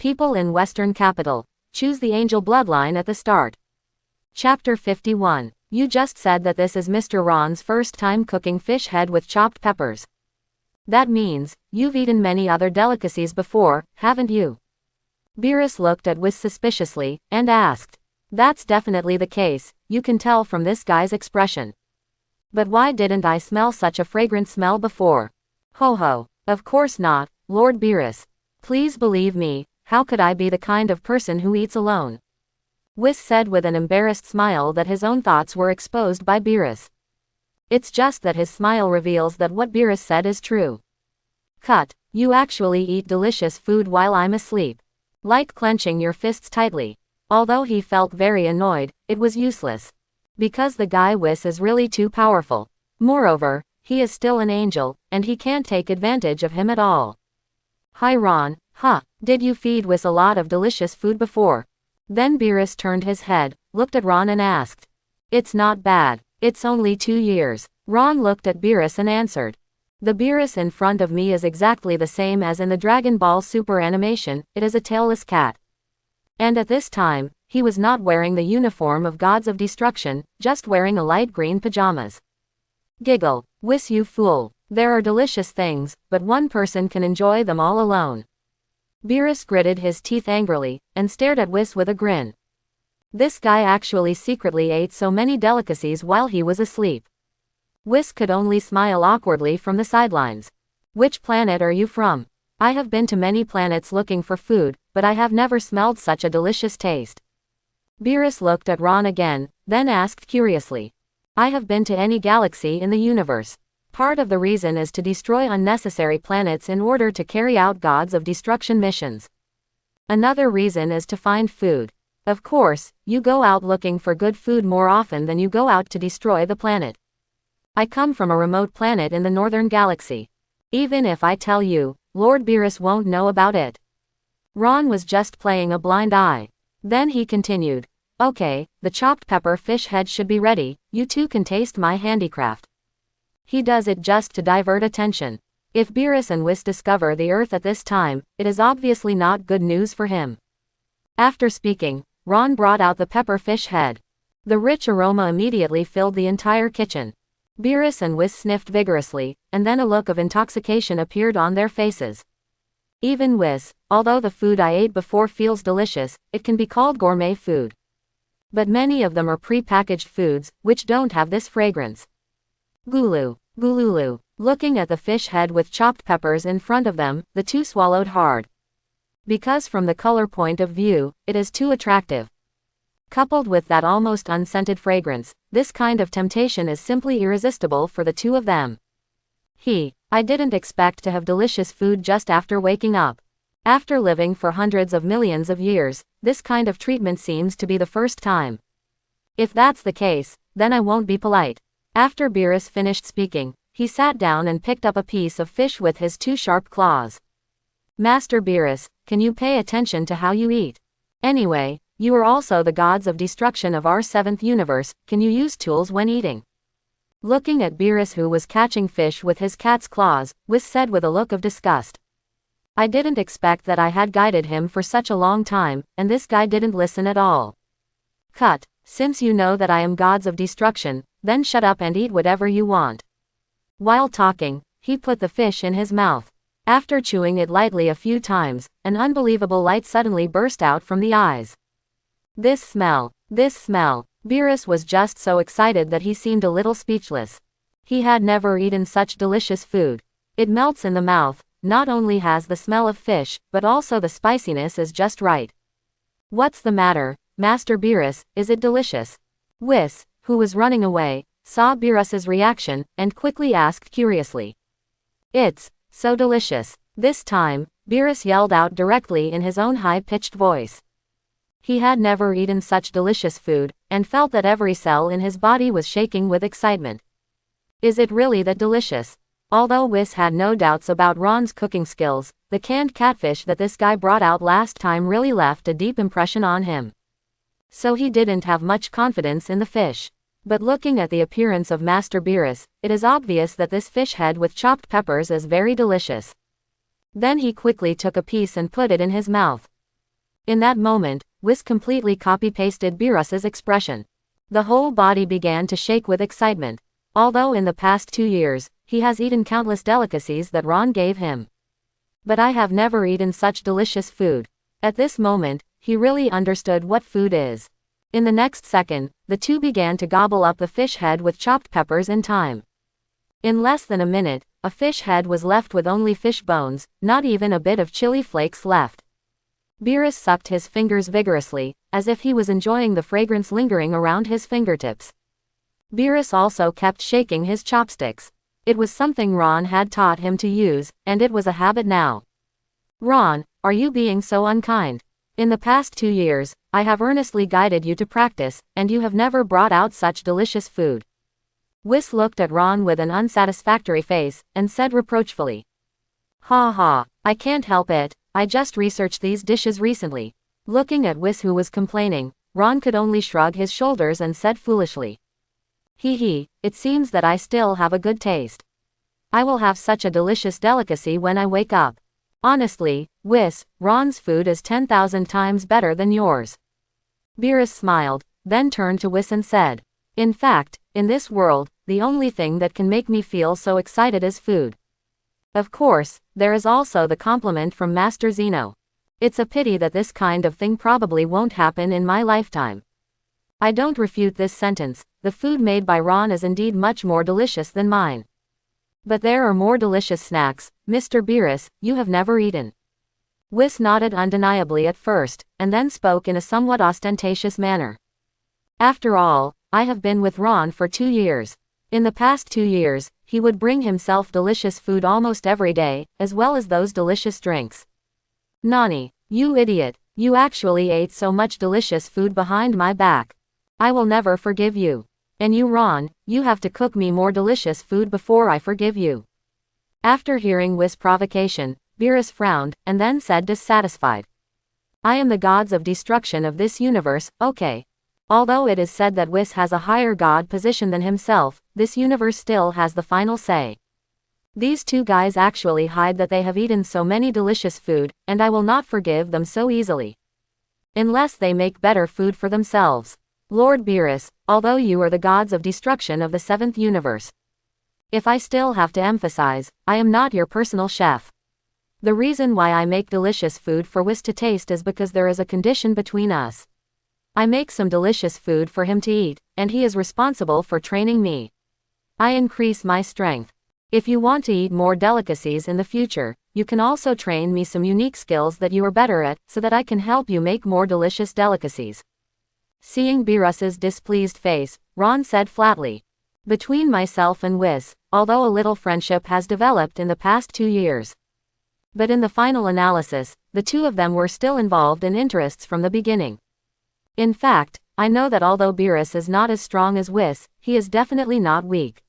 People in Western Capital. Choose the angel bloodline at the start. Chapter 51. You just said that this is Mr. Ron's first time cooking fish head with chopped peppers. That means, you've eaten many other delicacies before, haven't you? Beerus looked at Whis suspiciously, and asked. That's definitely the case, you can tell from this guy's expression. But why didn't I smell such a fragrant smell before? Ho ho, of course not, Lord Beerus. Please believe me, how could I be the kind of person who eats alone? Whis said with an embarrassed smile that his own thoughts were exposed by Beerus. It's just that his smile reveals that what Beerus said is true. Cut, you actually eat delicious food while I'm asleep. Like clenching your fists tightly. Although he felt very annoyed, it was useless. Because the guy Whis is really too powerful. Moreover, he is still an angel, and he can't take advantage of him at all. Hi Ron, did you feed Whis a lot of delicious food before? Then Beerus turned his head, looked at Ron and asked. It's not bad, it's only 2 years. Ron looked at Beerus and answered. The Beerus in front of me is exactly the same as in the Dragon Ball Super animation, it is a tailless cat. And at this time, he was not wearing the uniform of Gods of Destruction, just wearing a light green pajamas. Giggle, Whis you fool, there are delicious things, but one person can enjoy them all alone. Beerus gritted his teeth angrily, and stared at Whis with a grin. This guy actually secretly ate so many delicacies while he was asleep. Whis could only smile awkwardly from the sidelines. Which planet are you from? I have been to many planets looking for food, but I have never smelled such a delicious taste. Beerus looked at Ron again, then asked curiously. I have been to any galaxy in the universe. Part of the reason is to destroy unnecessary planets in order to carry out Gods of Destruction missions. Another reason is to find food. Of course, you go out looking for good food more often than you go out to destroy the planet. I come from a remote planet in the northern galaxy. Even if I tell you, Lord Beerus won't know about it. Ron was just playing a blind eye. Then he continued. Okay, the chopped pepper fish head should be ready, you two can taste my handicraft. He does it just to divert attention. If Beerus and Whis discover the Earth at this time, it is obviously not good news for him. After speaking, Ron brought out the pepper fish head. The rich aroma immediately filled the entire kitchen. Beerus and Whis sniffed vigorously, and then a look of intoxication appeared on their faces. Even Whis, although the food I ate before feels delicious, it can be called gourmet food. But many of them are pre-packaged foods, which don't have this fragrance. Gulu, gululu. Looking at the fish head with chopped peppers in front of them, the two swallowed hard. Because from the color point of view, it is too attractive. Coupled with that almost unscented fragrance, this kind of temptation is simply irresistible for the two of them. I didn't expect to have delicious food just after waking up. After living for hundreds of millions of years, this kind of treatment seems to be the first time. If that's the case, then I won't be polite. After Beerus finished speaking, he sat down and picked up a piece of fish with his 2 sharp claws. Master Beerus, can you pay attention to how you eat? Anyway, you are also the Gods of Destruction of our 7th universe, can you use tools when eating? Looking at Beerus who was catching fish with his cat's claws, Whis said with a look of disgust. I didn't expect that I had guided him for such a long time, and this guy didn't listen at all. Cut, since you know that I am Gods of Destruction, then shut up and eat whatever you want. While talking, he put the fish in his mouth. After chewing it lightly a few times, an unbelievable light suddenly burst out from the eyes. This smell. Beerus was just so excited that he seemed a little speechless. He had never eaten such delicious food. It melts in the mouth, not only has the smell of fish, but also the spiciness is just right. What's the matter, Master Beerus, is it delicious? Whis, who was running away, saw Beerus's reaction, and quickly asked curiously. It's so delicious. This time, Beerus yelled out directly in his own high-pitched voice. He had never eaten such delicious food, and felt that every cell in his body was shaking with excitement. Is it really that delicious? Although Whis had no doubts about Ron's cooking skills, the canned catfish that this guy brought out last time really left a deep impression on him. So he didn't have much confidence in the fish. But looking at the appearance of Master Beerus, it is obvious that this fish head with chopped peppers is very delicious. Then he quickly took a piece and put it in his mouth. In that moment, Whis completely copy-pasted Beerus's expression. The whole body began to shake with excitement. Although in the past 2 years, he has eaten countless delicacies that Ron gave him. But I have never eaten such delicious food. At this moment, he really understood what food is. In the next second, the two began to gobble up the fish head with chopped peppers in time. In less than a minute, a fish head was left with only fish bones, not even a bit of chili flakes left. Beerus sucked his fingers vigorously, as if he was enjoying the fragrance lingering around his fingertips. Beerus also kept shaking his chopsticks. It was something Ron had taught him to use, and it was a habit now. Ron, are you being so unkind? In the past 2 years, I have earnestly guided you to practice, and you have never brought out such delicious food. Whis looked at Ron with an unsatisfactory face, and said reproachfully. Ha ha, I can't help it, I just researched these dishes recently. Looking at Whis who was complaining, Ron could only shrug his shoulders and said foolishly. Hee, it seems that I still have a good taste. I will have such a delicious delicacy when I wake up. Honestly, Whis, Ron's food is 10,000 times better than yours. Beerus smiled, then turned to Whis and said, in fact, in this world, the only thing that can make me feel so excited is food. Of course, there is also the compliment from Master Zeno. It's a pity that this kind of thing probably won't happen in my lifetime. I don't refute this sentence, the food made by Ron is indeed much more delicious than mine. But there are more delicious snacks, Mr. Beerus, you have never eaten. Whis nodded undeniably at first, and then spoke in a somewhat ostentatious manner. After all, I have been with Ron for 2 years. In the past 2 years, he would bring himself delicious food almost every day, as well as those delicious drinks. Nani, you idiot, you actually ate so much delicious food behind my back. I will never forgive you. And you Ron, you have to cook me more delicious food before I forgive you. After hearing Whis' provocation, Beerus frowned, and then said dissatisfied. I am the gods of destruction of this universe, okay. Although it is said that Whis has a higher god position than himself, this universe still has the final say. These two guys actually hide that they have eaten so many delicious food, and I will not forgive them so easily. Unless they make better food for themselves. Lord Beerus, although you are the gods of destruction of the 7th universe. If I still have to emphasize, I am not your personal chef. The reason why I make delicious food for Whis to taste is because there is a condition between us. I make some delicious food for him to eat, and he is responsible for training me. I increase my strength. If you want to eat more delicacies in the future, you can also train me some unique skills that you are better at, so that I can help you make more delicious delicacies. Seeing Beerus's displeased face, Ron said flatly. Between myself and Whis, although a little friendship has developed in the past 2 years. But in the final analysis, the two of them were still involved in interests from the beginning. In fact, I know that although Beerus is not as strong as Whis, he is definitely not weak.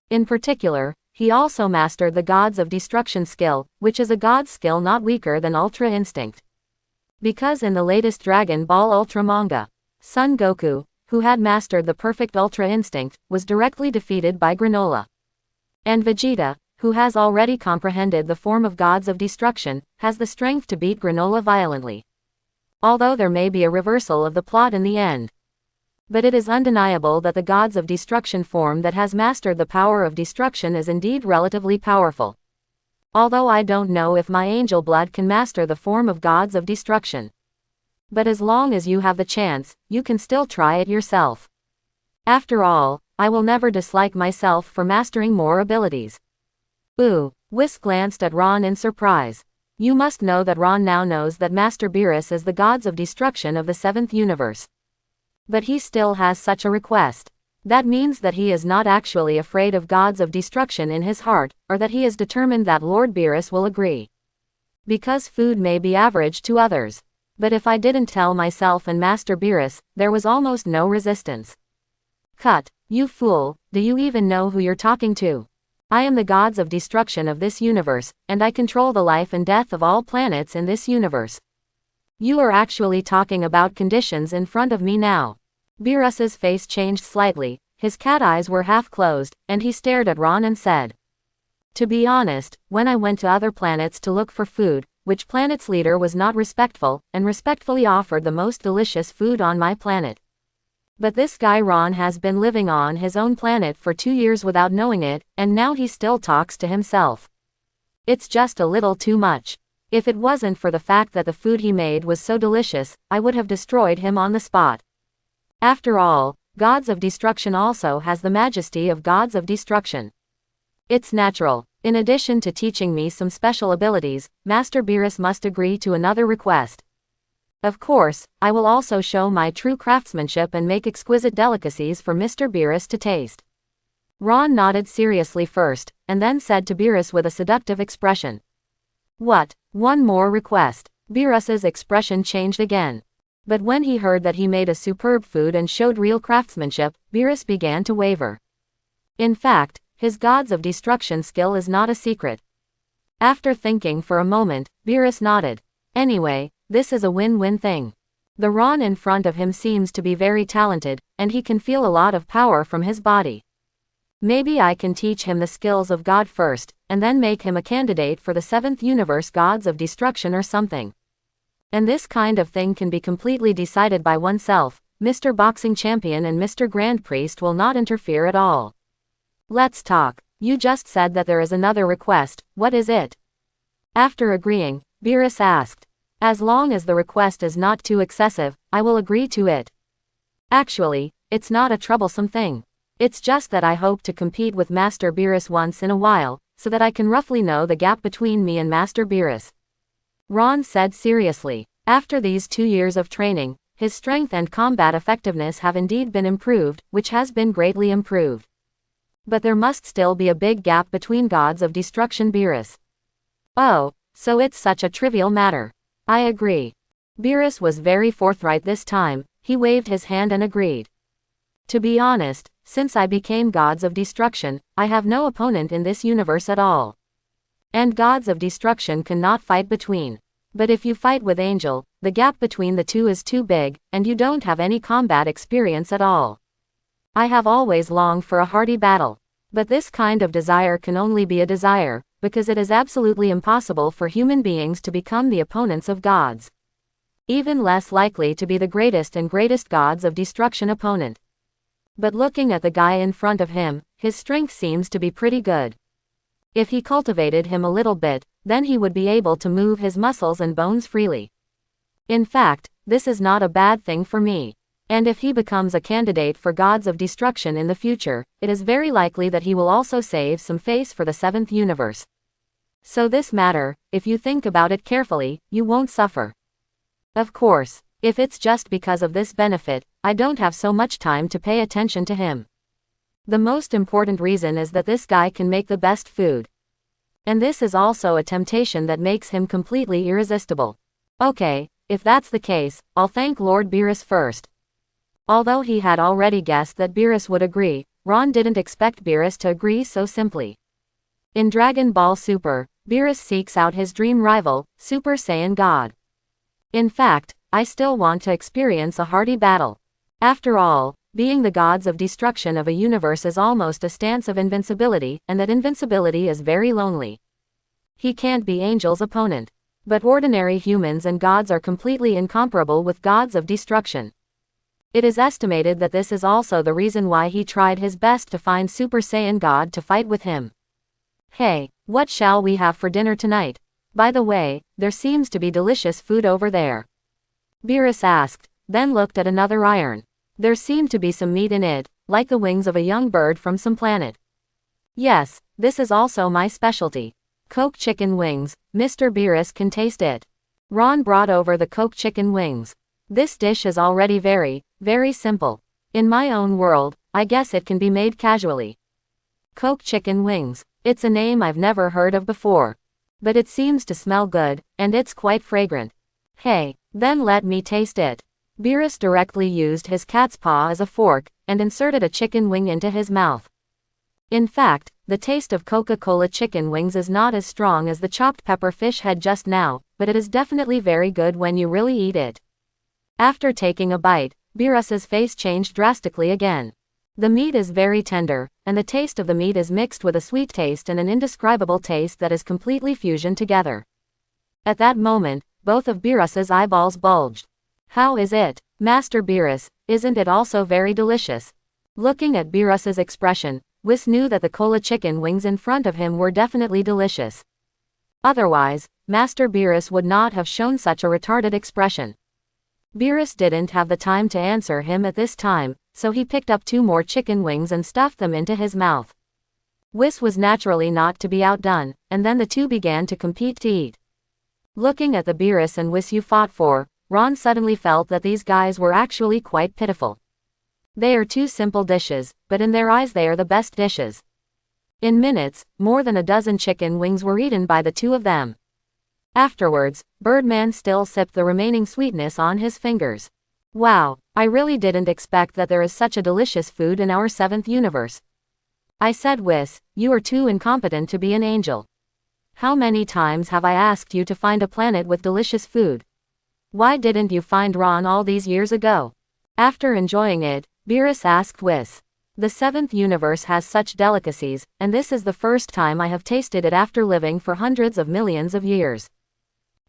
In particular, he also mastered the Gods of Destruction skill, which is a god skill not weaker than Ultra Instinct. Because in the latest Dragon Ball Ultra manga, Son Goku, who had mastered the perfect Ultra Instinct, was directly defeated by Granola. And Vegeta, who has already comprehended the form of Gods of Destruction, has the strength to beat Granola violently. Although there may be a reversal of the plot in the end. But it is undeniable that the Gods of Destruction form that has mastered the power of destruction is indeed relatively powerful. Although I don't know if my angel blood can master the form of Gods of Destruction. But as long as you have the chance, you can still try it yourself. After all, I will never dislike myself for mastering more abilities. Ooh, Whis glanced at Ron in surprise. You must know that Ron now knows that Master Beerus is the Gods of Destruction of the 7th universe. But he still has such a request. That means that he is not actually afraid of Gods of Destruction in his heart, or that he is determined that Lord Beerus will agree. Because food may be average to others. But if I didn't tell myself and Master Beerus, there was almost no resistance. Cut, you fool, do you even know who you're talking to? I am the Gods of Destruction of this universe, and I control the life and death of all planets in this universe. You are actually talking about conditions in front of me now. Beerus's face changed slightly, his cat eyes were half closed, and he stared at Ron and said. To be honest, when I went to other planets to look for food, which planet's leader was not respectful, and respectfully offered the most delicious food on my planet. But this guy Ron has been living on his own planet for 2 years without knowing it, and now he still talks to himself. It's just a little too much. If it wasn't for the fact that the food he made was so delicious, I would have destroyed him on the spot. After all, Gods of Destruction also has the majesty of Gods of Destruction. It's natural. In addition to teaching me some special abilities, Master Beerus must agree to another request. Of course, I will also show my true craftsmanship and make exquisite delicacies for Mr. Beerus to taste. Ron nodded seriously first, and then said to Beerus with a seductive expression. What? One more request? Beerus's expression changed again. But when he heard that he made a superb food and showed real craftsmanship, Beerus began to waver. In fact, his Gods of Destruction skill is not a secret. After thinking for a moment, Beerus nodded. Anyway, this is a win-win thing. The Ron in front of him seems to be very talented, and he can feel a lot of power from his body. Maybe I can teach him the skills of God first, and then make him a candidate for the 7th universe Gods of Destruction or something. And this kind of thing can be completely decided by oneself. Mr. Boxing Champion and Mr. Grand Priest will not interfere at all. Let's talk. You just said that there is another request, what is it? After agreeing, Beerus asked. As long as the request is not too excessive, I will agree to it. Actually, it's not a troublesome thing. It's just that I hope to compete with Master Beerus once in a while, so that I can roughly know the gap between me and Master Beerus. Ron said seriously. After these 2 years of training, his strength and combat effectiveness have indeed been improved, which has been greatly improved. But there must still be a big gap between Gods of Destruction Beerus. Oh, so it's such a trivial matter. I agree. Beerus was very forthright this time, he waved his hand and agreed. To be honest, since I became Gods of Destruction, I have no opponent in this universe at all. And Gods of Destruction cannot fight between. But if you fight with Angel, the gap between the two is too big, and you don't have any combat experience at all. I have always longed for a hearty battle. But this kind of desire can only be a desire, because it is absolutely impossible for human beings to become the opponents of gods. Even less likely to be the greatest and greatest Gods of Destruction opponent. But looking at the guy in front of him, his strength seems to be pretty good. If he cultivated him a little bit, then he would be able to move his muscles and bones freely. In fact, this is not a bad thing for me. And if he becomes a candidate for Gods of Destruction in the future, it is very likely that he will also save some face for the 7th universe. So this matter, if you think about it carefully, you won't suffer. Of course, if it's just because of this benefit, I don't have so much time to pay attention to him. The most important reason is that this guy can make the best food. And this is also a temptation that makes him completely irresistible. Okay, if that's the case, I'll thank Lord Beerus first. Although he had already guessed that Beerus would agree, Ron didn't expect Beerus to agree so simply. In Dragon Ball Super, Beerus seeks out his dream rival, Super Saiyan God. In fact, I still want to experience a hearty battle. After all, being the Gods of Destruction of a universe is almost a stance of invincibility, and that invincibility is very lonely. He can't be Angel's opponent. But ordinary humans and gods are completely incomparable with Gods of Destruction. It is estimated that this is also the reason why he tried his best to find Super Saiyan God to fight with him. Hey, what shall we have for dinner tonight? By the way, there seems to be delicious food over there. Beerus asked, then looked at another iron. There seemed to be some meat in it, like the wings of a young bird from some planet. Yes, this is also my specialty. Coke chicken wings, Mr. Beerus can taste it. Ron brought over the Coke chicken wings. This dish is already very, very simple. In my own world, I guess it can be made casually. Coke chicken wings, it's a name I've never heard of before. But it seems to smell good, and it's quite fragrant. Hey, then let me taste it. Beerus directly used his cat's paw as a fork, and inserted a chicken wing into his mouth. In fact, the taste of Coca-Cola chicken wings is not as strong as the chopped pepper fish head just now, but it is definitely very good when you really eat it. After taking a bite, Beerus's face changed drastically again. The meat is very tender, and the taste of the meat is mixed with a sweet taste and an indescribable taste that is completely fusion together. At that moment, both of Beerus's eyeballs bulged. How is it, Master Beerus? Isn't it also very delicious? Looking at Beerus's expression, Whis knew that the cola chicken wings in front of him were definitely delicious. Otherwise, Master Beerus would not have shown such a retarded expression. Beerus didn't have the time to answer him at this time, so he picked up 2 more chicken wings and stuffed them into his mouth. Whis was naturally not to be outdone, and then the two began to compete to eat. Looking at the Beerus and Whis you fought for, Ron suddenly felt that these guys were actually quite pitiful. They are 2 simple dishes, but in their eyes they are the best dishes. In minutes, more than a dozen chicken wings were eaten by the 2 of them. Afterwards, Birdman still sipped the remaining sweetness on his fingers. Wow, I really didn't expect that there is such a delicious food in our 7th universe. I said, Whis, you are too incompetent to be an angel. How many times have I asked you to find a planet with delicious food? Why didn't you find Ron all these years ago? After enjoying it, Beerus asked Whis. The 7th universe has such delicacies, and this is the first time I have tasted it after living for hundreds of millions of years.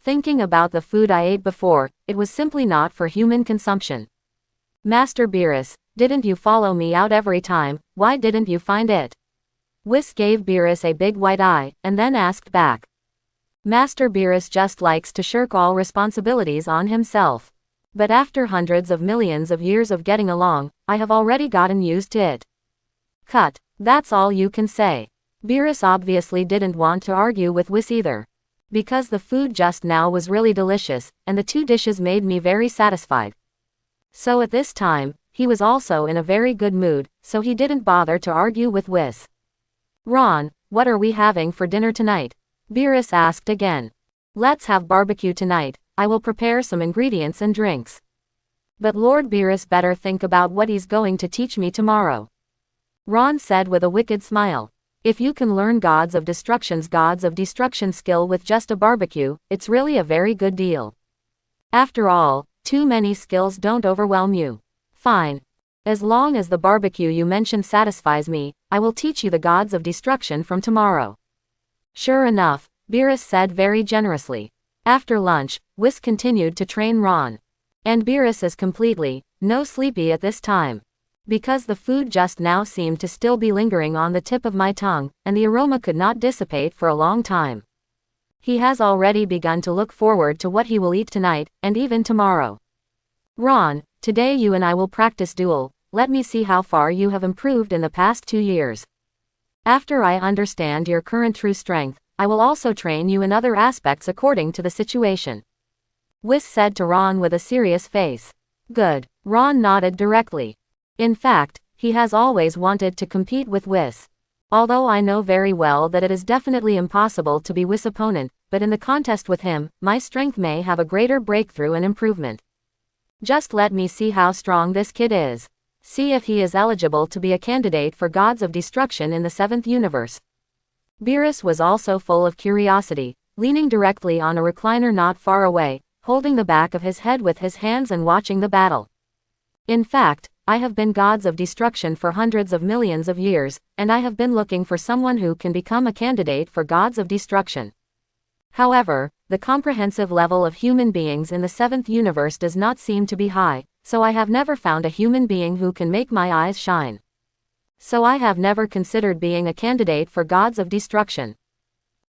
Thinking about the food I ate before, it was simply not for human consumption. Master Beerus, didn't you follow me out every time? Why didn't you find it? Whis gave Beerus a big white eye, and then asked back. Master Beerus just likes to shirk all responsibilities on himself. But after hundreds of millions of years of getting along, I have already gotten used to it. Cut. That's all you can say. Beerus obviously didn't want to argue with Whis either. Because the food just now was really delicious, and the 2 dishes made me very satisfied. So at this time, he was also in a very good mood, so he didn't bother to argue with Whis. Ron, what are we having for dinner tonight? Beerus asked again. Let's have barbecue tonight. I will prepare some ingredients and drinks. But Lord Beerus better think about what he's going to teach me tomorrow. Ron said with a wicked smile. If you can learn Gods of Destruction skill with just a barbecue, it's really a very good deal. After all, too many skills don't overwhelm you. Fine. As long as the barbecue you mentioned satisfies me, I will teach you the Gods of Destruction from tomorrow. Sure enough, Beerus said very generously. After lunch, Whis continued to train Ron. And Beerus is completely, no sleepy at this time. Because the food just now seemed to still be lingering on the tip of my tongue, and the aroma could not dissipate for a long time. He has already begun to look forward to what he will eat tonight, and even tomorrow. Ron, today you and I will practice duel. Let me see how far you have improved in the past 2 years. After I understand your current true strength, I will also train you in other aspects according to the situation. Whis said to Ron with a serious face. Good. Ron nodded directly. In fact, he has always wanted to compete with Whis. Although I know very well that it is definitely impossible to be Whis' opponent, but in the contest with him, my strength may have a greater breakthrough and improvement. Just let me see how strong this kid is. See if he is eligible to be a candidate for Gods of Destruction in the 7th universe. Beerus was also full of curiosity, leaning directly on a recliner not far away, holding the back of his head with his hands and watching the battle. In fact, I have been Gods of Destruction for hundreds of millions of years, and I have been looking for someone who can become a candidate for Gods of Destruction. However, the comprehensive level of human beings in the 7th universe does not seem to be high, so I have never found a human being who can make my eyes shine. So I have never considered being a candidate for Gods of Destruction.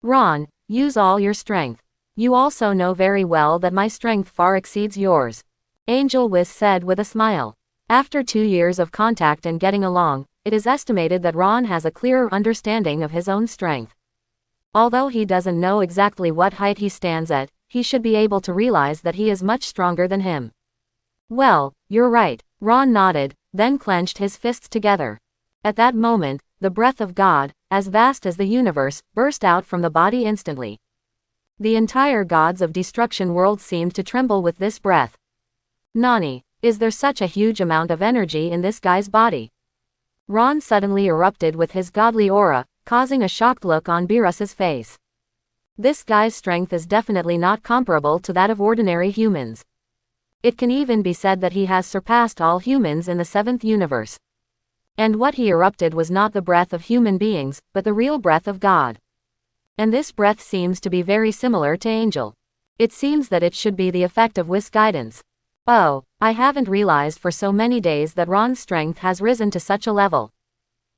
Ron, use all your strength. You also know very well that my strength far exceeds yours. Angel Whis said with a smile. After 2 years of contact and getting along, it is estimated that Ron has a clearer understanding of his own strength. Although he doesn't know exactly what height he stands at, he should be able to realize that he is much stronger than him. Well, you're right. Ron nodded, then clenched his fists together. At that moment, the breath of God, as vast as the universe, burst out from the body instantly. The entire Gods of Destruction world seemed to tremble with this breath. Nani, is there such a huge amount of energy in this guy's body? Ron suddenly erupted with his godly aura, causing a shocked look on Beerus's face. This guy's strength is definitely not comparable to that of ordinary humans. It can even be said that he has surpassed all humans in the 7th universe. And what he erupted was not the breath of human beings, but the real breath of God. And this breath seems to be very similar to angel. It seems that it should be the effect of Whis' guidance. Oh, I haven't realized for so many days that Ron's strength has risen to such a level.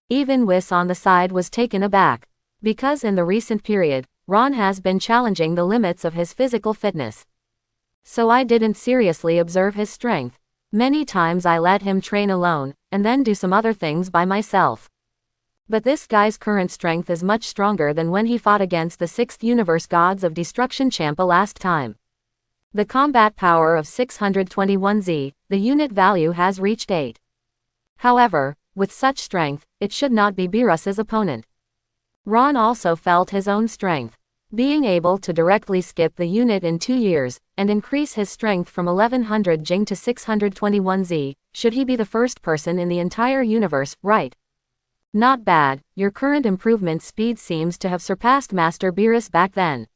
Even Whis on the side was taken aback. Because in the recent period, Ron has been challenging the limits of his physical fitness. So I didn't seriously observe his strength. Many times I let him train alone, and then do some other things by myself. But this guy's current strength is much stronger than when he fought against the 6th Universe Gods of Destruction Champa last time. The combat power of 621Z, the unit value has reached 8. However, with such strength, it should not be Beerus's opponent. Ron also felt his own strength. Being able to directly skip the unit in 2 years, and increase his strength from 1100 Jing to 621Z, should he be the first person in the entire universe, right? Not bad, your current improvement speed seems to have surpassed Master Beerus back then.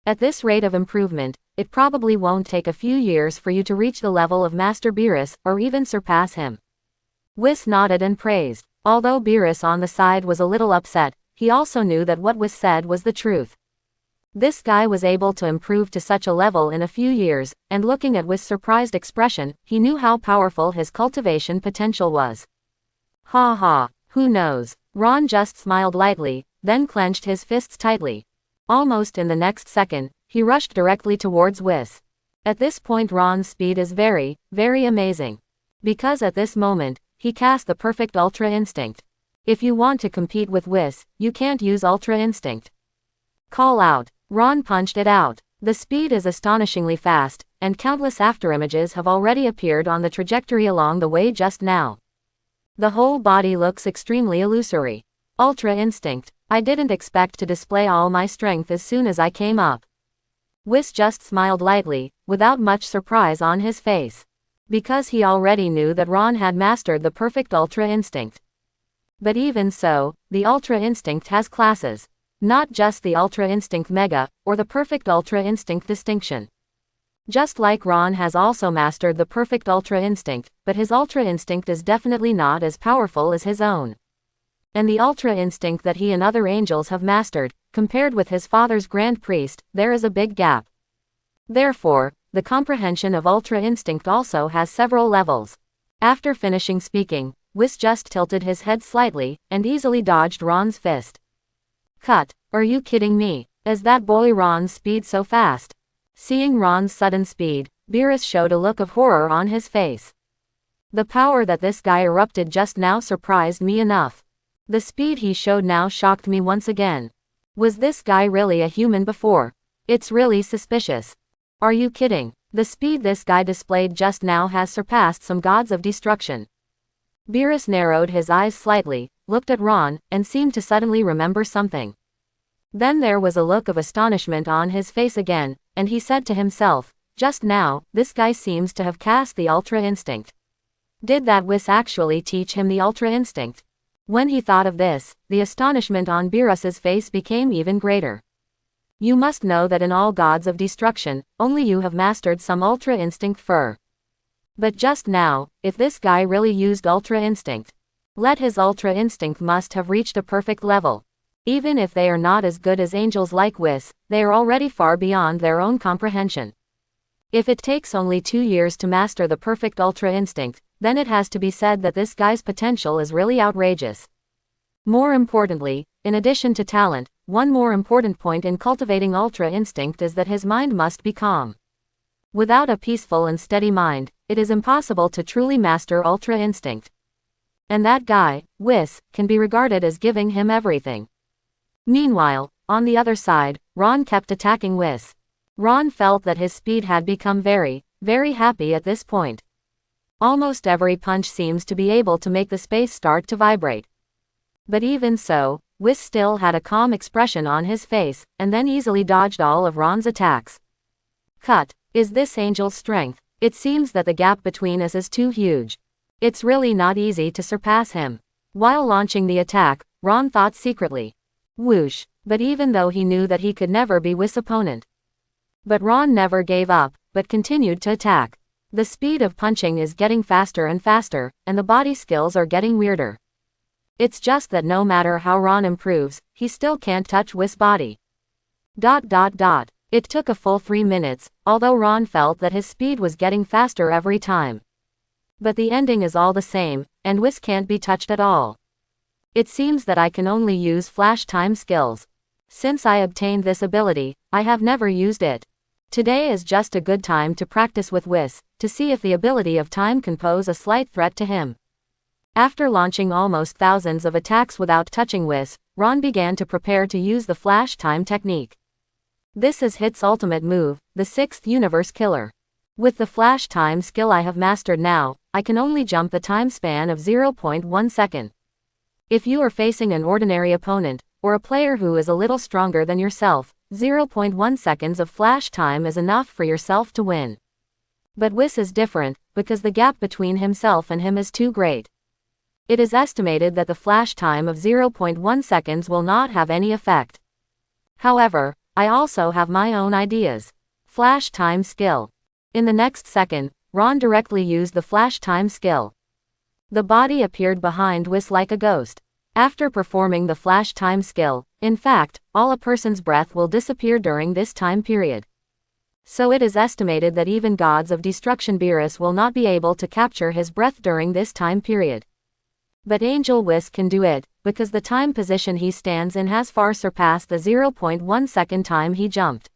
At this rate of improvement, it probably won't take a few years for you to reach the level of Master Beerus, or even surpass him. Whis nodded and praised. Although Beerus on the side was a little upset, he also knew that what Whis said was the truth. This guy was able to improve to such a level in a few years, and looking at Whis' surprised expression, he knew how powerful his cultivation potential was. Ha ha, who knows? Ron just smiled lightly, then clenched his fists tightly. Almost in the next second, he rushed directly towards Whis. At this point Ron's speed is very, very amazing. Because at this moment, he cast the perfect Ultra Instinct. If you want to compete with Whis, you can't use Ultra Instinct. Call out. Ron punched it out. The speed is astonishingly fast, and countless afterimages have already appeared on the trajectory along the way just now. The whole body looks extremely illusory. Ultra Instinct. I didn't expect to display all my strength as soon as I came up. Whis just smiled lightly, without much surprise on his face. Because he already knew that Ron had mastered the perfect Ultra Instinct. But even so, the Ultra Instinct has classes. Not just the Ultra Instinct Mega, or the Perfect Ultra Instinct Distinction. Just like Ron has also mastered the Perfect Ultra Instinct, but his Ultra Instinct is definitely not as powerful as his own. And the Ultra Instinct that he and other angels have mastered, compared with his father's Grand Priest, there is a big gap. Therefore, the comprehension of Ultra Instinct also has several levels. After finishing speaking, Whis just tilted his head slightly, and easily dodged Ron's fist. Cut. Are you kidding me? Is that boy Ron's speed so fast? Seeing Ron's sudden speed, Beerus showed a look of horror on his face. The power that this guy erupted just now surprised me enough. The speed he showed now shocked me once again. Was this guy really a human before? It's really suspicious. Are you kidding? The speed this guy displayed just now has surpassed some gods of destruction. Beerus narrowed his eyes slightly, looked at Ron, and seemed to suddenly remember something. Then there was a look of astonishment on his face again, and he said to himself, just now, this guy seems to have cast the Ultra Instinct. Did that Whis actually teach him the Ultra Instinct? When he thought of this, the astonishment on Beerus's face became even greater. You must know that in all gods of destruction, only you have mastered some Ultra Instinct fur. But just now, if this guy really used Ultra Instinct, let his Ultra Instinct must have reached a perfect level. Even if they are not as good as angels like Whis, they are already far beyond their own comprehension. If it takes only 2 years to master the perfect Ultra Instinct, then it has to be said that this guy's potential is really outrageous. More importantly, in addition to talent, one more important point in cultivating Ultra Instinct is that his mind must be calm. Without a peaceful and steady mind, it is impossible to truly master Ultra Instinct. And that guy, Whis, can be regarded as giving him everything. Meanwhile, on the other side, Ron kept attacking Whis. Ron felt that his speed had become very, very happy at this point. Almost every punch seems to be able to make the space start to vibrate. But even so, Whis still had a calm expression on his face, and then easily dodged all of Ron's attacks. Cut. Is this angel's strength? It seems that the gap between us is too huge. It's really not easy to surpass him. While launching the attack, Ron thought secretly. Whoosh. But even though he knew that he could never be Whis' opponent. But Ron never gave up, but continued to attack. The speed of punching is getting faster and faster, and the body skills are getting weirder. It's just that no matter how Ron improves, he still can't touch Whis' body. It took a full 3 minutes, although Ron felt that his speed was getting faster every time. But the ending is all the same, and Whis can't be touched at all. It seems that I can only use flash time skills. Since I obtained this ability, I have never used it. Today is just a good time to practice with Whis, to see if the ability of time can pose a slight threat to him. After launching almost thousands of attacks without touching Whis, Ron began to prepare to use the flash time technique. This is Hit's ultimate move, the 6th universe killer. With the flash time skill I have mastered now, I can only jump the time span of 0.1 second. If you are facing an ordinary opponent, or a player who is a little stronger than yourself, 0.1 seconds of flash time is enough for yourself to win. But Whis is different, because the gap between himself and him is too great. It is estimated that the flash time of 0.1 seconds will not have any effect. However, I also have my own ideas. Flash time skill. In the next second, Ron directly used the flash time skill. The body appeared behind Whis like a ghost. After performing the flash time skill, in fact, all a person's breath will disappear during this time period. So it is estimated that even gods of destruction Beerus will not be able to capture his breath during this time period. But Angel Whis can do it, because the time position he stands in has far surpassed the 0.1 second time he jumped.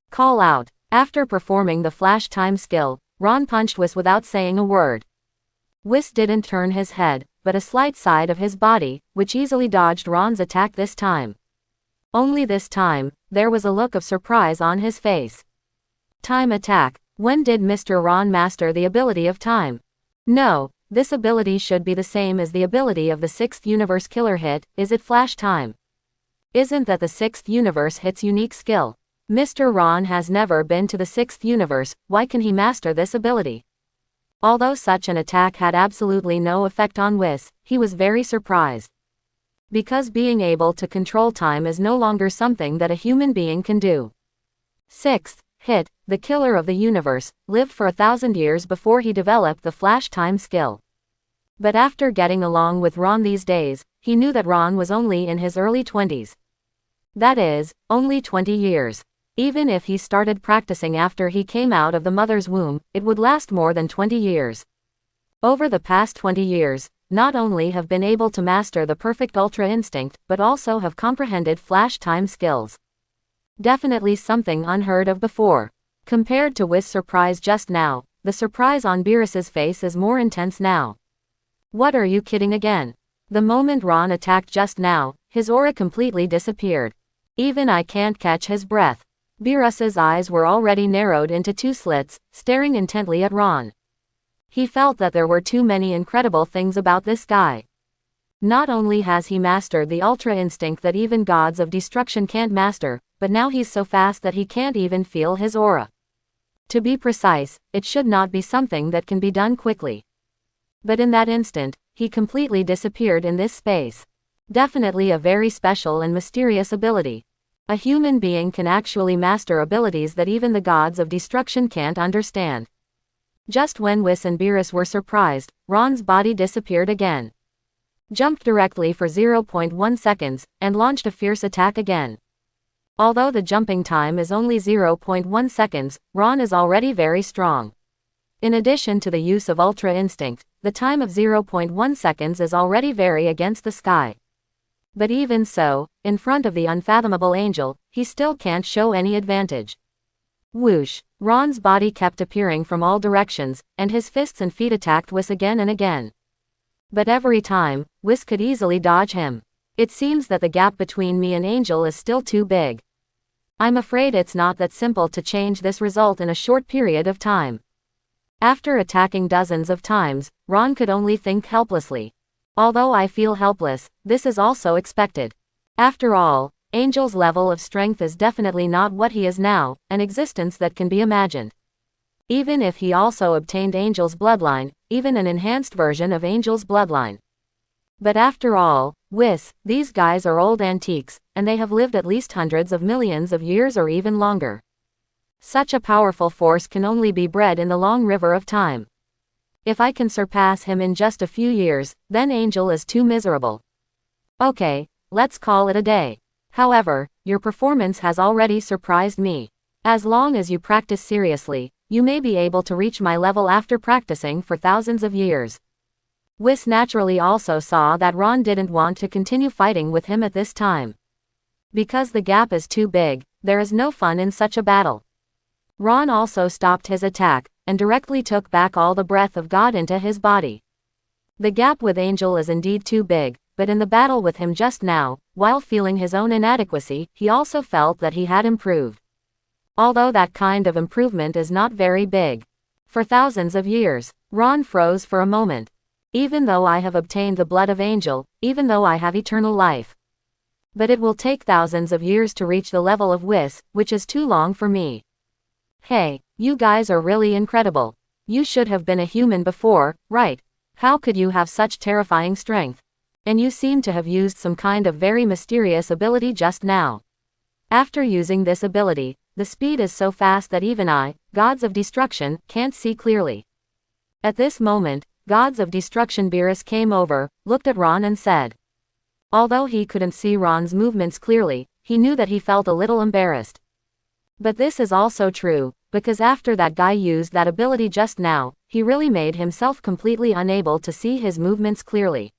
Call out. After performing the flash time skill, Ron punched Whis without saying a word. Whis didn't turn his head, but a slight side of his body, which easily dodged Ron's attack this time. Only this time, there was a look of surprise on his face. Time attack. When did Mr. Ron master the ability of time? No. This ability should be the same as the ability of the 6th universe killer Hit. Is it flash time? Isn't that the 6th universe Hit's unique skill? Mr. Ron has never been to the 6th universe, why can he master this ability? Although such an attack had absolutely no effect on Whis, he was very surprised. Because being able to control time is no longer something that a human being can do. 6th, Hit, the killer of the universe, lived for 1,000 years before he developed the flash time skill. But after getting along with Ron these days, he knew that Ron was only in his early 20s. That is, only 20 years. Even if he started practicing after he came out of the mother's womb, it would last more than 20 years. Over the past 20 years, not only have been able to master the perfect Ultra Instinct, but also have comprehended flash time skills. Definitely something unheard of before. Compared to Whis' surprise just now, the surprise on Beerus's face is more intense now. What, are you kidding again? The moment Ron attacked just now, his aura completely disappeared. Even I can't catch his breath. Beerus's eyes were already narrowed into 2 slits, staring intently at Ron. He felt that there were too many incredible things about this guy. Not only has he mastered the Ultra Instinct that even gods of destruction can't master, but now he's so fast that he can't even feel his aura. To be precise, it should not be something that can be done quickly. But in that instant, he completely disappeared in this space. Definitely a very special and mysterious ability. A human being can actually master abilities that even the gods of destruction can't understand. Just when Whis and Beerus were surprised, Ron's body disappeared again. Jumped directly for 0.1 seconds, and launched a fierce attack again. Although the jumping time is only 0.1 seconds, Ron is already very strong. In addition to the use of Ultra Instinct, the time of 0.1 seconds is already very against the sky. But even so, in front of the unfathomable angel, he still can't show any advantage. Whoosh! Ron's body kept appearing from all directions, and his fists and feet attacked Whis again and again. But every time, Whis could easily dodge him. It seems that the gap between me and Angel is still too big. I'm afraid it's not that simple to change this result in a short period of time. After attacking dozens of times, Ron could only think helplessly. Although I feel helpless, this is also expected. After all, Angel's level of strength is definitely not what he is now, an existence that can be imagined. Even if he also obtained Angel's bloodline, even an enhanced version of Angel's bloodline. But after all, Whis, these guys are old antiques, and they have lived at least hundreds of millions of years or even longer. Such a powerful force can only be bred in the long river of time. If I can surpass him in just a few years, then Angel is too miserable. Okay, let's call it a day. However, your performance has already surprised me. As long as you practice seriously, you may be able to reach my level after practicing for thousands of years. Whis naturally also saw that Ron didn't want to continue fighting with him at this time. Because the gap is too big, there is no fun in such a battle. Ron also stopped his attack, and directly took back all the breath of God into his body. The gap with Angel is indeed too big, but in the battle with him just now, while feeling his own inadequacy, he also felt that he had improved. Although that kind of improvement is not very big. For thousands of years, Ron froze for a moment. Even though I have obtained the blood of Angel, even though I have eternal life. But it will take thousands of years to reach the level of Whis, which is too long for me. Hey, you guys are really incredible. You should have been a human before, right? How could you have such terrifying strength? And you seem to have used some kind of very mysterious ability just now. After using this ability, the speed is so fast that even I, gods of destruction, can't see clearly. At this moment, gods of destruction Beerus came over, looked at Ron and said. Although he couldn't see Ron's movements clearly, he knew that he felt a little embarrassed. But this is also true, because after that guy used that ability just now, he really made himself completely unable to see his movements clearly.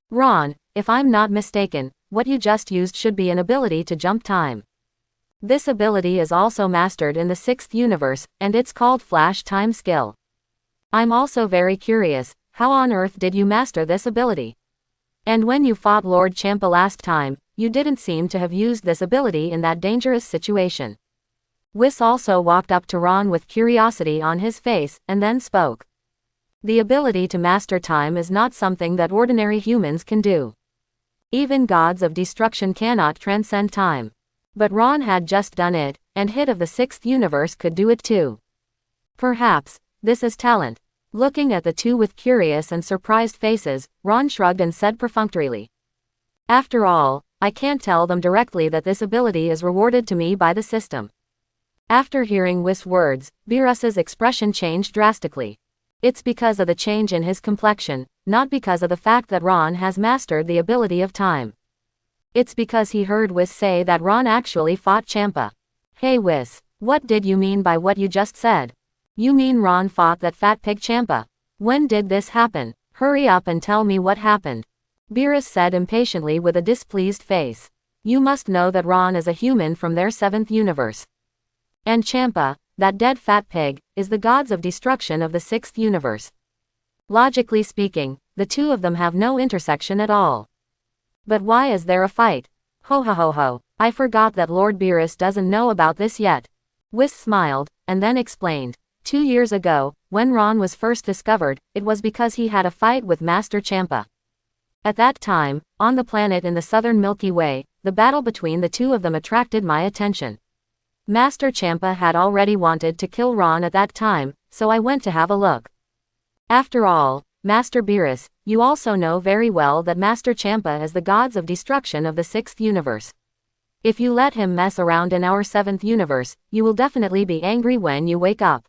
Ron, if I'm not mistaken, what you just used should be an ability to jump time. This ability is also mastered in the 6th universe, and it's called Flash Time Skill. I'm also very curious, how on earth did you master this ability? And when you fought Lord Champa last time, you didn't seem to have used this ability in that dangerous situation. Whis also walked up to Ron with curiosity on his face, and then spoke. The ability to master time is not something that ordinary humans can do. Even gods of destruction cannot transcend time. But Ron had just done it, and Hit of the 6th universe could do it too. Perhaps, this is talent. Looking at the two with curious and surprised faces, Ron shrugged and said perfunctorily. After all, I can't tell them directly that this ability is rewarded to me by the system. After hearing Whis' words, Beerus's expression changed drastically. It's because of the change in his complexion, not because of the fact that Ron has mastered the ability of time. It's because he heard Whis say that Ron actually fought Champa. Hey Whis, what did you mean by what you just said? You mean Ron fought that fat pig Champa? When did this happen? Hurry up and tell me what happened. Beerus said impatiently with a displeased face. You must know that Ron is a human from their 7th universe. And Champa, that dead fat pig, is the gods of destruction of the 6th universe. Logically speaking, the two of them have no intersection at all. But why is there a fight? Ho ho ho ho, I forgot that Lord Beerus doesn't know about this yet. Whis smiled, and then explained. 2 years ago, when Ron was first discovered, it was because he had a fight with Master Champa. At that time, on the planet in the southern Milky Way, the battle between the two of them attracted my attention. Master Champa had already wanted to kill Ron at that time, so I went to have a look. After all, Master Beerus, you also know very well that Master Champa is the gods of destruction of the 6th universe. If you let him mess around in our 7th universe, you will definitely be angry when you wake up.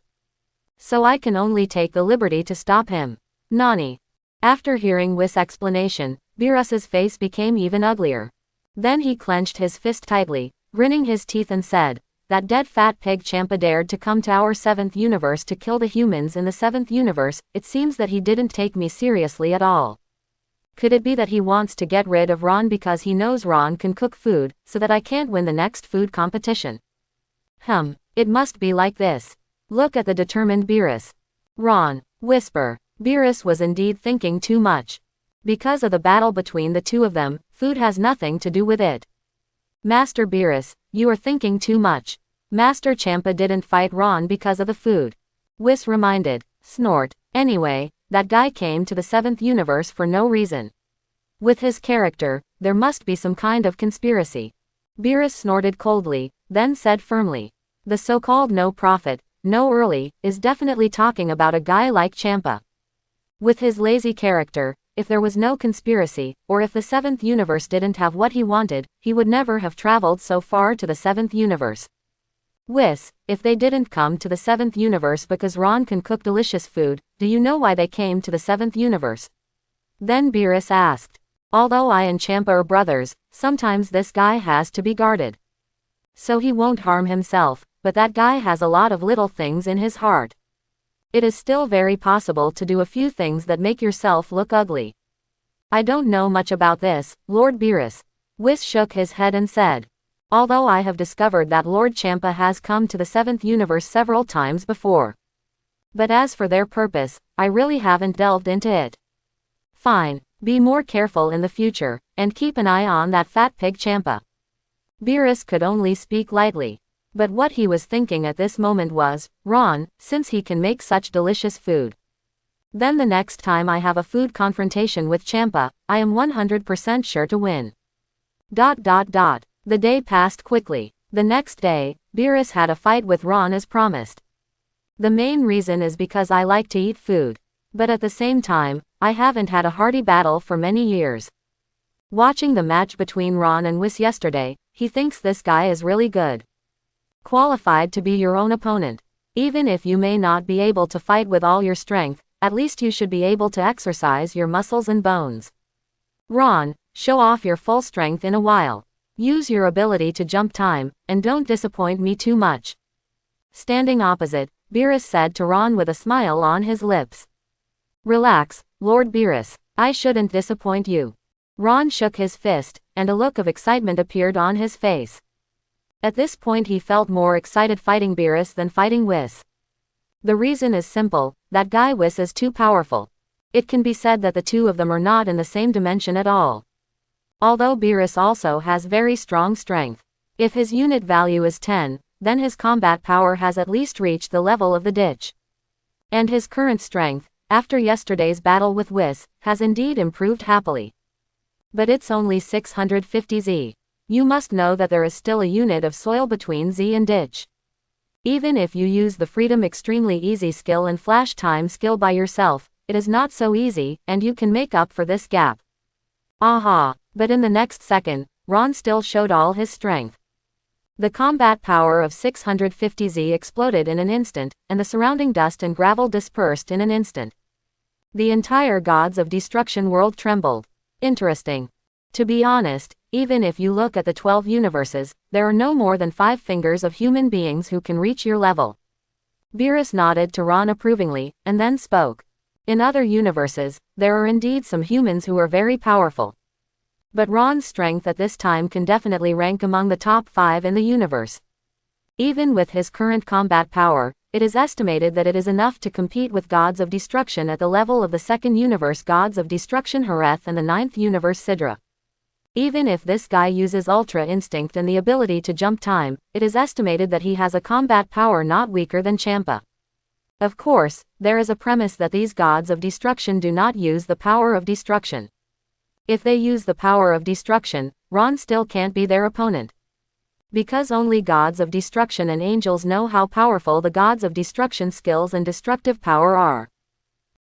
So I can only take the liberty to stop him. Nani. After hearing Whis' explanation, Beerus's face became even uglier. Then he clenched his fist tightly, gritting his teeth and said, that dead fat pig Champa dared to come to our 7th universe to kill the humans in the 7th universe, it seems that he didn't take me seriously at all. Could it be that he wants to get rid of Ron because he knows Ron can cook food, so that I can't win the next food competition? It must be like this. Look at the determined Beerus. Ron, whisper. Beerus was indeed thinking too much. Because of the battle between the two of them, food has nothing to do with it. Master Beerus, you are thinking too much. Master Champa didn't fight Ron because of the food. Whis reminded. Snort. Anyway, that guy came to the 7th universe for no reason. With his character, there must be some kind of conspiracy. Beerus snorted coldly, then said firmly. The so-called no prophet, no early, is definitely talking about a guy like Champa. With his lazy character, if there was no conspiracy, or if the 7th universe didn't have what he wanted, he would never have traveled so far to the 7th universe. Whis, if they didn't come to the 7th universe because Ron can cook delicious food, do you know why they came to the 7th universe? Then Beerus asked. Although I and Champa are brothers, sometimes this guy has to be guarded. So he won't harm himself, but that guy has a lot of little things in his heart. It is still very possible to do a few things that make yourself look ugly. I don't know much about this, Lord Beerus. Whis shook his head and said. Although I have discovered that Lord Champa has come to the 7th universe several times before. But as for their purpose, I really haven't delved into it. Fine, be more careful in the future, and keep an eye on that fat pig Champa. Beerus could only speak lightly. But what he was thinking at this moment was, Ron, since he can make such delicious food. Then the next time I have a food confrontation with Champa, I am 100% sure to win. ... The day passed quickly. The next day, Beerus had a fight with Ron as promised. The main reason is because I like to eat food. But at the same time, I haven't had a hearty battle for many years. Watching the match between Ron and Whis yesterday, he thinks this guy is really good. Qualified to be your own opponent. Even if you may not be able to fight with all your strength, at least you should be able to exercise your muscles and bones. Ron, show off your full strength in a while. Use your ability to jump time, and don't disappoint me too much. Standing opposite, Beerus said to Ron with a smile on his lips. Relax, Lord Beerus, I shouldn't disappoint you. Ron shook his fist, and a look of excitement appeared on his face. At this point he felt more excited fighting Beerus than fighting Whis. The reason is simple, that guy Whis is too powerful. It can be said that the two of them are not in the same dimension at all. Although Beerus also has very strong strength. If his unit value is 10, then his combat power has at least reached the level of the ditch. And his current strength, after yesterday's battle with Whis, has indeed improved happily. But it's only 650 Z. You must know that there is still a unit of soil between Z and ditch. Even if you use the Freedom Extremely Easy skill and Flash Time skill by yourself, it is not so easy, and you can make up for this gap. Aha! But in the next second, Ron still showed all his strength. The combat power of 650 Z exploded in an instant, and the surrounding dust and gravel dispersed in an instant. The entire Gods of Destruction world trembled. Interesting. To be honest, even if you look at the 12 universes, there are no more than 5 fingers of human beings who can reach your level. Beerus nodded to Ron approvingly, and then spoke. In other universes, there are indeed some humans who are very powerful. But Ron's strength at this time can definitely rank among the top 5 in the universe. Even with his current combat power, it is estimated that it is enough to compete with Gods of Destruction at the level of the 2nd universe Gods of Destruction Hareth and the 9th universe Sidra. Even if this guy uses Ultra Instinct and the ability to jump time, it is estimated that he has a combat power not weaker than Champa. Of course, there is a premise that these Gods of Destruction do not use the power of destruction. If they use the power of destruction, Ron still can't be their opponent. Because only Gods of Destruction and angels know how powerful the Gods of Destruction skills and destructive power are.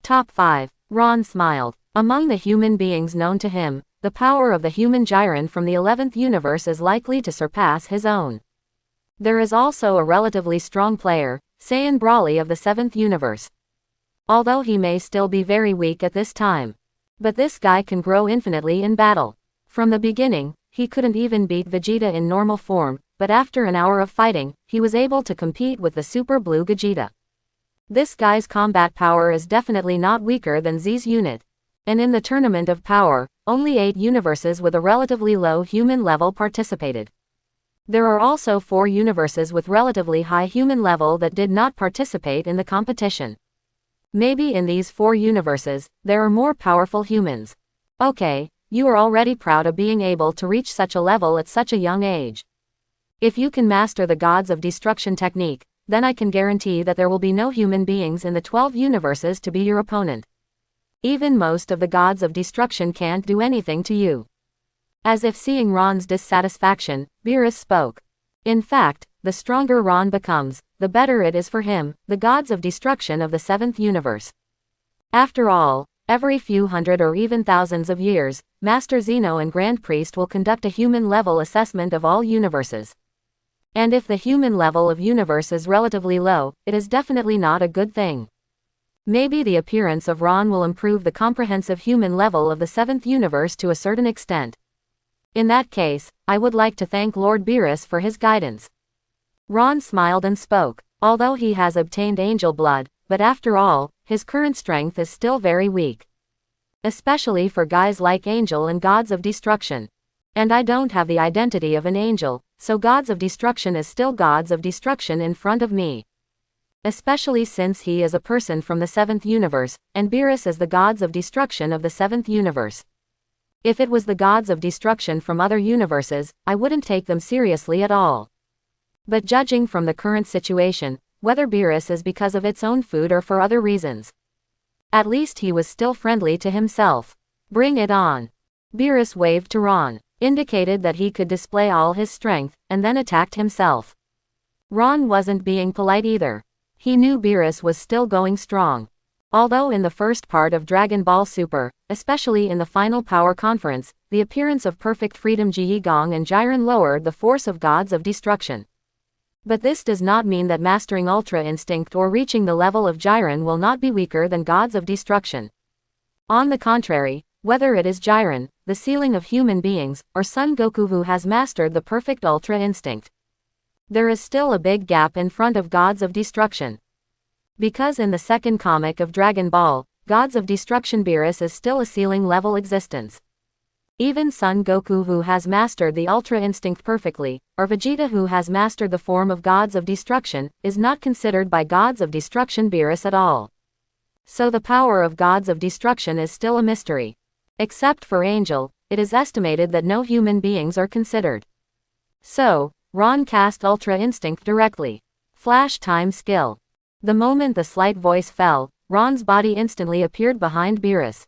Top 5. Ron smiled. Among the human beings known to him, the power of the human Gyron from the 11th universe is likely to surpass his own. There is also a relatively strong player, Saiyan Brawley of the 7th universe. Although he may still be very weak at this time. But this guy can grow infinitely in battle. From the beginning, he couldn't even beat Vegeta in normal form, but after an hour of fighting, he was able to compete with the Super Blue Gogeta. This guy's combat power is definitely not weaker than Z's unit. And in the tournament of power, only 8 universes with a relatively low human level participated. There are also 4 universes with relatively high human level that did not participate in the competition. Maybe in these 4 universes, there are more powerful humans. Okay, you are already proud of being able to reach such a level at such a young age. If you can master the Gods of Destruction technique, then I can guarantee that there will be no human beings in the 12 universes to be your opponent. Even most of the Gods of Destruction can't do anything to you. As if seeing Ron's dissatisfaction, Beerus spoke. In fact, the stronger Ron becomes, the better it is for him, the Gods of Destruction of the 7th universe. After all, every few hundred or even thousands of years, Master Zeno and Grand Priest will conduct a human level assessment of all universes. And if the human level of universe is relatively low, it is definitely not a good thing. Maybe the appearance of Ron will improve the comprehensive human level of the 7th universe to a certain extent. In that case, I would like to thank Lord Beerus for his guidance. Ron smiled and spoke. Although he has obtained angel blood, but after all, his current strength is still very weak. Especially for guys like Angel and Gods of Destruction. And I don't have the identity of an angel, so Gods of Destruction is still Gods of Destruction in front of me. Especially since he is a person from the 7th universe, and Beerus is the Gods of Destruction of the 7th universe. If it was the Gods of Destruction from other universes, I wouldn't take them seriously at all. But judging from the current situation, whether Beerus is because of its own food or for other reasons. At least he was still friendly to himself. Bring it on. Beerus waved to Ron, indicated that he could display all his strength, and then attacked himself. Ron wasn't being polite either. He knew Beerus was still going strong. Although in the first part of Dragon Ball Super, especially in the final power conference, the appearance of perfect freedom Ji Gong and Jiren lowered the force of Gods of Destruction. But this does not mean that mastering Ultra Instinct or reaching the level of Jiren will not be weaker than Gods of Destruction. On the contrary, whether it is Jiren, the ceiling of human beings, or Son Goku who has mastered the perfect Ultra Instinct, there is still a big gap in front of Gods of Destruction. Because in the second comic of Dragon Ball, Gods of Destruction Beerus is still a ceiling level existence. Even Son Goku who has mastered the Ultra Instinct perfectly, or Vegeta who has mastered the form of Gods of Destruction, is not considered by Gods of Destruction Beerus at all. So the power of Gods of Destruction is still a mystery. Except for Angel, it is estimated that no human beings are considered. So, Ron cast Ultra Instinct directly. Flash time skill. The moment the slight voice fell, Ron's body instantly appeared behind Beerus.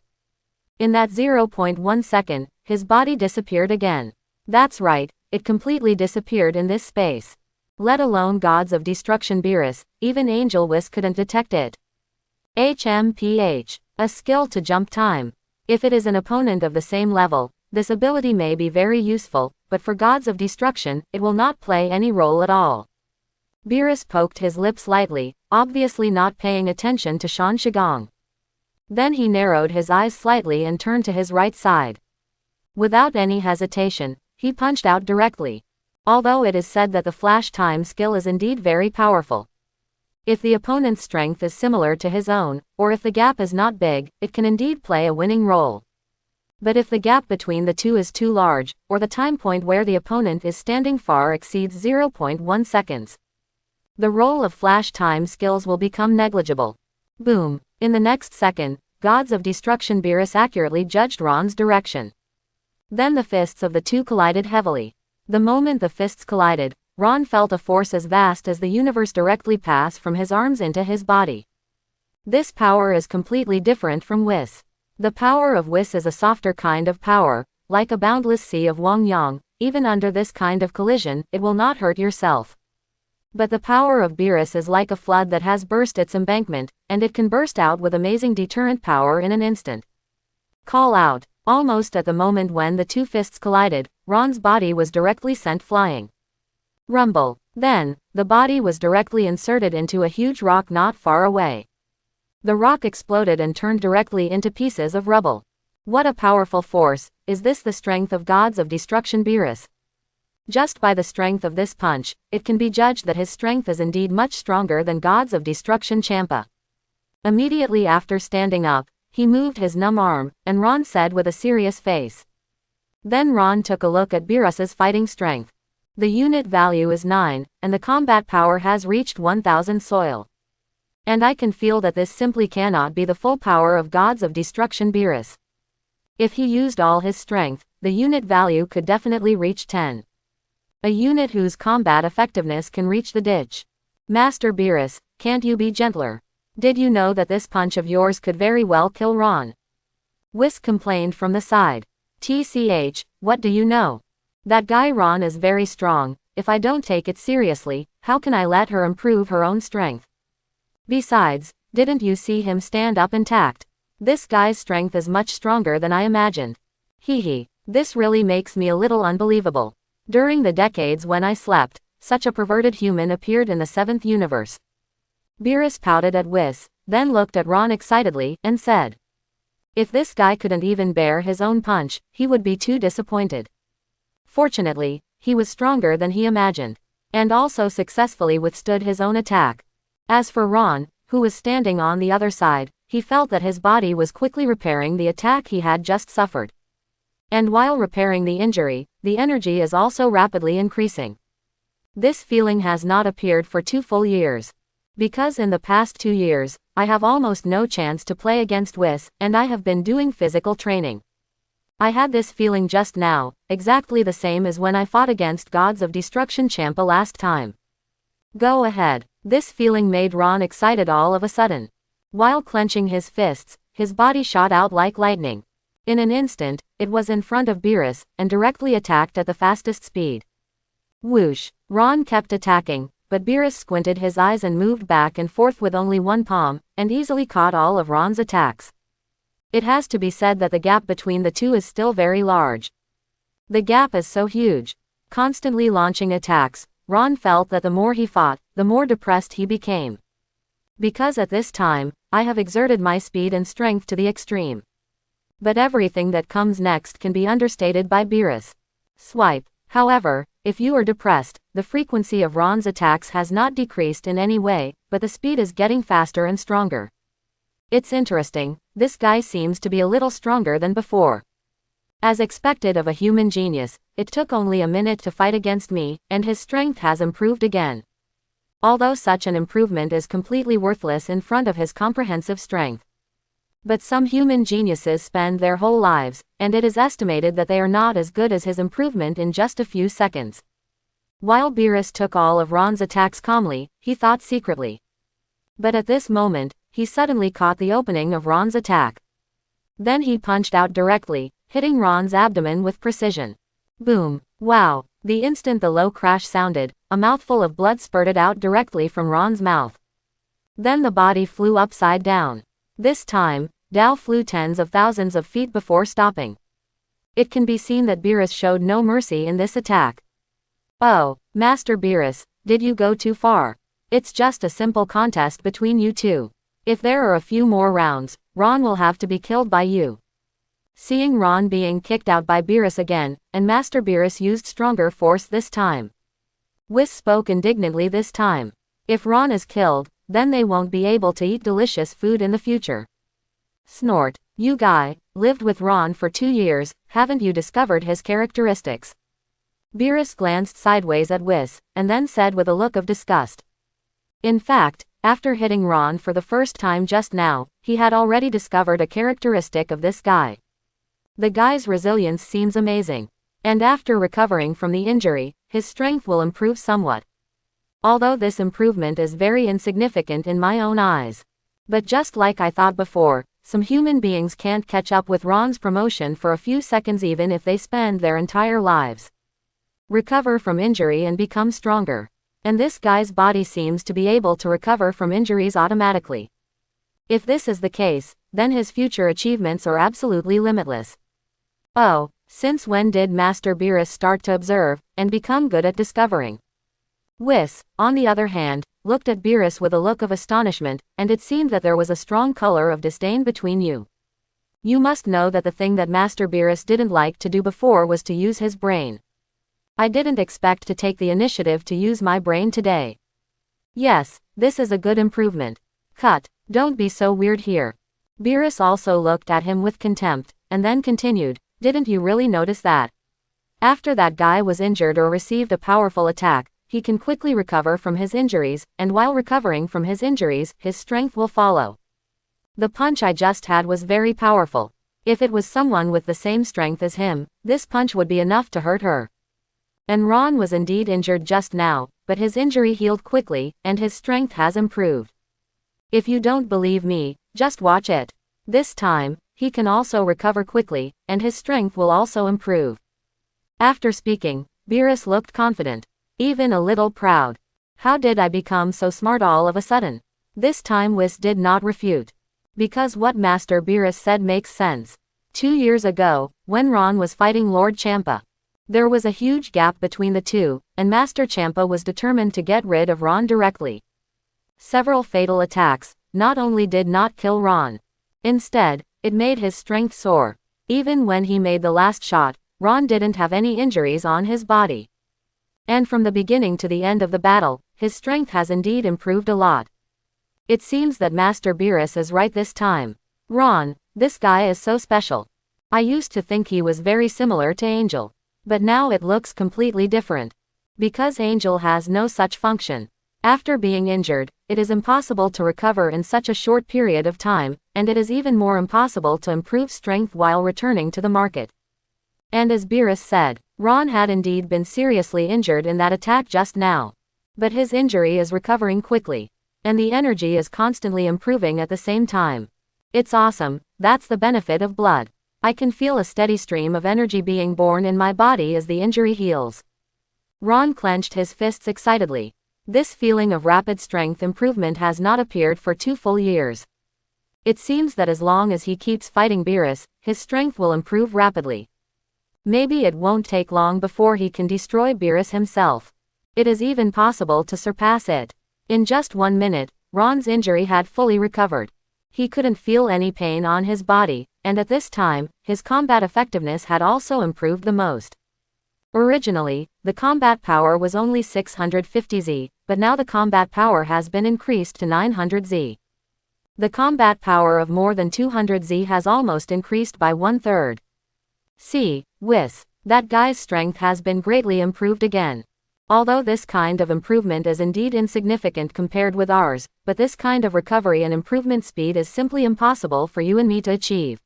In that 0.1 second, his body disappeared again. That's right, it completely disappeared in this space. Let alone Gods of Destruction Beerus, even Angel Whis couldn't detect it. HMPH. A skill to jump time. If it is an opponent of the same level, this ability may be very useful, but for Gods of Destruction, it will not play any role at all. Beerus poked his lips lightly, obviously not paying attention to Shan Shigong. Then he narrowed his eyes slightly and turned to his right side. Without any hesitation, he punched out directly. Although it is said that the flash time skill is indeed very powerful. If the opponent's strength is similar to his own, or if the gap is not big, it can indeed play a winning role. But if the gap between the two is too large, or the time point where the opponent is standing far exceeds 0.1 seconds, the role of flash time skills will become negligible. Boom! In the next second, Gods of Destruction Beerus accurately judged Ron's direction. Then the fists of the two collided heavily. The moment the fists collided, Ron felt a force as vast as the universe directly pass from his arms into his body. This power is completely different from Whis. The power of Whis is a softer kind of power, like a boundless sea of Wang Yang. Even under this kind of collision, it will not hurt yourself. But the power of Beerus is like a flood that has burst its embankment, and it can burst out with amazing deterrent power in an instant. Call out. Almost at the moment when the two fists collided, Ron's body was directly sent flying. Rumble. Then, the body was directly inserted into a huge rock not far away. The rock exploded and turned directly into pieces of rubble. What a powerful force! Is this the strength of Gods of Destruction Beerus? Just by the strength of this punch, it can be judged that his strength is indeed much stronger than Gods of Destruction Champa. Immediately after standing up, he moved his numb arm, and Ron said with a serious face. Then Ron took a look at Beerus's fighting strength. The unit value is 9, and the combat power has reached 1000 soil. And I can feel that this simply cannot be the full power of Gods of Destruction Beerus. If he used all his strength, the unit value could definitely reach 10. A unit whose combat effectiveness can reach the ditch. Master Beerus, can't you be gentler? Did you know that this punch of yours could very well kill Ron? Whis complained from the side. TCH, what do you know? That guy Ron is very strong. If I don't take it seriously, how can I let her improve her own strength? Besides, didn't you see him stand up intact? This guy's strength is much stronger than I imagined. Hee. This really makes me a little unbelievable. During the decades when I slept, such a perverted human appeared in the 7th universe. Beerus pouted at Whis, then looked at Ron excitedly, and said, if this guy couldn't even bear his own punch, he would be too disappointed. Fortunately, he was stronger than he imagined. and also successfully withstood his own attack. As for Ron, who was standing on the other side, he felt that his body was quickly repairing the attack he had just suffered. And while repairing the injury, the energy is also rapidly increasing. This feeling has not appeared for 2 full years. Because in the past 2 years, I have almost no chance to play against Whis, and I have been doing physical training. I had this feeling just now, exactly the same as when I fought against Gods of Destruction Champa last time. Go ahead. This feeling made Ron excited all of a sudden. While clenching his fists, his body shot out like lightning. In an instant, it was in front of Beerus, and directly attacked at the fastest speed. Whoosh! Ron kept attacking, but Beerus squinted his eyes and moved back and forth with only one palm, and easily caught all of Ron's attacks. It has to be said that the gap between the two is still very large. The gap is so huge. Constantly launching attacks, Ron felt that the more he fought, the more depressed he became. Because at this time, I have exerted my speed and strength to the extreme. But everything that comes next can be understated by Beerus. Swipe. However, if you are depressed, the frequency of Ron's attacks has not decreased in any way, but the speed is getting faster and stronger. It's interesting, this guy seems to be a little stronger than before. As expected of a human genius, it took only a minute to fight against me, and his strength has improved again. Although such an improvement is completely worthless in front of his comprehensive strength. But some human geniuses spend their whole lives, and it is estimated that they are not as good as his improvement in just a few seconds. While Beerus took all of Ron's attacks calmly, he thought secretly. But at this moment, he suddenly caught the opening of Ron's attack. Then he punched out directly, hitting Ron's abdomen with precision. Boom! Wow! The instant the low crash sounded, a mouthful of blood spurted out directly from Ron's mouth. Then the body flew upside down. This time, Dao flew tens of thousands of feet before stopping. It can be seen that Beerus showed no mercy in this attack. Oh, Master Beerus, did you go too far? It's just a simple contest between you two. If there are a few more rounds, Ron will have to be killed by you. Seeing Ron being kicked out by Beerus again, and Master Beerus used stronger force this time. Whis spoke indignantly this time. If Ron is killed, then they won't be able to eat delicious food in the future. Snort. You guy, lived with Ron for 2 years, haven't you discovered his characteristics? Beerus glanced sideways at Whis, and then said with a look of disgust. In fact, after hitting Ron for the first time just now, he had already discovered a characteristic of this guy. The guy's resilience seems amazing. And after recovering from the injury, his strength will improve somewhat. Although this improvement is very insignificant in my own eyes. But just like I thought before, some human beings can't catch up with Ron's promotion for a few seconds even if they spend their entire lives. Recover from injury and become stronger. And this guy's body seems to be able to recover from injuries automatically. If this is the case, then his future achievements are absolutely limitless. Oh, since when did Master Beerus start to observe, and become good at discovering? Whis, on the other hand, looked at Beerus with a look of astonishment, and it seemed that there was a strong color of disdain between you. You must know that the thing that Master Beerus didn't like to do before was to use his brain. I didn't expect to take the initiative to use my brain today. Yes, this is a good improvement. Cut, don't be so weird here. Beerus also looked at him with contempt, and then continued, didn't you really notice that? After that guy was injured or received a powerful attack, he can quickly recover from his injuries, and while recovering from his injuries, his strength will follow. The punch I just had was very powerful. If it was someone with the same strength as him, this punch would be enough to hurt her. And Ron was indeed injured just now, but his injury healed quickly, and his strength has improved. If you don't believe me, just watch it. This time, he can also recover quickly, and his strength will also improve. After speaking, Beerus looked confident. Even a little proud. How did I become so smart all of a sudden? This time Whis did not refute. Because what Master Beerus said makes sense. 2 years ago, when Ron was fighting Lord Champa, there was a huge gap between the two, and Master Champa was determined to get rid of Ron directly. Several fatal attacks, not only did not kill Ron. Instead, it made his strength soar. Even when he made the last shot, Ron didn't have any injuries on his body. And from the beginning to the end of the battle, his strength has indeed improved a lot. It seems that Master Beerus is right this time. Ron, this guy is so special. I used to think he was very similar to Angel. But now it looks completely different. Because Angel has no such function. After being injured, it is impossible to recover in such a short period of time, and it is even more impossible to improve strength while returning to the market. And as Beerus said, Ron had indeed been seriously injured in that attack just now. But his injury is recovering quickly. And the energy is constantly improving at the same time. It's awesome, that's the benefit of blood. I can feel a steady stream of energy being born in my body as the injury heals. Ron clenched his fists excitedly. This feeling of rapid strength improvement has not appeared for 2 full years. It seems that as long as he keeps fighting Beerus, his strength will improve rapidly. Maybe it won't take long before he can destroy Beerus himself. It is even possible to surpass it. In just 1 minute, Ron's injury had fully recovered. He couldn't feel any pain on his body, and at this time, his combat effectiveness had also improved the most. Originally, the combat power was only 650Z, but now the combat power has been increased to 900Z. The combat power of more than 200Z has almost increased by 1/3. See, Whis, that guy's strength has been greatly improved again. Although this kind of improvement is indeed insignificant compared with ours, but this kind of recovery and improvement speed is simply impossible for you and me to achieve.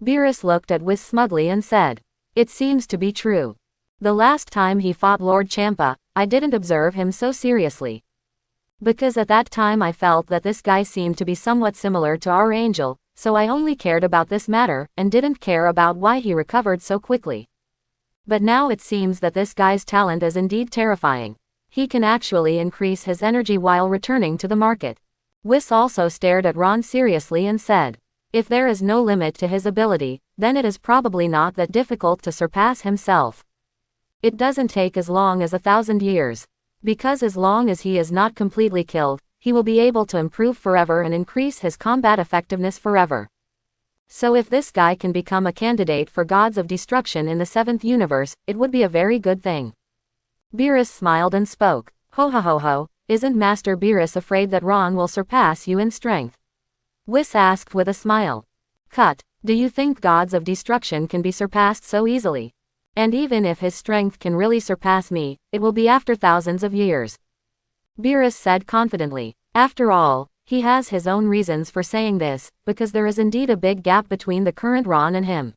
Beerus looked at Whis smugly and said, "It seems to be true. The last time he fought Lord Champa, I didn't observe him so seriously. Because at that time I felt that this guy seemed to be somewhat similar to our Angel, so I only cared about this matter and didn't care about why he recovered so quickly. But now it seems that this guy's talent is indeed terrifying. He can actually increase his energy while returning to the market." Whis also stared at Ron seriously and said, "If there is no limit to his ability, then it is probably not that difficult to surpass himself. It doesn't take as long as 1,000 years. Because as long as he is not completely killed, he will be able to improve forever and increase his combat effectiveness forever. So if this guy can become a candidate for Gods of Destruction in the 7th universe, it would be a very good thing." Beerus smiled and spoke, "Ho ho ho ho, isn't Master Beerus afraid that Ron will surpass you in strength?" Whis asked with a smile. "Cut, do you think Gods of Destruction can be surpassed so easily? And even if his strength can really surpass me, it will be after thousands of years." Beerus said confidently. After all, he has his own reasons for saying this, because there is indeed a big gap between the current Ron and him.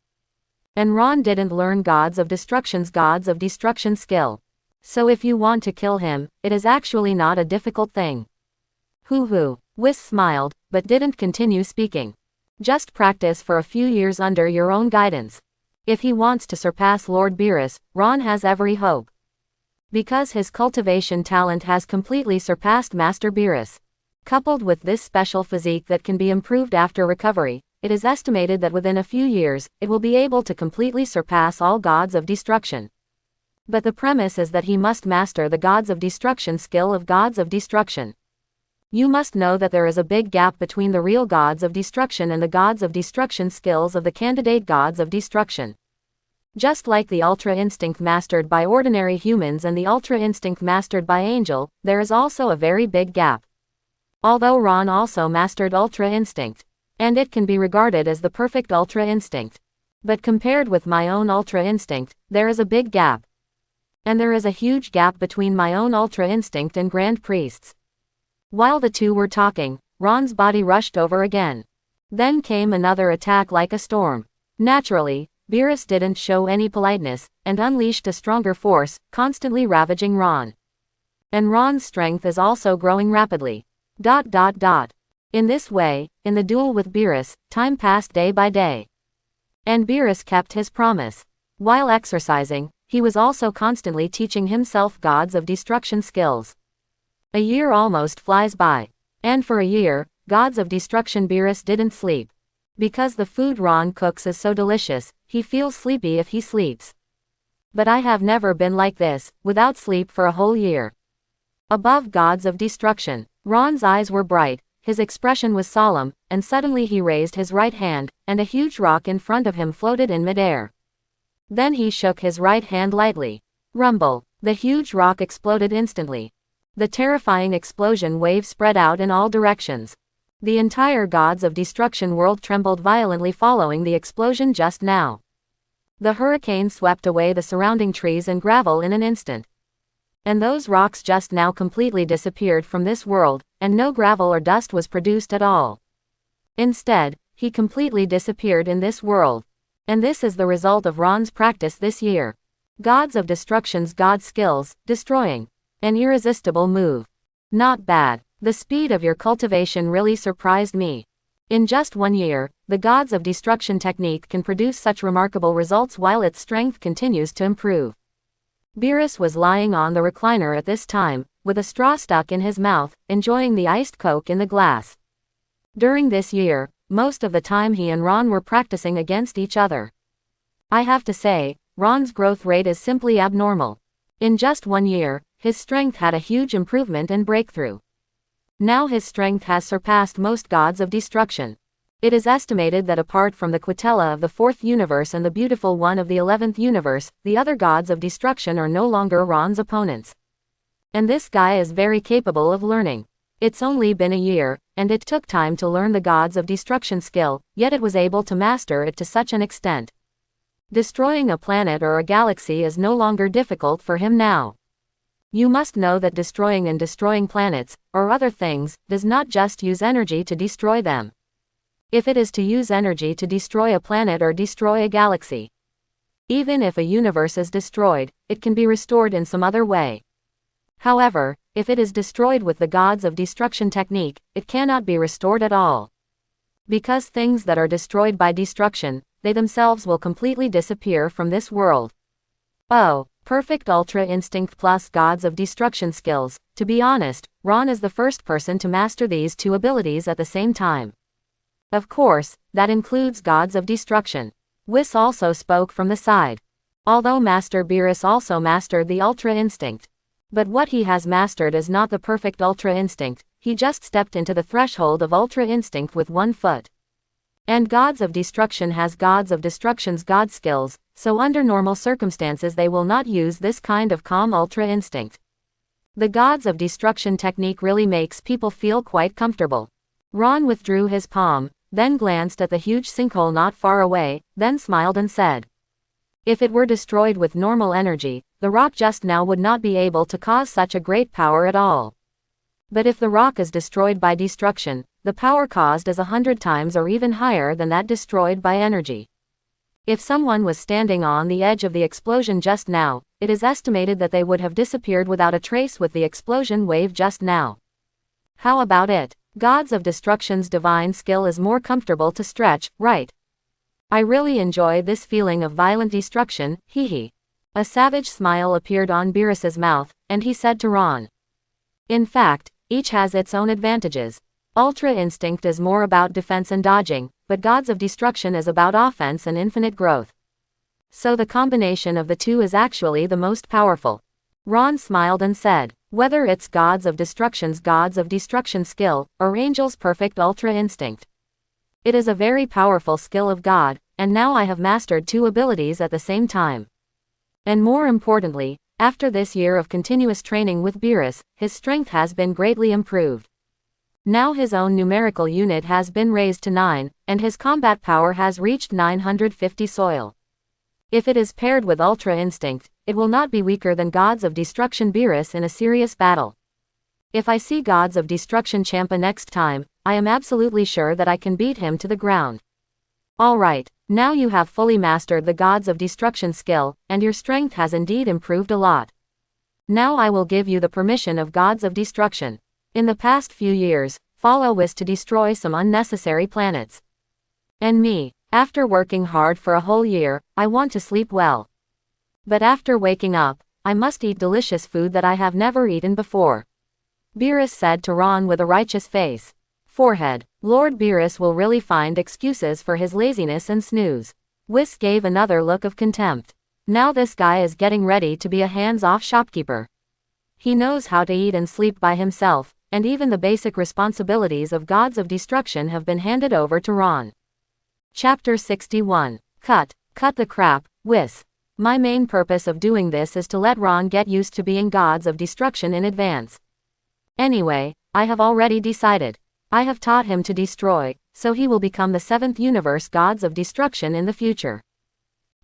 And Ron didn't learn Gods of Destruction skill. So if you want to kill him, it is actually not a difficult thing. Hoo. Whis smiled, but didn't continue speaking. Just practice for a few years under your own guidance. If he wants to surpass Lord Beerus, Ron has every hope. Because his cultivation talent has completely surpassed Master Beerus. Coupled with this special physique that can be improved after recovery, it is estimated that within a few years, it will be able to completely surpass all Gods of Destruction. But the premise is that he must master the Gods of Destruction skill of Gods of Destruction. You must know that there is a big gap between the real Gods of Destruction and the Gods of Destruction skills of the candidate Gods of Destruction. Just like the Ultra Instinct mastered by ordinary humans and the Ultra Instinct mastered by Angel, there is also a very big gap. Although Ron also mastered Ultra Instinct, and it can be regarded as the perfect Ultra Instinct. But compared with my own Ultra Instinct, there is a big gap. And there is a huge gap between my own Ultra Instinct and Grand Priest's. While the two were talking, Ron's body rushed over again. Then came another attack like a storm. Naturally, Beerus didn't show any politeness, and unleashed a stronger force, constantly ravaging Ron. And Ron's strength is also growing rapidly. In this way, in the duel with Beerus, time passed day by day. And Beerus kept his promise. While exercising, he was also constantly teaching himself Gods of Destruction skills. A year almost flies by. And for a year, Gods of Destruction Beerus didn't sleep. Because the food Ron cooks is so delicious, he feels sleepy if he sleeps. But I have never been like this, without sleep for a whole year. Above Gods of Destruction, Ron's eyes were bright, his expression was solemn, and suddenly he raised his right hand, and a huge rock in front of him floated in midair. Then he shook his right hand lightly. Rumble. The huge rock exploded instantly. The terrifying explosion wave spread out in all directions. The entire Gods of Destruction world trembled violently following the explosion just now. The hurricane swept away the surrounding trees and gravel in an instant. And those rocks just now completely disappeared from this world, and no gravel or dust was produced at all. Instead, he completely disappeared in this world. And this is the result of Ron's practice this year. Gods of Destruction's God skills, destroying. An irresistible move. Not bad. The speed of your cultivation really surprised me. In just 1 year, the Gods of Destruction technique can produce such remarkable results while its strength continues to improve. Beerus was lying on the recliner at this time, with a straw stuck in his mouth, enjoying the iced Coke in the glass. During this year, most of the time he and Ron were practicing against each other. I have to say, Ron's growth rate is simply abnormal. In just 1 year, his strength had a huge improvement and breakthrough. Now his strength has surpassed most Gods of Destruction. It is estimated that apart from the Quitella of the 4th universe and the Beautiful One of the 11th universe, the other Gods of Destruction are no longer Ron's opponents. And this guy is very capable of learning. It's only been a year, and it took time to learn the Gods of Destruction skill, yet it was able to master it to such an extent. Destroying a planet or a galaxy is no longer difficult for him now. You must know that destroying planets, or other things, does not just use energy to destroy them. If it is to use energy to destroy a planet or destroy a galaxy, even if a universe is destroyed, it can be restored in some other way. However, if it is destroyed with the Gods of Destruction technique, it cannot be restored at all. Because things that are destroyed by destruction, they themselves will completely disappear from this world. Oh, perfect Ultra Instinct plus Gods of Destruction skills. To be honest, Ron is the first person to master these two abilities at the same time. Of course, that includes Gods of Destruction. Whis also spoke from the side. Although Master Beerus also mastered the Ultra Instinct. But what he has mastered is not the perfect Ultra Instinct, he just stepped into the threshold of Ultra Instinct with 1 foot. And Gods of Destruction has Gods of Destruction's God skills, so under normal circumstances they will not use this kind of calm Ultra Instinct. The Gods of Destruction technique really makes people feel quite comfortable. Ron withdrew his palm, then glanced at the huge sinkhole not far away, then smiled and said, "If it were destroyed with normal energy, the rock just now would not be able to cause such a great power at all. But if the rock is destroyed by destruction, the power caused is 100 times or even higher than that destroyed by energy. If someone was standing on the edge of the explosion just now, it is estimated that they would have disappeared without a trace with the explosion wave just now. How about it? Gods of Destruction's divine skill is more comfortable to stretch, right? I really enjoy this feeling of violent destruction, hee. A savage smile appeared on Beerus's mouth, and he said to Ron. In fact, each has its own advantages. Ultra Instinct is more about defense and dodging, but Gods of Destruction is about offense and infinite growth. So the combination of the two is actually the most powerful. Ron smiled and said, whether it's Gods of Destruction's Gods of Destruction skill, or Angel's perfect Ultra Instinct. It is a very powerful skill of God, and now I have mastered 2 abilities at the same time. And more importantly, after this year of continuous training with Beerus, his strength has been greatly improved. Now his own numerical unit has been raised to 9, and his combat power has reached 950 soil. If it is paired with Ultra Instinct, it will not be weaker than Gods of Destruction Beerus in a serious battle. If I see Gods of Destruction Champa next time, I am absolutely sure that I can beat him to the ground. Alright, now you have fully mastered the Gods of Destruction skill, and your strength has indeed improved a lot. Now I will give you the permission of Gods of Destruction. In the past few years, follow Whis to destroy some unnecessary planets. And me, after working hard for a whole year, I want to sleep well. But after waking up, I must eat delicious food that I have never eaten before. Beerus said to Ron with a righteous face. Forehead. Lord Beerus will really find excuses for his laziness and snooze. Whis gave another look of contempt. Now this guy is getting ready to be a hands-off shopkeeper. He knows how to eat and sleep by himself, and even the basic responsibilities of Gods of Destruction have been handed over to Ron. Chapter 61. Cut the crap, Whis. My main purpose of doing this is to let Ron get used to being gods of destruction in advance. Anyway, I have already decided. I have taught him to destroy, so he will become the 7th universe gods of destruction in the future.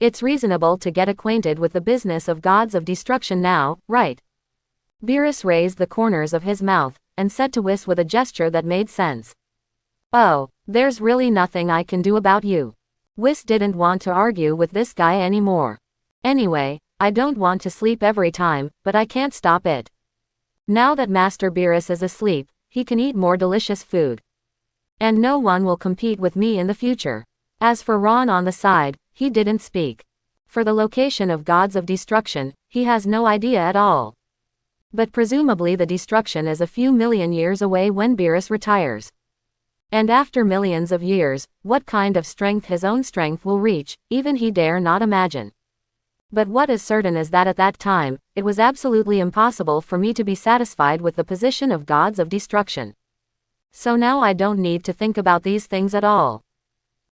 It's reasonable to get acquainted with the business of gods of destruction now, right? Beerus raised the corners of his mouth, and said to Whis with a gesture that made sense. Oh, there's really nothing I can do about you. Whis didn't want to argue with this guy anymore. Anyway, I don't want to sleep every time, but I can't stop it. Now that Master Beerus is asleep, he can eat more delicious food. And no one will compete with me in the future. As for Ron on the side, he didn't speak. For the location of gods of destruction, he has no idea at all. But presumably the destruction is a few million years away when Beerus retires. And after millions of years, what kind of strength his own strength will reach, even he dare not imagine. But what is certain is that at that time, it was absolutely impossible for me to be satisfied with the position of gods of destruction. So now I don't need to think about these things at all.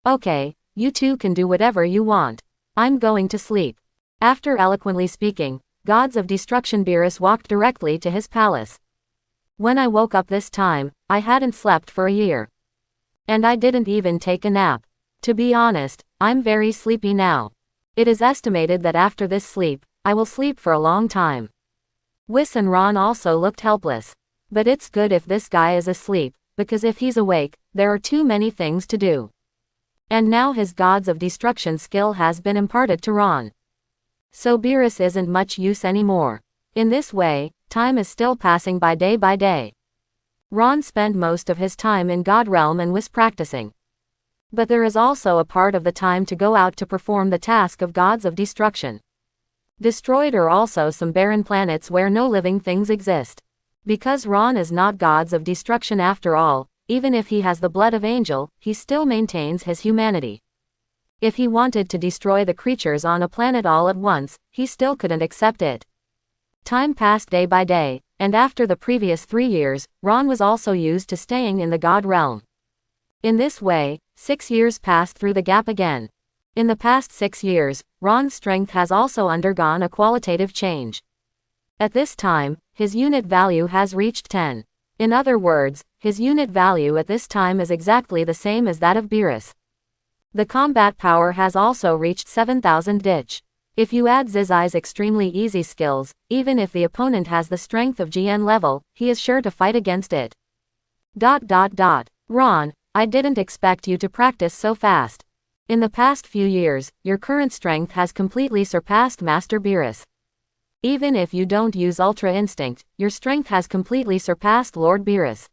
Okay, you two can do whatever you want. I'm going to sleep. After eloquently speaking, gods of destruction, Beerus walked directly to his palace. When I woke up this time, I hadn't slept for a year. And I didn't even take a nap. To be honest, I'm very sleepy now. It is estimated that after this sleep, I will sleep for a long time. Whis and Ron also looked helpless. But it's good if this guy is asleep, because if he's awake, there are too many things to do. And now his gods of destruction skill has been imparted to Ron. So Beerus isn't much use anymore. In this way, time is still passing by day. Ron spent most of his time in God Realm and was practicing. But there is also a part of the time to go out to perform the task of gods of destruction. Destroyed are also some barren planets where no living things exist. Because Ron is not gods of destruction after all, even if he has the blood of angel, he still maintains his humanity. If he wanted to destroy the creatures on a planet all at once, he still couldn't accept it. Time passed day by day, and after the previous 3 years, Ron was also used to staying in the God Realm. In this way, 6 years passed through the gap again. In the past 6 years, Ron's strength has also undergone a qualitative change. At this time, his unit value has reached 10. In other words, his unit value at this time is exactly the same as that of Beerus. The combat power has also reached 7,000 dich. If you add Zizai's extremely easy skills, even if the opponent has the strength of GN level, he is sure to fight against it. Ron, I didn't expect you to practice so fast. In the past few years, your current strength has completely surpassed Master Beerus. Even if you don't use Ultra Instinct, your strength has completely surpassed Lord Beerus.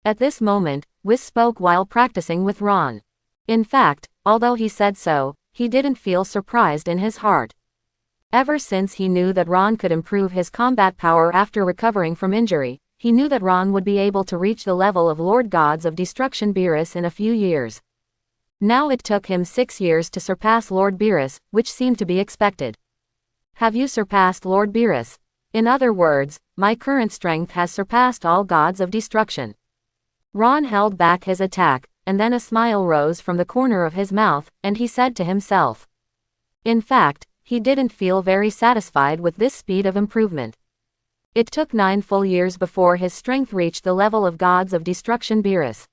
At this moment, Whis spoke while practicing with Ron. In fact, although he said so, he didn't feel surprised in his heart. Ever since he knew that Ron could improve his combat power after recovering from injury, he knew that Ron would be able to reach the level of Lord Gods of Destruction Beerus in a few years. Now it took him 6 years to surpass Lord Beerus, which seemed to be expected. Have you surpassed Lord Beerus? In other words, my current strength has surpassed all gods of destruction. Ron held back his attack, and then a smile rose from the corner of his mouth, and he said to himself. In fact, he didn't feel very satisfied with this speed of improvement. It took 9 full years before his strength reached the level of gods of destruction Beerus.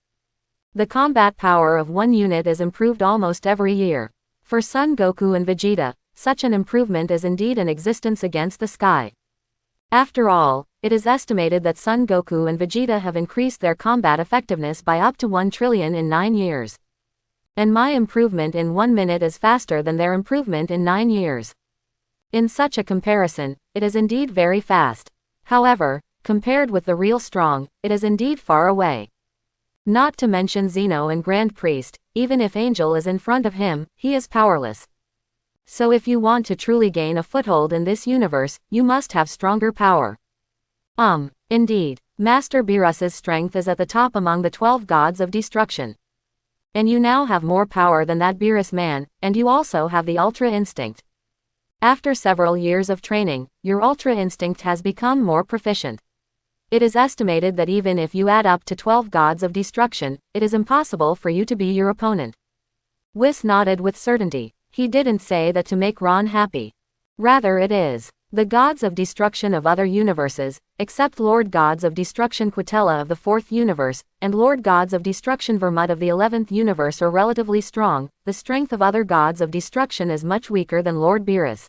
The combat power of one unit is improved almost every year. For Son Goku and Vegeta, such an improvement is indeed an existence against the sky. After all, it is estimated that Son Goku and Vegeta have increased their combat effectiveness by up to 1 trillion in 9 years. And my improvement in 1 minute is faster than their improvement in 9 years. In such a comparison, it is indeed very fast. However, compared with the real strong, it is indeed far away. Not to mention Zeno and Grand Priest, even if Angel is in front of him, he is powerless. So if you want to truly gain a foothold in this universe, you must have stronger power. Indeed, Master Beerus's strength is at the top among the 12 gods of destruction. And you now have more power than that Beerus man, and you also have the Ultra Instinct. After several years of training, your Ultra Instinct has become more proficient. It is estimated that even if you add up to 12 gods of destruction, it is impossible for you to be your opponent. Whis nodded with certainty. He didn't say that to make Ron happy. Rather it is. The gods of destruction of other universes, except Lord Gods of Destruction Quitella of the 4th universe, and Lord Gods of Destruction Vermut of the 11th universe are relatively strong. The strength of other gods of destruction is much weaker than Lord Beerus.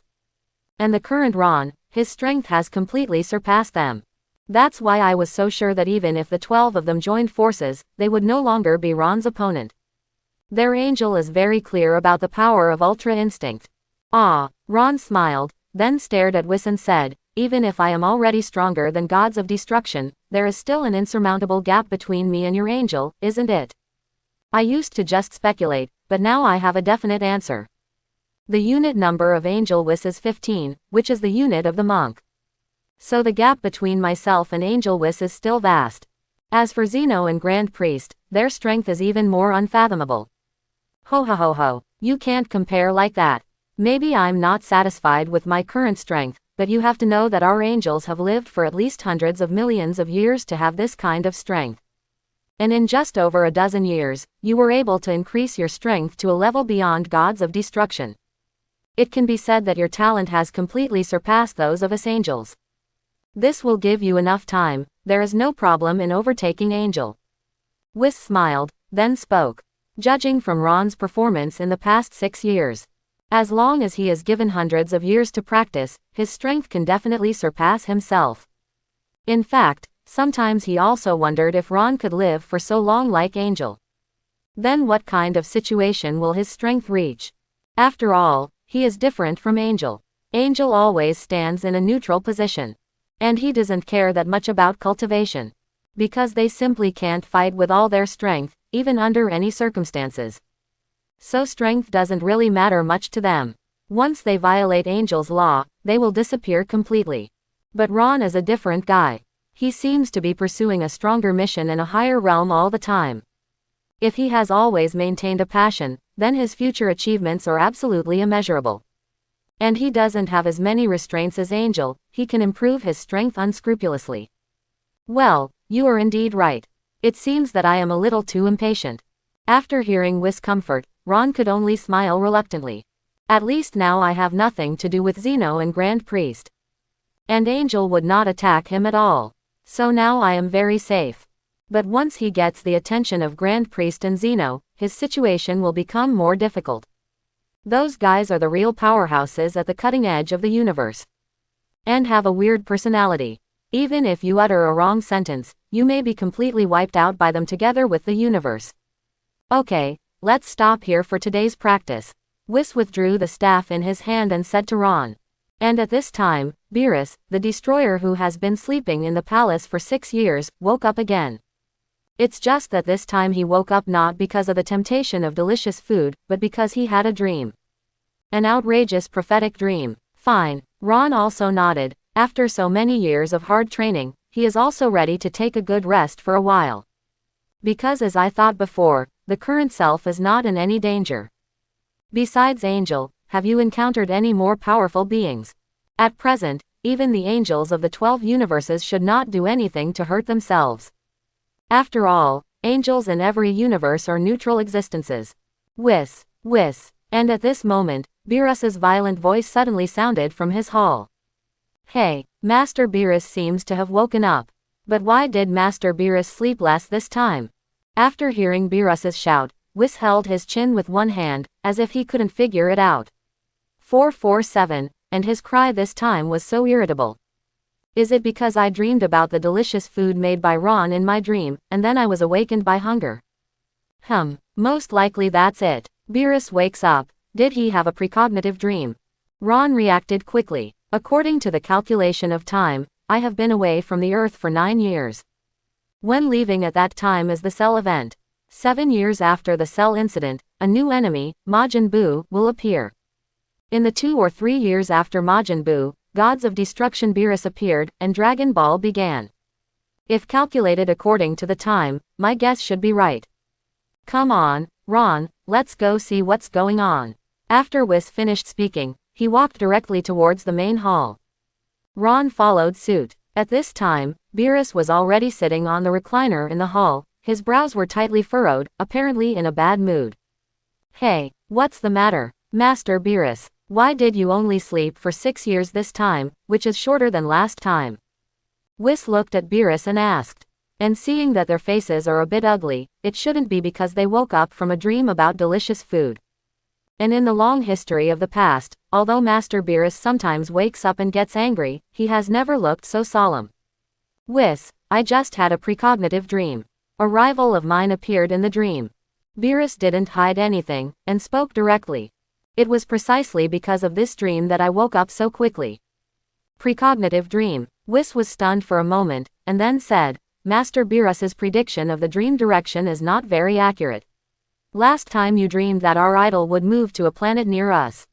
And the current Ron, his strength has completely surpassed them. That's why I was so sure that even if the 12 of them joined forces, they would no longer be Ron's opponent. Their angel is very clear about the power of Ultra Instinct. Ah, Ron smiled, then stared at Whis and said, even if I am already stronger than gods of destruction, there is still an insurmountable gap between me and your angel, isn't it? I used to just speculate, but now I have a definite answer. The unit number of Angel Whis is 15, which is the unit of the monk. So the gap between myself and Angel Whis is still vast. As for Zeno and Grand Priest, their strength is even more unfathomable. Ho ho ho ho, you can't compare like that. Maybe I'm not satisfied with my current strength, but you have to know that our angels have lived for at least hundreds of millions of years to have this kind of strength. And in just over a dozen years, you were able to increase your strength to a level beyond gods of destruction. It can be said that your talent has completely surpassed those of us angels. This will give you enough time, there is no problem in overtaking Angel. Whis smiled, then spoke. Judging from Ron's performance in the past 6 years, as long as he is given hundreds of years to practice, his strength can definitely surpass himself. In fact, sometimes he also wondered if Ron could live for so long like Angel. Then what kind of situation will his strength reach? After all, he is different from Angel. Angel always stands in a neutral position. And he doesn't care that much about cultivation. Because they simply can't fight with all their strength, even under any circumstances. So strength doesn't really matter much to them. Once they violate Angel's law, they will disappear completely. But Ron is a different guy. He seems to be pursuing a stronger mission in a higher realm all the time. If he has always maintained a passion, then his future achievements are absolutely immeasurable. And he doesn't have as many restraints as Angel, he can improve his strength unscrupulously. Well, you are indeed right. It seems that I am a little too impatient. After hearing Whis' comfort, Ron could only smile reluctantly. At least now I have nothing to do with Zeno and Grand Priest. And Angel would not attack him at all. So now I am very safe. But once he gets the attention of Grand Priest and Zeno, his situation will become more difficult. Those guys are the real powerhouses at the cutting edge of the universe. And have a weird personality. Even if you utter a wrong sentence, you may be completely wiped out by them together with the universe. Okay, let's stop here for today's practice. Whis withdrew the staff in his hand and said to Ron. And at this time, Beerus, the destroyer who has been sleeping in the palace for 6 years, woke up again. It's just that this time he woke up not because of the temptation of delicious food, but because he had a dream. An outrageous prophetic dream. Fine, Ron also nodded. After so many years of hard training, he is also ready to take a good rest for a while. Because as I thought before, the current self is not in any danger. Besides Angel, have you encountered any more powerful beings? At present, even the angels of the 12 universes should not do anything to hurt themselves. After all, angels in every universe are neutral existences. Whis, whis, and at this moment, Beerus's violent voice suddenly sounded from his hall. Hey, Master Beerus seems to have woken up. But why did Master Beerus sleep less this time? After hearing Beerus's shout, Whis held his chin with one hand, as if he couldn't figure it out. 447, and his cry this time was so irritable. Is it because I dreamed about the delicious food made by Ron in my dream, and then I was awakened by hunger? Most likely that's it. Beerus wakes up. Did he have a precognitive dream? Ron reacted quickly. According to the calculation of time, I have been away from the Earth for 9 years. When leaving at that time is the Cell event. 7 years after the Cell incident, a new enemy, Majin Buu, will appear. In the 2 or 3 years after Majin Buu, Gods of Destruction Beerus appeared, and Dragon Ball began. If calculated according to the time, my guess should be right. Come on, Ron, let's go see what's going on. After Whis finished speaking, he walked directly towards the main hall. Ron followed suit. At this time, Beerus was already sitting on the recliner in the hall. His brows were tightly furrowed, apparently in a bad mood. Hey, what's the matter? Master Beerus, why did you only sleep for 6 years this time, which is shorter than last time? Whis looked at Beerus and asked. And seeing that their faces are a bit ugly, it shouldn't be because they woke up from a dream about delicious food. And in the long history of the past, although Master Beerus sometimes wakes up and gets angry, he has never looked so solemn. Whis, I just had a precognitive dream. A rival of mine appeared in the dream. Beerus didn't hide anything, and spoke directly. It was precisely because of this dream that I woke up so quickly. Precognitive dream. Whis was stunned for a moment, and then said, Master Beerus's prediction of the dream direction is not very accurate. Last time you dreamed that our idol would move to a planet near us.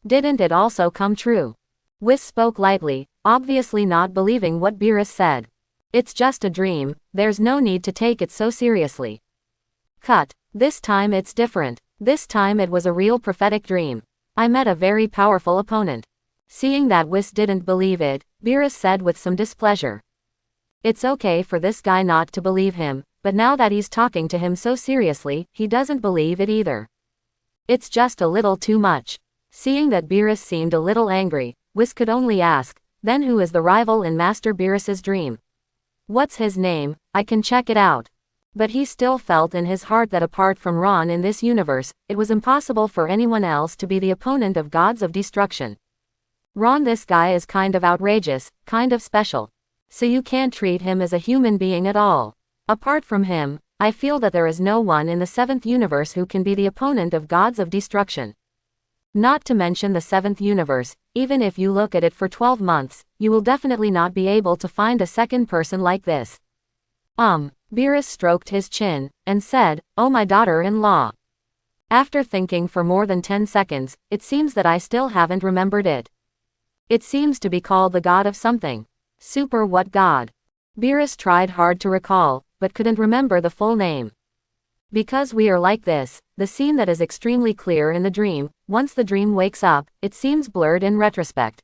Didn't it also come true? Whis spoke lightly, obviously not believing what Beerus said. It's just a dream, there's no need to take it so seriously. Cut. This time it's different. This time it was a real prophetic dream. I met a very powerful opponent. Seeing that Whis didn't believe it, Beerus said with some displeasure. It's okay for this guy not to believe him, but now that he's talking to him so seriously, he doesn't believe it either. It's just a little too much. Seeing that Beerus seemed a little angry, Whis could only ask, then who is the rival in Master Beerus's dream? What's his name? I can check it out. But he still felt in his heart that apart from Ron in this universe, it was impossible for anyone else to be the opponent of gods of destruction. Ron, this guy is kind of outrageous, kind of special. So you can't treat him as a human being at all. Apart from him, I feel that there is no one in the 7th universe who can be the opponent of gods of destruction. Not to mention the 7th universe, even if you look at it for 12 months, you will definitely not be able to find a second person like this. Beerus stroked his chin, and said, Oh my daughter-in-law. After thinking for more than 10 seconds, it seems that I still haven't remembered it. It seems to be called the god of something. Super what god? Beerus tried hard to recall, but couldn't remember the full name. Because we are like this, the scene that is extremely clear in the dream, once the dream wakes up, it seems blurred in retrospect.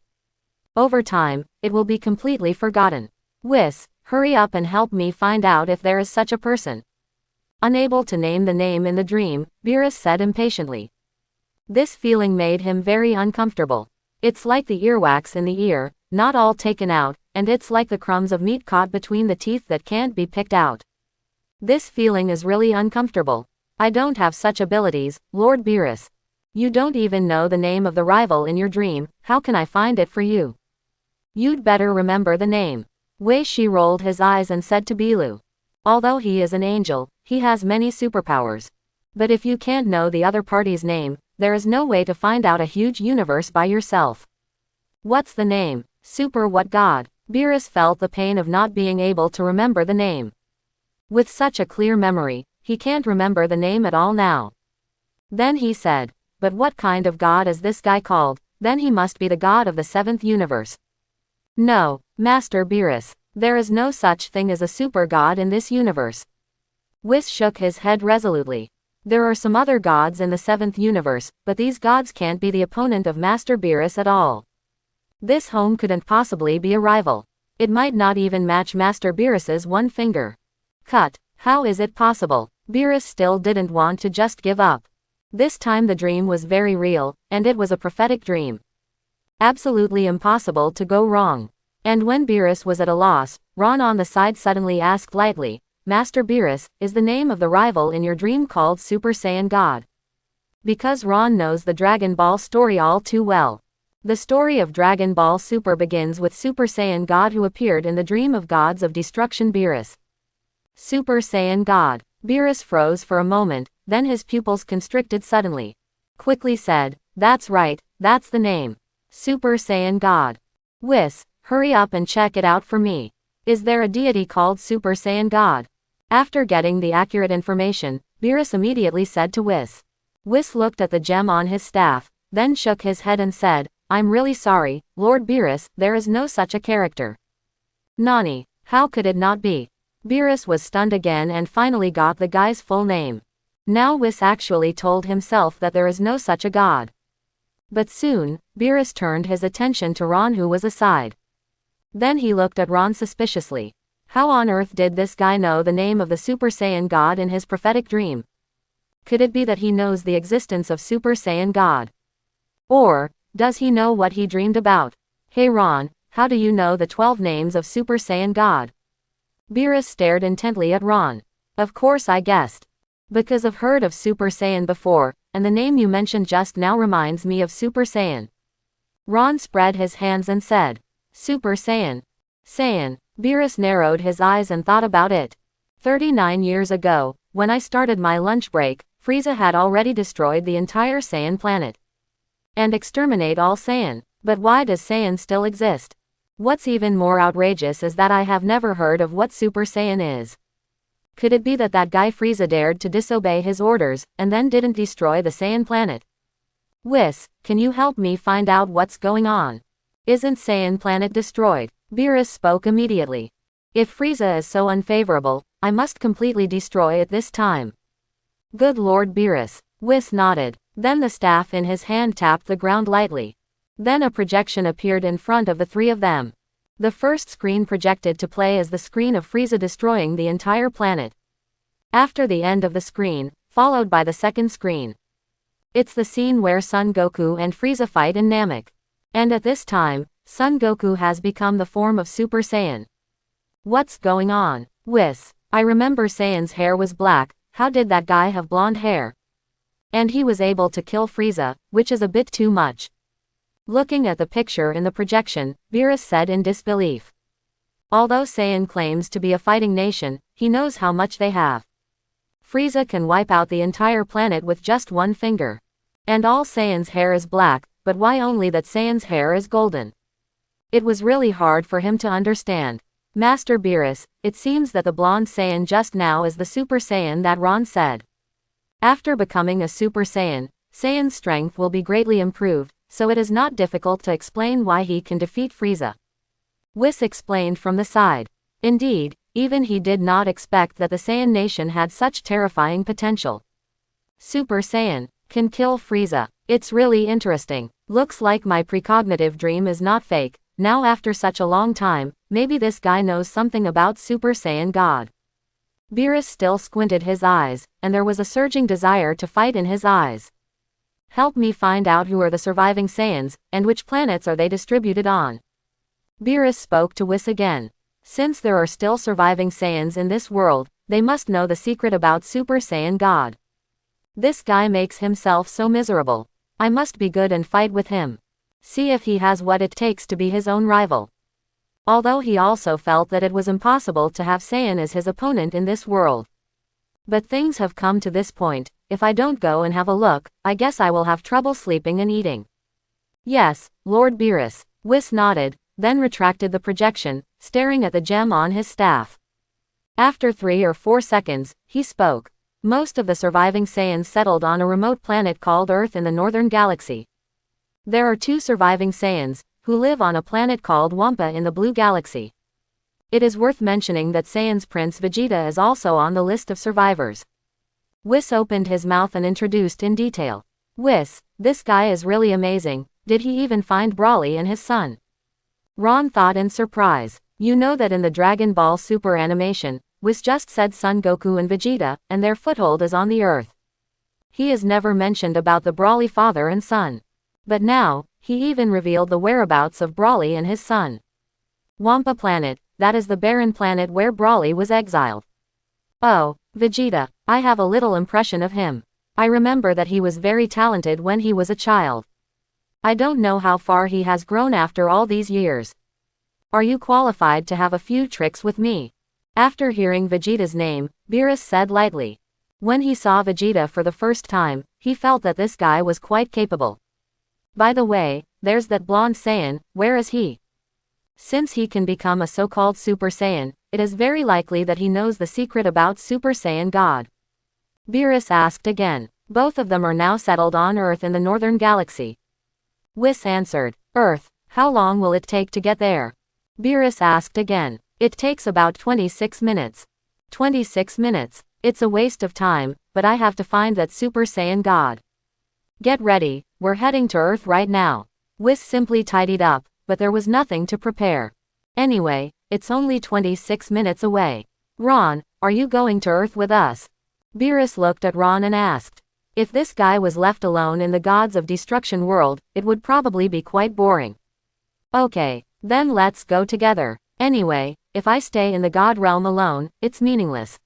Over time, it will be completely forgotten. Whis, hurry up and help me find out if there is such a person. Unable to name the name in the dream, Beerus said impatiently. This feeling made him very uncomfortable. It's like the earwax in the ear, not all taken out, and it's like the crumbs of meat caught between the teeth that can't be picked out. This feeling is really uncomfortable. I don't have such abilities, Lord Beerus. You don't even know the name of the rival in your dream, how can I find it for you? You'd better remember the name. Wei Shi rolled his eyes and said to Bilu. Although he is an angel, he has many superpowers. But if you can't know the other party's name, there is no way to find out a huge universe by yourself. What's the name? Super what god? Beerus felt the pain of not being able to remember the name. With such a clear memory, he can't remember the name at all now. Then he said, but what kind of god is this guy called? Then he must be the god of the 7th universe. No, Master Beerus, there is no such thing as a super god in this universe. Whis shook his head resolutely. There are some other gods in the 7th universe, but these gods can't be the opponent of Master Beerus at all. This home couldn't possibly be a rival. It might not even match Master Beerus's one finger. Cut. How is it possible? Beerus still didn't want to just give up. This time the dream was very real, and it was a prophetic dream. Absolutely impossible to go wrong. And when Beerus was at a loss, Ron on the side suddenly asked lightly, Master Beerus, is the name of the rival in your dream called Super Saiyan God? Because Ron knows the Dragon Ball story all too well. The story of Dragon Ball Super begins with Super Saiyan God who appeared in the dream of gods of destruction Beerus. Super Saiyan God. Beerus froze for a moment, then his pupils constricted suddenly. Quickly said, that's right, that's the name. Super Saiyan God. Whis, hurry up and check it out for me. Is there a deity called Super Saiyan God? After getting the accurate information, Beerus immediately said to Whis. Whis looked at the gem on his staff, then shook his head and said, I'm really sorry, Lord Beerus, there is no such a character. Nani, how could it not be? Beerus was stunned again and finally got the guy's full name. Now Whis actually told himself that there is no such a god. But soon, Beerus turned his attention to Ron who was aside. Then he looked at Ron suspiciously. How on earth did this guy know the name of the Super Saiyan God in his prophetic dream? Could it be that he knows the existence of Super Saiyan God? Or, does he know what he dreamed about? Hey Ron, how do you know the 12 names of Super Saiyan God? Beerus stared intently at Ron. Of course I guessed. Because I've heard of Super Saiyan before, and the name you mentioned just now reminds me of Super Saiyan. Ron spread his hands and said, Super Saiyan. Saiyan. Beerus narrowed his eyes and thought about it. 39 years ago, when I started my lunch break, Frieza had already destroyed the entire Saiyan planet. And exterminate all Saiyan. But why does Saiyan still exist? What's even more outrageous is that I have never heard of what Super Saiyan is. Could it be that that guy Frieza dared to disobey his orders, and then didn't destroy the Saiyan planet? Whis, can you help me find out what's going on? Isn't Saiyan planet destroyed? Beerus spoke immediately. If Frieza is so unfavorable, I must completely destroy it this time. Good Lord Beerus. Whis nodded. Then the staff in his hand tapped the ground lightly. Then a projection appeared in front of the three of them. The first screen projected to play as the screen of Frieza destroying the entire planet. After the end of the screen, followed by the second screen. It's the scene where Son Goku and Frieza fight in Namek. And at this time, Son Goku has become the form of Super Saiyan. What's going on? Whis. I remember Saiyan's hair was black, how did that guy have blonde hair? And he was able to kill Frieza, which is a bit too much. Looking at the picture in the projection, Beerus said in disbelief. Although Saiyan claims to be a fighting nation, he knows how much they have. Frieza can wipe out the entire planet with just one finger. And all Saiyan's hair is black, but why only that Saiyan's hair is golden? It was really hard for him to understand. Master Beerus, it seems that the blonde Saiyan just now is the Super Saiyan that Ron said. After becoming a Super Saiyan, Saiyan's strength will be greatly improved, so it is not difficult to explain why he can defeat Frieza. Whis explained from the side. Indeed, even he did not expect that the Saiyan nation had such terrifying potential. Super Saiyan can kill Frieza. It's really interesting. Looks like my precognitive dream is not fake. Now after such a long time, maybe this guy knows something about Super Saiyan God. Beerus still squinted his eyes, and there was a surging desire to fight in his eyes. Help me find out who are the surviving Saiyans, and which planets are they distributed on. Beerus spoke to Whis again. Since there are still surviving Saiyans in this world, they must know the secret about Super Saiyan God. This guy makes himself so miserable. I must be good and fight with him. See if he has what it takes to be his own rival. Although he also felt that it was impossible to have Saiyan as his opponent in this world. But things have come to this point, if I don't go and have a look, I guess I will have trouble sleeping and eating. Yes, Lord Beerus. Whis nodded, then retracted the projection, staring at the gem on his staff. After 3 or 4 seconds, he spoke. Most of the surviving Saiyans settled on a remote planet called Earth in the northern galaxy. There are 2 surviving Saiyans, who live on a planet called Wampa in the blue galaxy. It is worth mentioning that Saiyan's Prince Vegeta is also on the list of survivors. Whis opened his mouth and introduced in detail. Whis, this guy is really amazing. Did he even find Broly and his son? Ron thought in surprise. You know that in the Dragon Ball Super animation, Whis just said Son Goku and Vegeta, and their foothold is on the Earth. He is never mentioned about the Broly father and son. But now, he even revealed the whereabouts of Broly and his son. Wampa planet, that is the barren planet where Broly was exiled. Oh, Vegeta, I have a little impression of him. I remember that he was very talented when he was a child. I don't know how far he has grown after all these years. Are you qualified to have a few tricks with me? After hearing Vegeta's name, Beerus said lightly. When he saw Vegeta for the first time, he felt that this guy was quite capable. By the way, there's that blonde Saiyan, where is he? Since he can become a so-called Super Saiyan, it is very likely that he knows the secret about Super Saiyan God. Beerus asked again. Both of them are now settled on Earth in the northern galaxy. Whis answered. Earth, how long will it take to get there? Beerus asked again. It takes about 26 minutes. 26 minutes. It's a waste of time, but I have to find that Super Saiyan God. Get ready, we're heading to Earth right now. Whis simply tidied up, but there was nothing to prepare. Anyway, it's only 26 minutes away. Ron, are you going to Earth with us? Beerus looked at Ron and asked. If this guy was left alone in the Gods of Destruction world, it would probably be quite boring. Okay, then let's go together. Anyway, if I stay in the God realm alone, it's meaningless.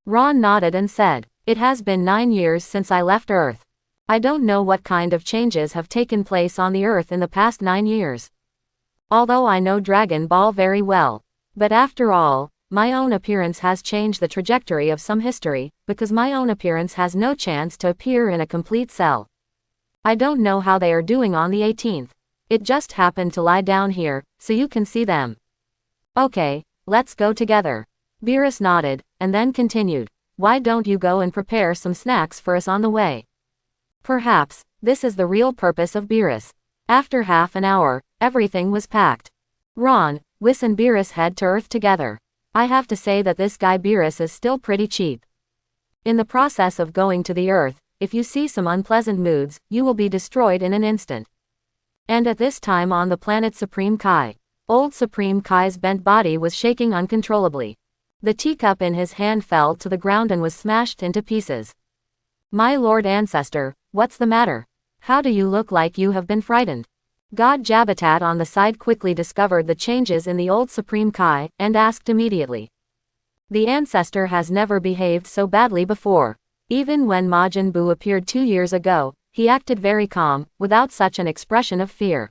Ron nodded and said, "It has been 9 years since I left Earth. I don't know what kind of changes have taken place on the Earth in the past 9 years. Although I know Dragon Ball very well. But after all, my own appearance has changed the trajectory of some history, because my own appearance has no chance to appear in a complete cell. I don't know how they are doing on the 18th. It just happened to lie down here, so you can see them." "Okay, let's go together." Beerus nodded, and then continued, "Why don't you go and prepare some snacks for us on the way?" Perhaps, this is the real purpose of Beerus. After half an hour, everything was packed. Ron, Whis and Beerus head to Earth together. I have to say that this guy Beerus is still pretty cheap. In the process of going to the Earth, if you see some unpleasant moods, you will be destroyed in an instant. And at this time on the planet Supreme Kai, old Supreme Kai's bent body was shaking uncontrollably. The teacup in his hand fell to the ground and was smashed into pieces. "My Lord Ancestor, what's the matter? How do you look like you have been frightened?" God Jabbatat on the side quickly discovered the changes in the old Supreme Kai, and asked immediately. The Ancestor has never behaved so badly before. Even when Majin Buu appeared 2 years ago, he acted very calm, without such an expression of fear.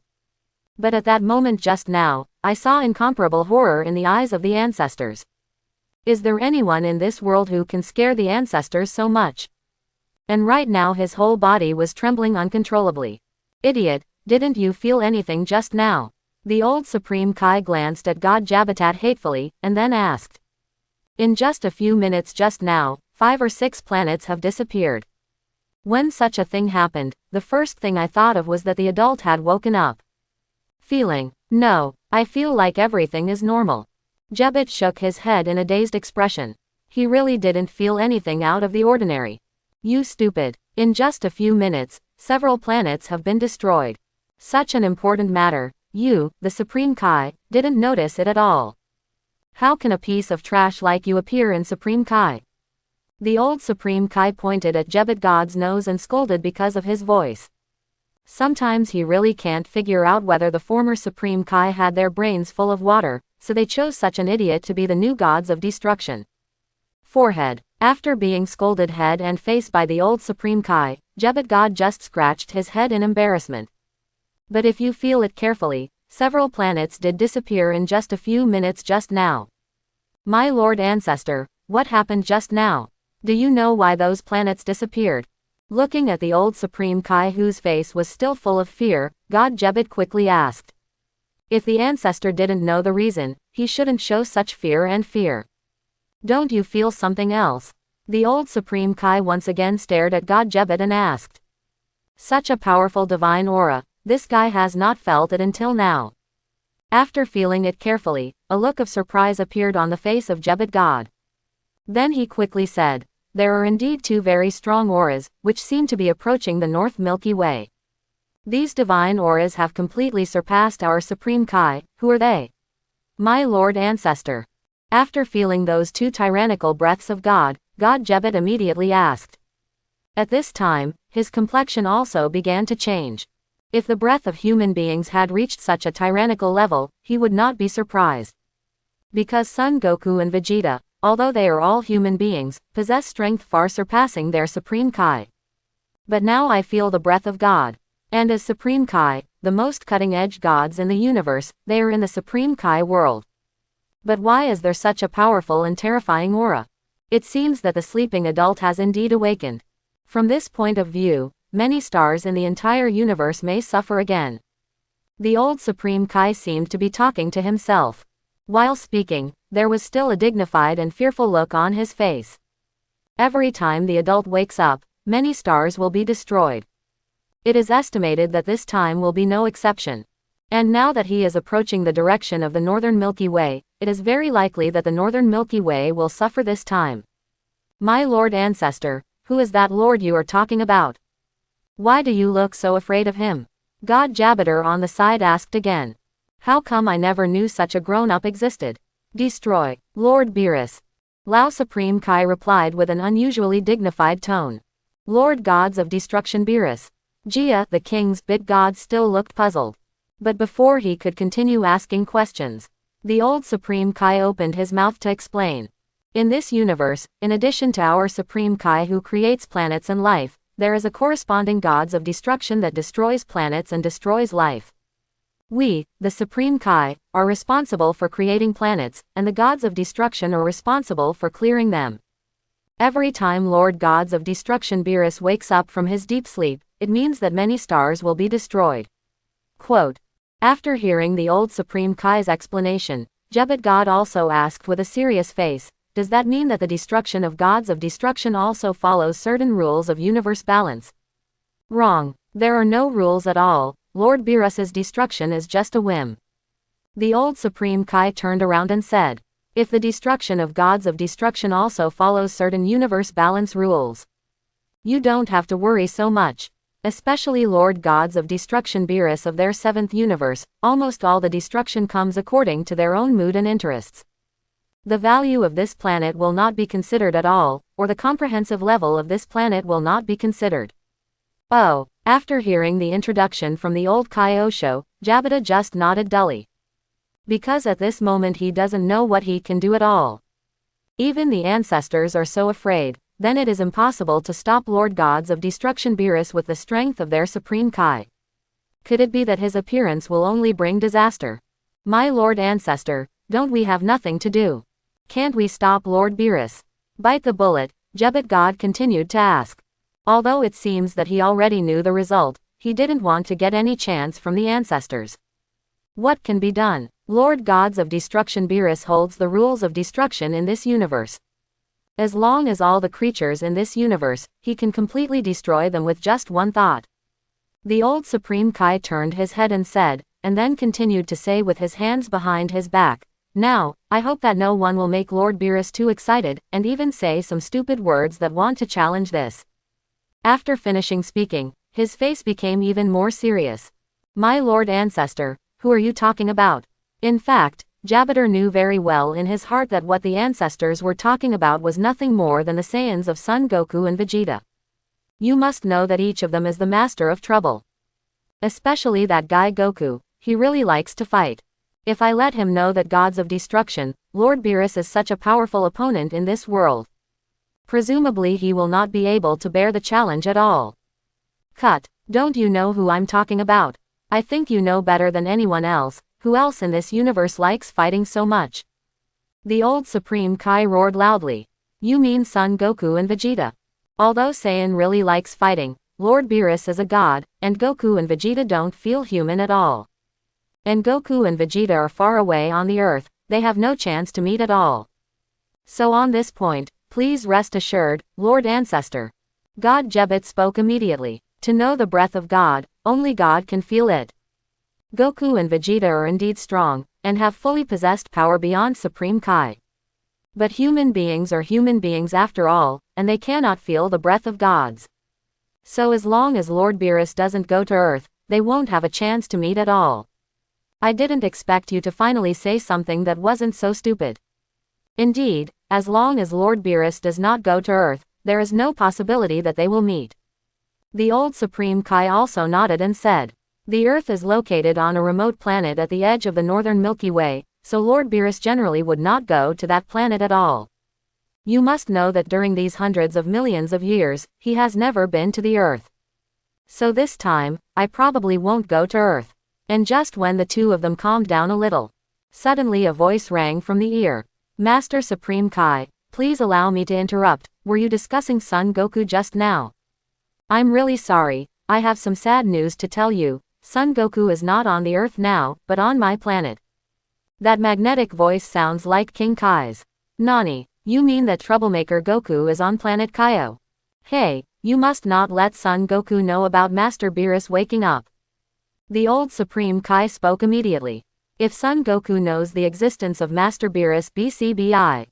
But at that moment just now, I saw incomparable horror in the eyes of the Ancestors. Is there anyone in this world who can scare the Ancestors so much? And right now his whole body was trembling uncontrollably. "Idiot, didn't you feel anything just now?" The old Supreme Kai glanced at God Jabbatat hatefully, and then asked. "In just a few minutes just now, 5 or 6 planets have disappeared. When such a thing happened, the first thing I thought of was that the adult had woken up. Feeling? No, I feel like everything is normal." Jabbat shook his head in a dazed expression. He really didn't feel anything out of the ordinary. "You stupid. In just a few minutes, several planets have been destroyed. Such an important matter, you, the Supreme Kai, didn't notice it at all. How can a piece of trash like you appear in Supreme Kai?" The old Supreme Kai pointed at Jabbat God's nose and scolded because of his voice. Sometimes he really can't figure out whether the former Supreme Kai had their brains full of water, so they chose such an idiot to be the new gods of destruction. Forehead. After being scolded head and face by the old Supreme Kai, Jabbat God just scratched his head in embarrassment. But if you feel it carefully, several planets did disappear in just a few minutes just now. My Lord Ancestor, what happened just now? Do you know why those planets disappeared? Looking at the old Supreme Kai whose face was still full of fear, God Jabbat quickly asked. If the Ancestor didn't know the reason, he shouldn't show such fear. Don't you feel something else? The old Supreme Kai once again stared at God Jabbat and asked. Such a powerful divine aura, this guy has not felt it until now. After feeling it carefully, a look of surprise appeared on the face of Jabbat God. Then he quickly said, there are indeed 2 very strong auras, which seem to be approaching the North Milky Way. These divine auras have completely surpassed our Supreme Kai. Who are they? My Lord Ancestor. After feeling those 2 tyrannical breaths of God Jabbat immediately asked. At this time, his complexion also began to change. If the breath of human beings had reached such a tyrannical level, he would not be surprised. Because Son Goku and Vegeta, although they are all human beings, possess strength far surpassing their Supreme Kai. But now I feel the breath of God. And as Supreme Kai, the most cutting-edge gods in the universe, they are in the Supreme Kai world. But why is there such a powerful and terrifying aura? It seems that the sleeping adult has indeed awakened. From this point of view, many stars in the entire universe may suffer again. The old Supreme Kai seemed to be talking to himself. While speaking, there was still a dignified and fearful look on his face. Every time the adult wakes up, many stars will be destroyed. It is estimated that this time will be no exception. And now that he is approaching the direction of the Northern Milky Way, it is very likely that the Northern Milky Way will suffer this time. My Lord Ancestor, who is that Lord you are talking about? Why do you look so afraid of him? God Jabbatar on the side asked again. How come I never knew such a grown-up existed? Destroy, Lord Beerus. Lao Supreme Kai replied with an unusually dignified tone. Lord gods of destruction Beerus. Gia, the king's bit god, still looked puzzled. But before he could continue asking questions, the old Supreme Kai opened his mouth to explain. In this universe, in addition to our Supreme Kai who creates planets and life, there is a corresponding gods of destruction that destroys planets and destroys life. We, the Supreme Kai, are responsible for creating planets, and the gods of destruction are responsible for clearing them. Every time Lord Gods of Destruction Beerus wakes up from his deep sleep, it means that many stars will be destroyed. Quote. After hearing the old Supreme Kai's explanation, Jebet God also asked with a serious face, does that mean that the destruction of gods of destruction also follows certain rules of universe balance? Wrong. There are no rules at all. Lord Beerus's destruction is just a whim. The old Supreme Kai turned around and said, if the destruction of gods of destruction also follows certain universe balance rules, you don't have to worry so much. Especially Lord Gods of Destruction Beerus of their 7th universe, almost all the destruction comes according to their own mood and interests. The value of this planet will not be considered at all, or the comprehensive level of this planet will not be considered. Oh, after hearing the introduction from the old Kai Osho, Jabata just nodded dully. Because at this moment he doesn't know what he can do at all. Even the ancestors are so afraid, then it is impossible to stop Lord Gods of Destruction Beerus with the strength of their Supreme Kai. Could it be that his appearance will only bring disaster? My Lord Ancestor, don't we have nothing to do? Can't we stop Lord Beerus? Bite the bullet, Jebet God continued to ask. Although it seems that he already knew the result, he didn't want to get any chance from the ancestors. What can be done? Lord Gods of Destruction Beerus holds the rules of destruction in this universe. As long as all the creatures in this universe, he can completely destroy them with just one thought. The old Supreme Kai turned his head and said, and then continued to say with his hands behind his back, now, I hope that no one will make Lord Beerus too excited, and even say some stupid words that want to challenge this. After finishing speaking, his face became even more serious. My Lord Ancestor, who are you talking about? In fact, Jabata knew very well in his heart that what the ancestors were talking about was nothing more than the Saiyans of Son Goku and Vegeta. You must know that each of them is the master of trouble. Especially that guy Goku, he really likes to fight. If I let him know that Gods of Destruction, Lord Beerus is such a powerful opponent in this world, presumably he will not be able to bear the challenge at all. Cut. Don't you know who I'm talking about? I think you know better than anyone else. Who else in this universe likes fighting so much? The old Supreme Kai roared loudly. You mean Son Goku and Vegeta? Although Saiyan really likes fighting, Lord Beerus is a god, and Goku and Vegeta don't feel human at all. And Goku and Vegeta are far away on the earth, they have no chance to meet at all. So on this point, please rest assured, Lord Ancestor. God Jebet spoke immediately. To know the breath of God, only God can feel it. Goku and Vegeta are indeed strong, and have fully possessed power beyond Supreme Kai. But human beings are human beings after all, and they cannot feel the breath of gods. So as long as Lord Beerus doesn't go to Earth, they won't have a chance to meet at all. I didn't expect you to finally say something that wasn't so stupid. Indeed, as long as Lord Beerus does not go to Earth, there is no possibility that they will meet. The old Supreme Kai also nodded and said, the Earth is located on a remote planet at the edge of the northern Milky Way, so Lord Beerus generally would not go to that planet at all. You must know that during these hundreds of millions of years, he has never been to the Earth. So this time, I probably won't go to Earth. And just when the two of them calmed down a little, suddenly a voice rang from the ear. Master Supreme Kai, please allow me to interrupt, were you discussing Son Goku just now? I'm really sorry, I have some sad news to tell you. Son Goku is not on the Earth now, but on my planet. That magnetic voice sounds like King Kai's. Nani, you mean that troublemaker Goku is on planet Kaio? Hey, you must not let Son Goku know about Master Beerus waking up. The old Supreme Kai spoke immediately. If Son Goku knows the existence of Master Beerus BCBI,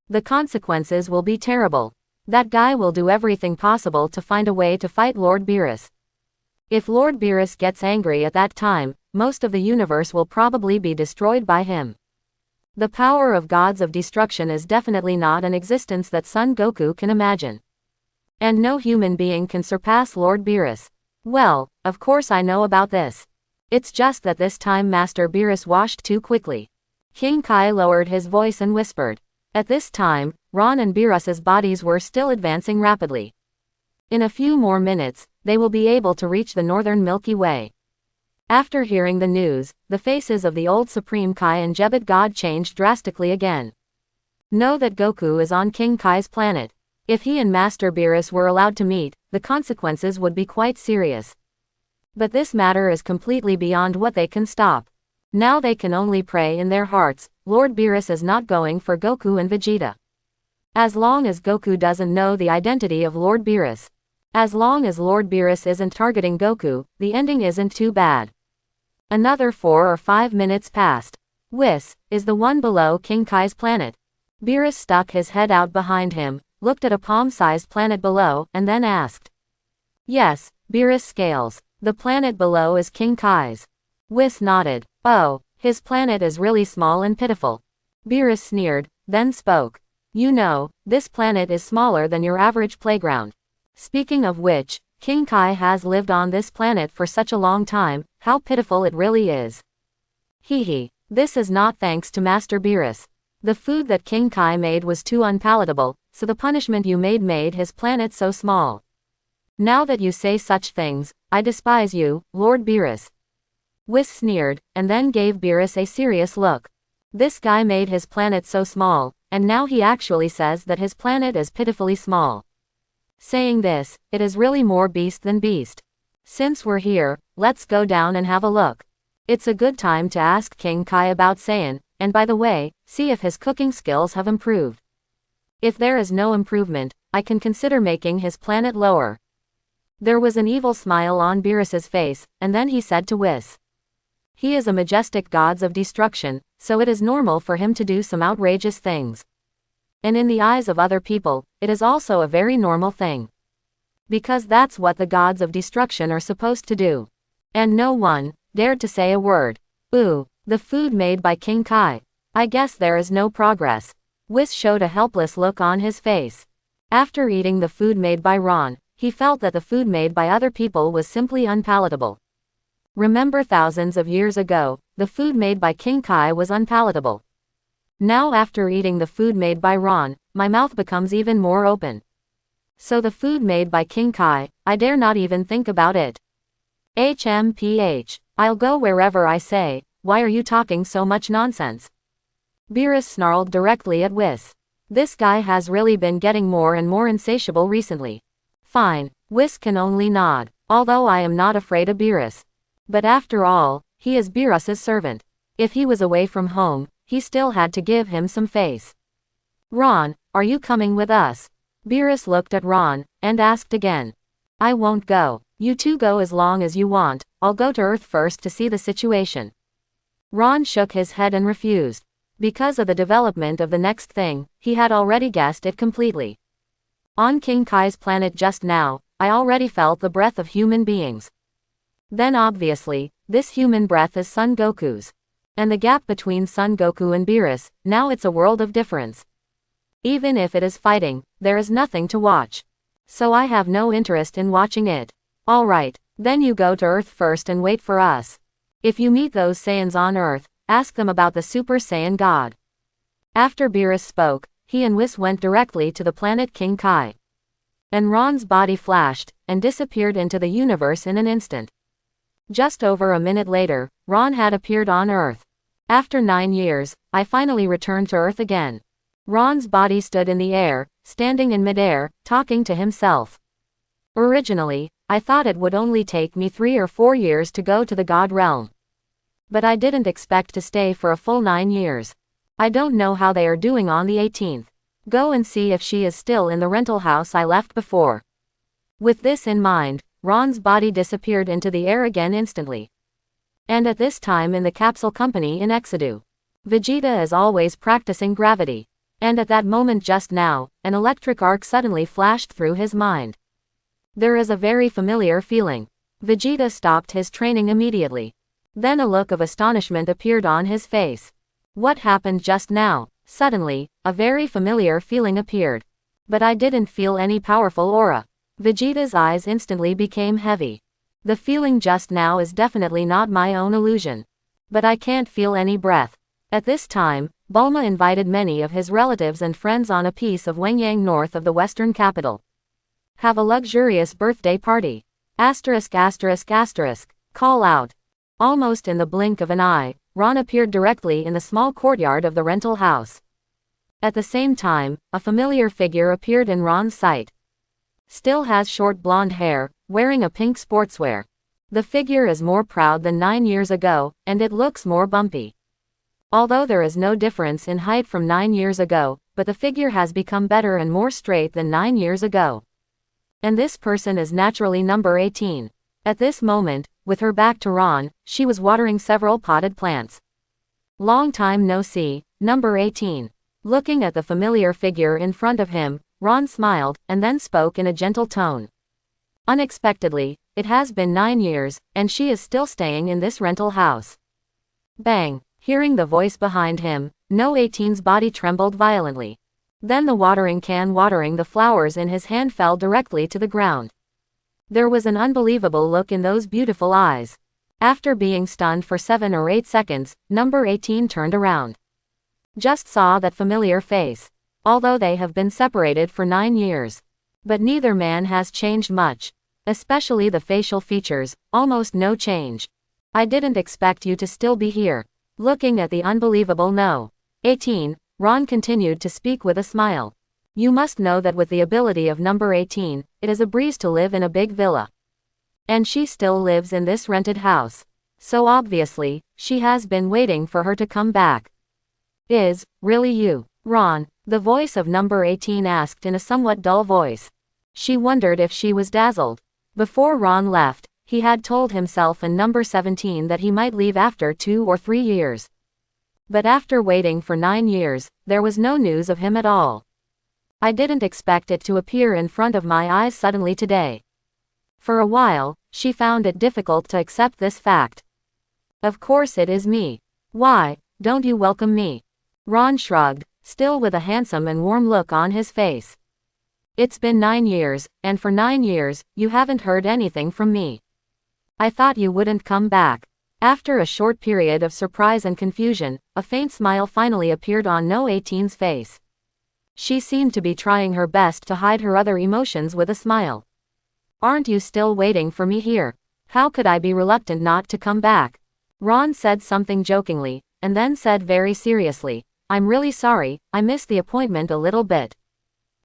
the consequences will be terrible. That guy will do everything possible to find a way to fight Lord Beerus. If Lord Beerus gets angry at that time, most of the universe will probably be destroyed by him. The power of Gods of Destruction is definitely not an existence that Son Goku can imagine. And no human being can surpass Lord Beerus. Well, of course I know about this. It's just that this time Master Beerus washed too quickly. King Kai lowered his voice and whispered. At this time, Ron and Beerus's bodies were still advancing rapidly. In a few more minutes, they will be able to reach the northern Milky Way. After hearing the news, the faces of the old Supreme Kai and Jebet God changed drastically again. Know that Goku is on King Kai's planet. If he and Master Beerus were allowed to meet, the consequences would be quite serious. But this matter is completely beyond what they can stop. Now they can only pray in their hearts, Lord Beerus is not going for Goku and Vegeta. As long as Goku doesn't know the identity of Lord Beerus. As long as Lord Beerus isn't targeting Goku, the ending isn't too bad. Another 4 or 5 minutes passed. Whis is the one below King Kai's planet. Beerus stuck his head out behind him, looked at a palm-sized planet below, and then asked. Yes, Beerus scales. The planet below is King Kai's. Whis nodded. Oh, his planet is really small and pitiful. Beerus sneered, then spoke. You know, this planet is smaller than your average playground. Speaking of which, King Kai has lived on this planet for such a long time, how pitiful it really is. Hee. This is not thanks to Master Beerus. The food that King Kai made was too unpalatable, so the punishment you made his planet so small. Now that you say such things, I despise you, Lord Beerus. Whis sneered, and then gave Beerus a serious look. This guy made his planet so small, and now he actually says that his planet is pitifully small. Saying this, it is really more beast than beast. Since we're here, let's go down and have a look. It's a good time to ask King Kai about Saiyan, and by the way, see if his cooking skills have improved. If there is no improvement, I can consider making his planet lower. There was an evil smile on Beerus's face, and then he said to Whis. He is a majestic god of destruction, so it is normal for him to do some outrageous things. And in the eyes of other people, it is also a very normal thing. Because that's what the gods of destruction are supposed to do. And no one dared to say a word. Ooh, the food made by King Kai. I guess there is no progress. Whis showed a helpless look on his face. After eating the food made by Ron, he felt that the food made by other people was simply unpalatable. Remember thousands of years ago, the food made by King Kai was unpalatable. Now after eating the food made by Ron, my mouth becomes even more open. So the food made by King Kai, I dare not even think about it. HMPH, I'll go wherever I say, why are you talking so much nonsense? Beerus snarled directly at Whis. This guy has really been getting more and more insatiable recently. Fine, Whis can only nod, although I am not afraid of Beerus. But after all, he is Beerus's servant. If he was away from home, he still had to give him some face. Ron, are you coming with us? Beerus looked at Ron, and asked again. I won't go. You two go as long as you want, I'll go to Earth first to see the situation. Ron shook his head and refused. Because of the development of the next thing, he had already guessed it completely. On King Kai's planet just now, I already felt the breath of human beings. Then obviously, this human breath is Son Goku's. And the gap between Son Goku and Beerus, now it's a world of difference. Even if it is fighting, there is nothing to watch. So I have no interest in watching it. Alright, then you go to Earth first and wait for us. If you meet those Saiyans on Earth, ask them about the Super Saiyan God. After Beerus spoke, he and Whis went directly to the planet King Kai. And Ron's body flashed, and disappeared into the universe in an instant. Just over a minute later, Ron had appeared on Earth. After 9 years, I finally returned to Earth again. Ron's body stood in the air, standing in midair, talking to himself. Originally, I thought it would only take me 3 or 4 years to go to the God realm. But I didn't expect to stay for a full 9 years. I don't know how they are doing on the 18th. Go and see if she is still in the rental house I left before. With this in mind, Ron's body disappeared into the air again instantly. And at this time in the capsule company in Exodus, Vegeta is always practicing gravity. And at that moment just now, an electric arc suddenly flashed through his mind. There is a very familiar feeling. Vegeta stopped his training immediately. Then a look of astonishment appeared on his face. What happened just now? Suddenly, a very familiar feeling appeared. But I didn't feel any powerful aura. Vegeta's eyes instantly became heavy. The feeling just now is definitely not my own illusion. But I can't feel any breath. At this time, Bulma invited many of his relatives and friends on a piece of Wengyang north of the western capital. Have a luxurious birthday party. Call out. Almost in the blink of an eye, Ron appeared directly in the small courtyard of the rental house. At the same time, a familiar figure appeared in Ron's sight. Still has short blonde hair, wearing a pink sportswear. The figure is more proud than 9 years ago, and it looks more bumpy. Although there is no difference in height from 9 years ago, but the figure has become better and more straight than 9 years ago. And this person is naturally number 18. At this moment, with her back to Ron, she was watering several potted plants. Long time no see, number 18. Looking at the familiar figure in front of him, Ron smiled, and then spoke in a gentle tone. Unexpectedly, it has been 9 years, and she is still staying in this rental house. Bang! Hearing the voice behind him, No 18's body trembled violently. Then the watering can watering the flowers in his hand fell directly to the ground. There was an unbelievable look in those beautiful eyes. After being stunned for 7 or 8 seconds, number 18 turned around. Just saw that familiar face. Although they have been separated for 9 years. But neither man has changed much. Especially the facial features, almost no change. I didn't expect you to still be here. Looking at the unbelievable No. 18, Ron continued to speak with a smile. You must know that with the ability of number 18, it is a breeze to live in a big villa. And she still lives in this rented house. So obviously, she has been waiting for her to come back. Is, really you, Ron? The voice of number 18 asked in a somewhat dull voice. She wondered if she was dazzled. Before Ron left, he had told himself and number 17 that he might leave after 2 or 3 years. But after waiting for 9 years, there was no news of him at all. I didn't expect it to appear in front of my eyes suddenly today. For a while, she found it difficult to accept this fact. Of course it is me. Why, don't you welcome me? Ron shrugged, still with a handsome and warm look on his face. It's been 9 years, and for 9 years, you haven't heard anything from me. I thought you wouldn't come back. After a short period of surprise and confusion, a faint smile finally appeared on No 18's face. She seemed to be trying her best to hide her other emotions with a smile. Aren't you still waiting for me here? How could I be reluctant not to come back? Ron said something jokingly, and then said very seriously, I'm really sorry, I missed the appointment a little bit.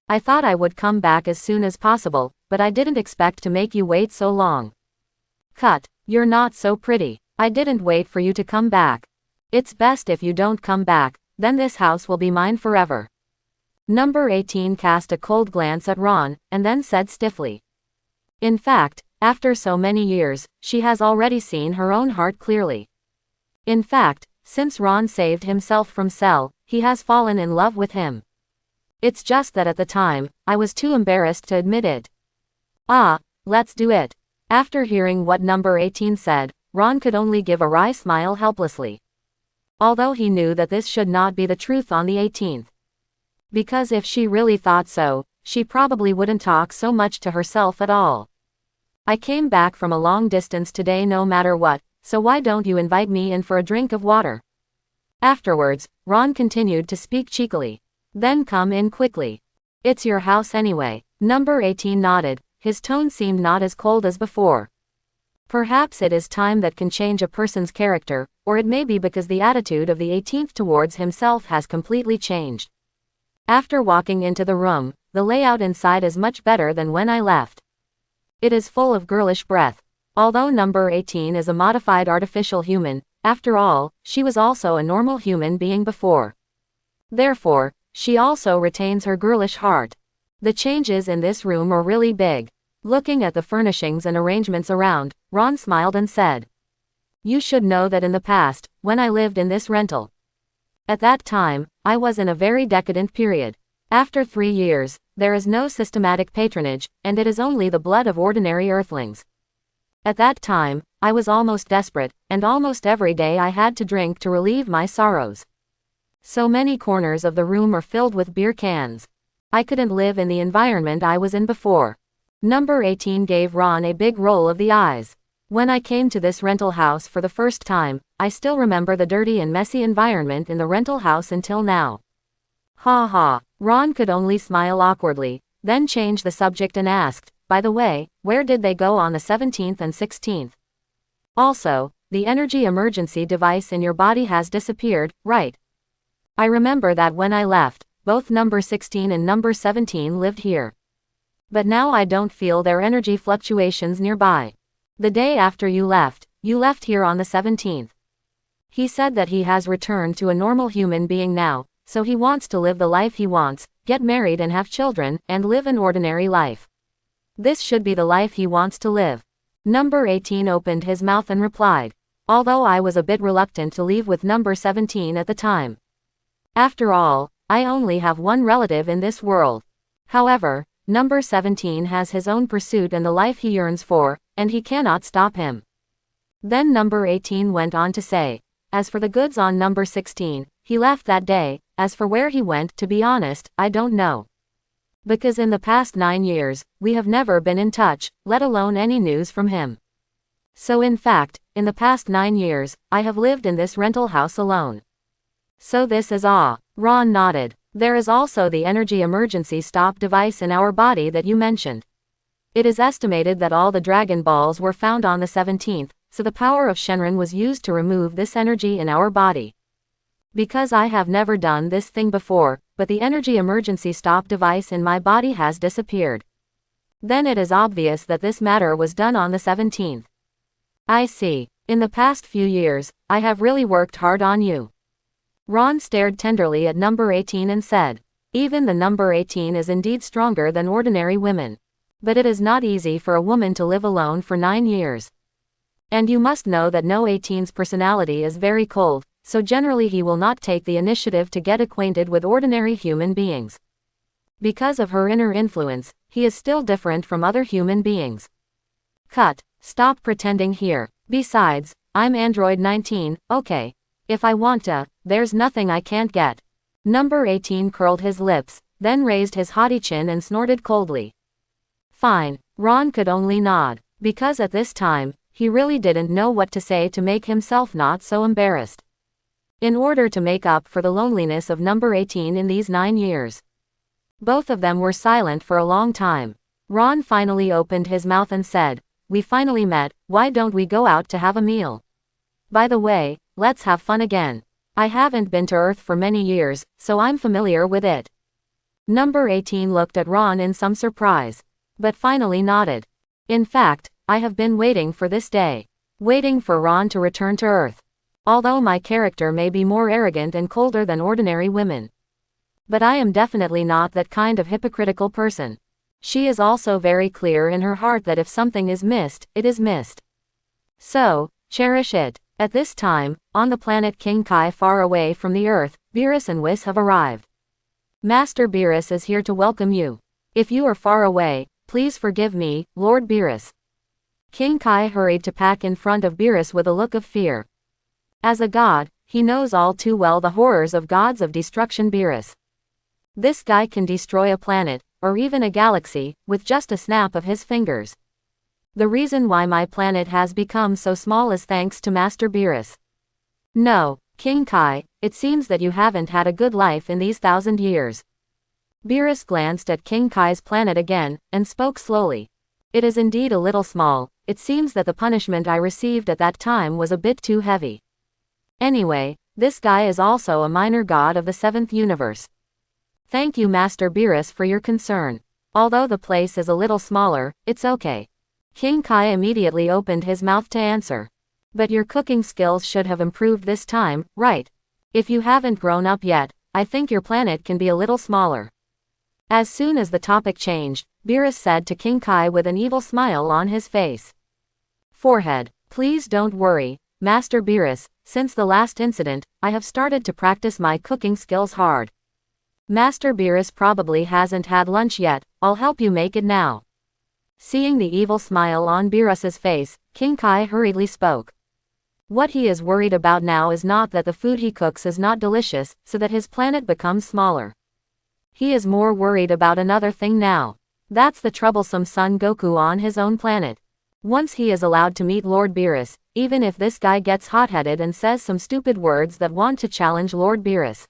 I thought I would come back as soon as possible, but I didn't expect to make you wait so long. Cut, you're not so pretty. I didn't wait for you to come back. It's best if you don't come back, then this house will be mine forever. Number 18 cast a cold glance at Ron, and then said stiffly. In fact, after so many years, she has already seen her own heart clearly. In fact, since Ron saved himself from Cell, he has fallen in love with him. It's just that at the time, I was too embarrassed to admit it. Let's do it. After hearing what number 18 said, Ron could only give a wry smile helplessly. Although he knew that this should not be the truth on the 18th. Because if she really thought so, she probably wouldn't talk so much to herself at all. I came back from a long distance today no matter what, so why don't you invite me in for a drink of water? Afterwards, Ron continued to speak cheekily. Then come in quickly. It's your house anyway. Number 18 nodded, his tone seemed not as cold as before. Perhaps it is time that can change a person's character, or it may be because the attitude of the 18th towards himself has completely changed. After walking into the room, the layout inside is much better than when I left. It is full of girlish breath. Although number 18 is a modified artificial human, after all, she was also a normal human being before. Therefore, she also retains her girlish heart. The changes in this room are really big. Looking at the furnishings and arrangements around, Ron smiled and said, You should know that in the past, when I lived in this rental. At that time, I was in a very decadent period. After 3 years, there is no systematic patronage, and it is only the blood of ordinary earthlings. At that time, I was almost desperate, and almost every day I had to drink to relieve my sorrows. So many corners of the room are filled with beer cans. I couldn't live in the environment I was in before. Number 18 gave Ron a big roll of the eyes. When I came to this rental house for the first time, I still remember the dirty and messy environment in the rental house until now. Ha ha. Ron could only smile awkwardly, then change the subject and asked, by the way, where did they go on the 17th and 16th? Also, the energy emergency device in your body has disappeared, right? I remember that when I left, both number 16 and number 17 lived here. But now I don't feel their energy fluctuations nearby. The day after you left here on the 17th. He said that he has returned to a normal human being now, so he wants to live the life he wants, get married and have children, and live an ordinary life. This should be the life he wants to live. Number 18 opened his mouth and replied, although I was a bit reluctant to leave with number 17 at the time. After all, I only have one relative in this world. However, number 17 has his own pursuit and the life he yearns for, and he cannot stop him. Then number 18 went on to say, as for the goods on number 16, he left that day. As for where he went, to be honest, I don't know. Because in the past 9 years, we have never been in touch, let alone any news from him. So in fact, in the past 9 years, I have lived in this rental house alone. So this is all. Ron nodded. There is also the energy emergency stop device in our body that you mentioned. It is estimated that all the Dragon Balls were found on the 17th, so the power of Shenron was used to remove this energy in our body. Because I have never done this thing before, but the energy emergency stop device in my body has disappeared. Then it is obvious that this matter was done on the 17th. I see. In the past few years, I have really worked hard on you. Ron stared tenderly at number 18 and said, even the number 18 is indeed stronger than ordinary women. But it is not easy for a woman to live alone for 9 years. And you must know that no 18's personality is very cold, so generally he will not take the initiative to get acquainted with ordinary human beings. Because of her inner influence, he is still different from other human beings. Cut. Stop pretending here. Besides, I'm Android 19, okay. If I want to, there's nothing I can't get. Number 18 curled his lips, then raised his haughty chin and snorted coldly. Fine. Ron could only nod, because at this time, he really didn't know what to say to make himself not so embarrassed. In order to make up for the loneliness of number 18 in these 9 years. Both of them were silent for a long time. Ron finally opened his mouth and said, we finally met, why don't we go out to have a meal? By the way, let's have fun again. I haven't been to Earth for many years, so I'm familiar with it. Number 18 looked at Ron in some surprise, but finally nodded. In fact, I have been waiting for this day. Waiting for Ron to return to Earth. Although my character may be more arrogant and colder than ordinary women. But I am definitely not that kind of hypocritical person. She is also very clear in her heart that if something is missed, it is missed. So, cherish it. At this time, on the planet King Kai far away from the Earth, Beerus and Whis have arrived. Master Beerus is here to welcome you. If you are far away, please forgive me, Lord Beerus. King Kai hurried to pack in front of Beerus with a look of fear. As a god, he knows all too well the horrors of gods of destruction Beerus. This guy can destroy a planet, or even a galaxy, with just a snap of his fingers. The reason why my planet has become so small is thanks to Master Beerus. No, King Kai, it seems that you haven't had a good life in these 1,000 years. Beerus glanced at King Kai's planet again, and spoke slowly. It is indeed a little small, it seems that the punishment I received at that time was a bit too heavy. Anyway, this guy is also a minor god of the 7th universe. Thank you Master Beerus for your concern. Although the place is a little smaller, it's okay. King Kai immediately opened his mouth to answer. But your cooking skills should have improved this time, right? If you haven't grown up yet, I think your planet can be a little smaller. As soon as the topic changed, Beerus said to King Kai with an evil smile on his face. Forehead. Please don't worry, Master Beerus, since the last incident, I have started to practice my cooking skills hard. Master Beerus probably hasn't had lunch yet, I'll help you make it now. Seeing the evil smile on Beerus's face, King Kai hurriedly spoke. What he is worried about now is not that the food he cooks is not delicious, so that his planet becomes smaller. He is more worried about another thing now. That's the troublesome Son Goku on his own planet. Once he is allowed to meet Lord Beerus, even if this guy gets hot-headed and says some stupid words that want to challenge Lord Beerus,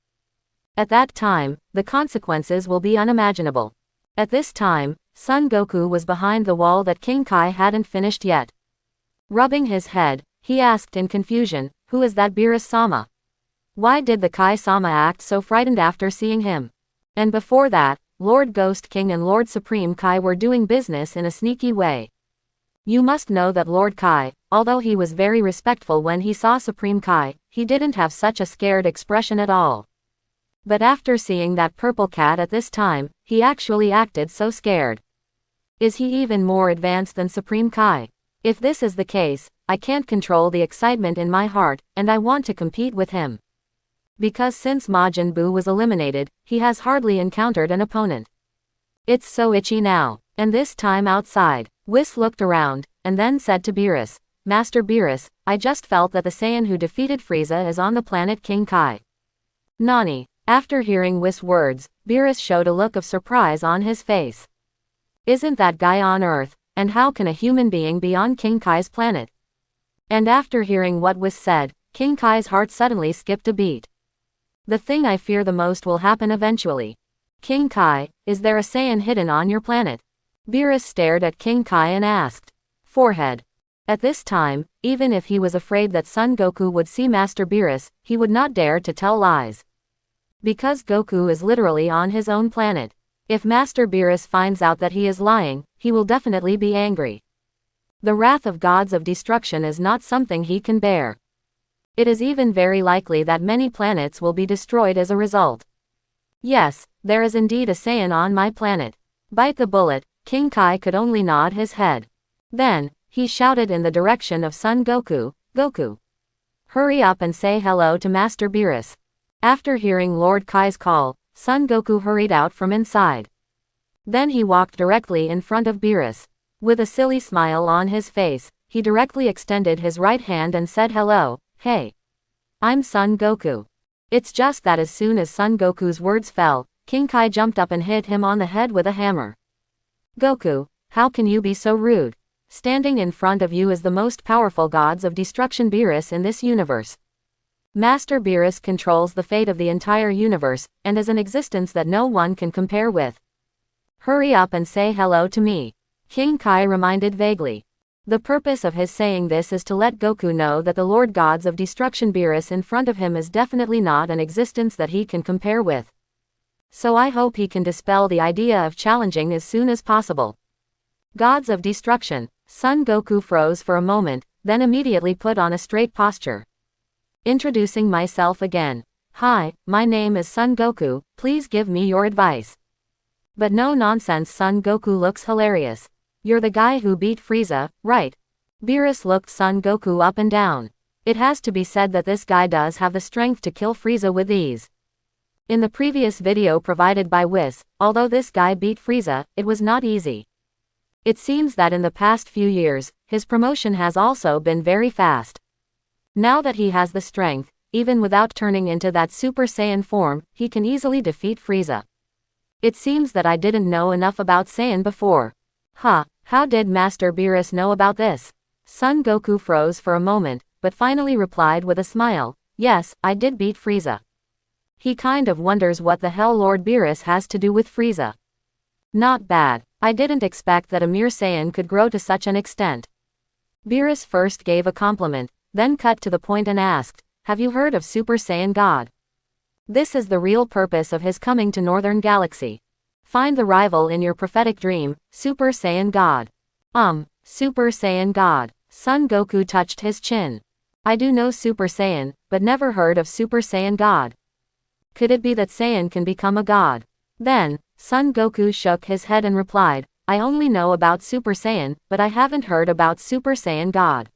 at that time, the consequences will be unimaginable. At this time, Son Goku was behind the wall that King Kai hadn't finished yet. Rubbing his head, he asked in confusion, "Who is that Beerus-sama? Why did the Kai-sama act so frightened after seeing him?" And before that, Lord Ghost King and Lord Supreme Kai were doing business in a sneaky way. You must know that Lord Kai, although he was very respectful when he saw Supreme Kai, he didn't have such a scared expression at all. But after seeing that purple cat at this time, he actually acted so scared. Is he even more advanced than Supreme Kai? If this is the case, I can't control the excitement in my heart, and I want to compete with him. Because since Majin Buu was eliminated, he has hardly encountered an opponent. It's so itchy now. And this time outside, Whis looked around, and then said to Beerus, "Master Beerus, I just felt that the Saiyan who defeated Frieza is on the planet King Kai." Nani? After hearing Whis' words, Beerus showed a look of surprise on his face. Isn't that guy on Earth, and how can a human being be on King Kai's planet? And after hearing what Whis said, King Kai's heart suddenly skipped a beat. The thing I fear the most will happen eventually. King Kai, is there a Saiyan hidden on your planet? Beerus stared at King Kai and asked. Forehead. At this time, even if he was afraid that Son Goku would see Master Beerus, he would not dare to tell lies. Because Goku is literally on his own planet. If Master Beerus finds out that he is lying, he will definitely be angry. The wrath of gods of destruction is not something he can bear. It is even very likely that many planets will be destroyed as a result. Yes, there is indeed a Saiyan on my planet. Bite the bullet. King Kai could only nod his head. Then, he shouted in the direction of Son Goku, "Goku! Hurry up and say hello to Master Beerus." After hearing Lord Kai's call, Son Goku hurried out from inside. Then he walked directly in front of Beerus. With a silly smile on his face, he directly extended his right hand and said hello, "Hey. I'm Son Goku." It's just that as soon as Son Goku's words fell, King Kai jumped up and hit him on the head with a hammer. "Goku, how can you be so rude? Standing in front of you is the most powerful gods of destruction Beerus in this universe. Master Beerus controls the fate of the entire universe, and is an existence that no one can compare with. Hurry up and say hello to me," King Kai reminded vaguely. The purpose of his saying this is to let Goku know that the Lord Gods of Destruction Beerus in front of him is definitely not an existence that he can compare with. So I hope he can dispel the idea of challenging as soon as possible. Gods of Destruction. Son Goku froze for a moment, then immediately put on a straight posture. Introducing myself again. "Hi, my name is Son Goku, please give me your advice." But no nonsense, Son Goku looks hilarious. "You're the guy who beat Frieza, right?" Beerus looked Son Goku up and down. It has to be said that this guy does have the strength to kill Frieza with ease. In the previous video provided by Whis, although this guy beat Frieza, it was not easy. It seems that in the past few years, his promotion has also been very fast. Now that he has the strength, even without turning into that Super Saiyan form, he can easily defeat Frieza. It seems that I didn't know enough about Saiyan before. How did Master Beerus know about this? Son Goku froze for a moment, but finally replied with a smile, "Yes, I did beat Frieza." He kind of wonders what the hell Lord Beerus has to do with Frieza. Not bad. I didn't expect that a mere Saiyan could grow to such an extent. Beerus first gave a compliment, then cut to the point and asked, "Have you heard of Super Saiyan God?" This is the real purpose of his coming to Northern Galaxy. Find the rival in your prophetic dream, Super Saiyan God. Super Saiyan God. Son Goku touched his chin. I do know Super Saiyan, but never heard of Super Saiyan God. Could it be that Saiyan can become a god? Then, Son Goku shook his head and replied, "I only know about Super Saiyan, but I haven't heard about Super Saiyan God."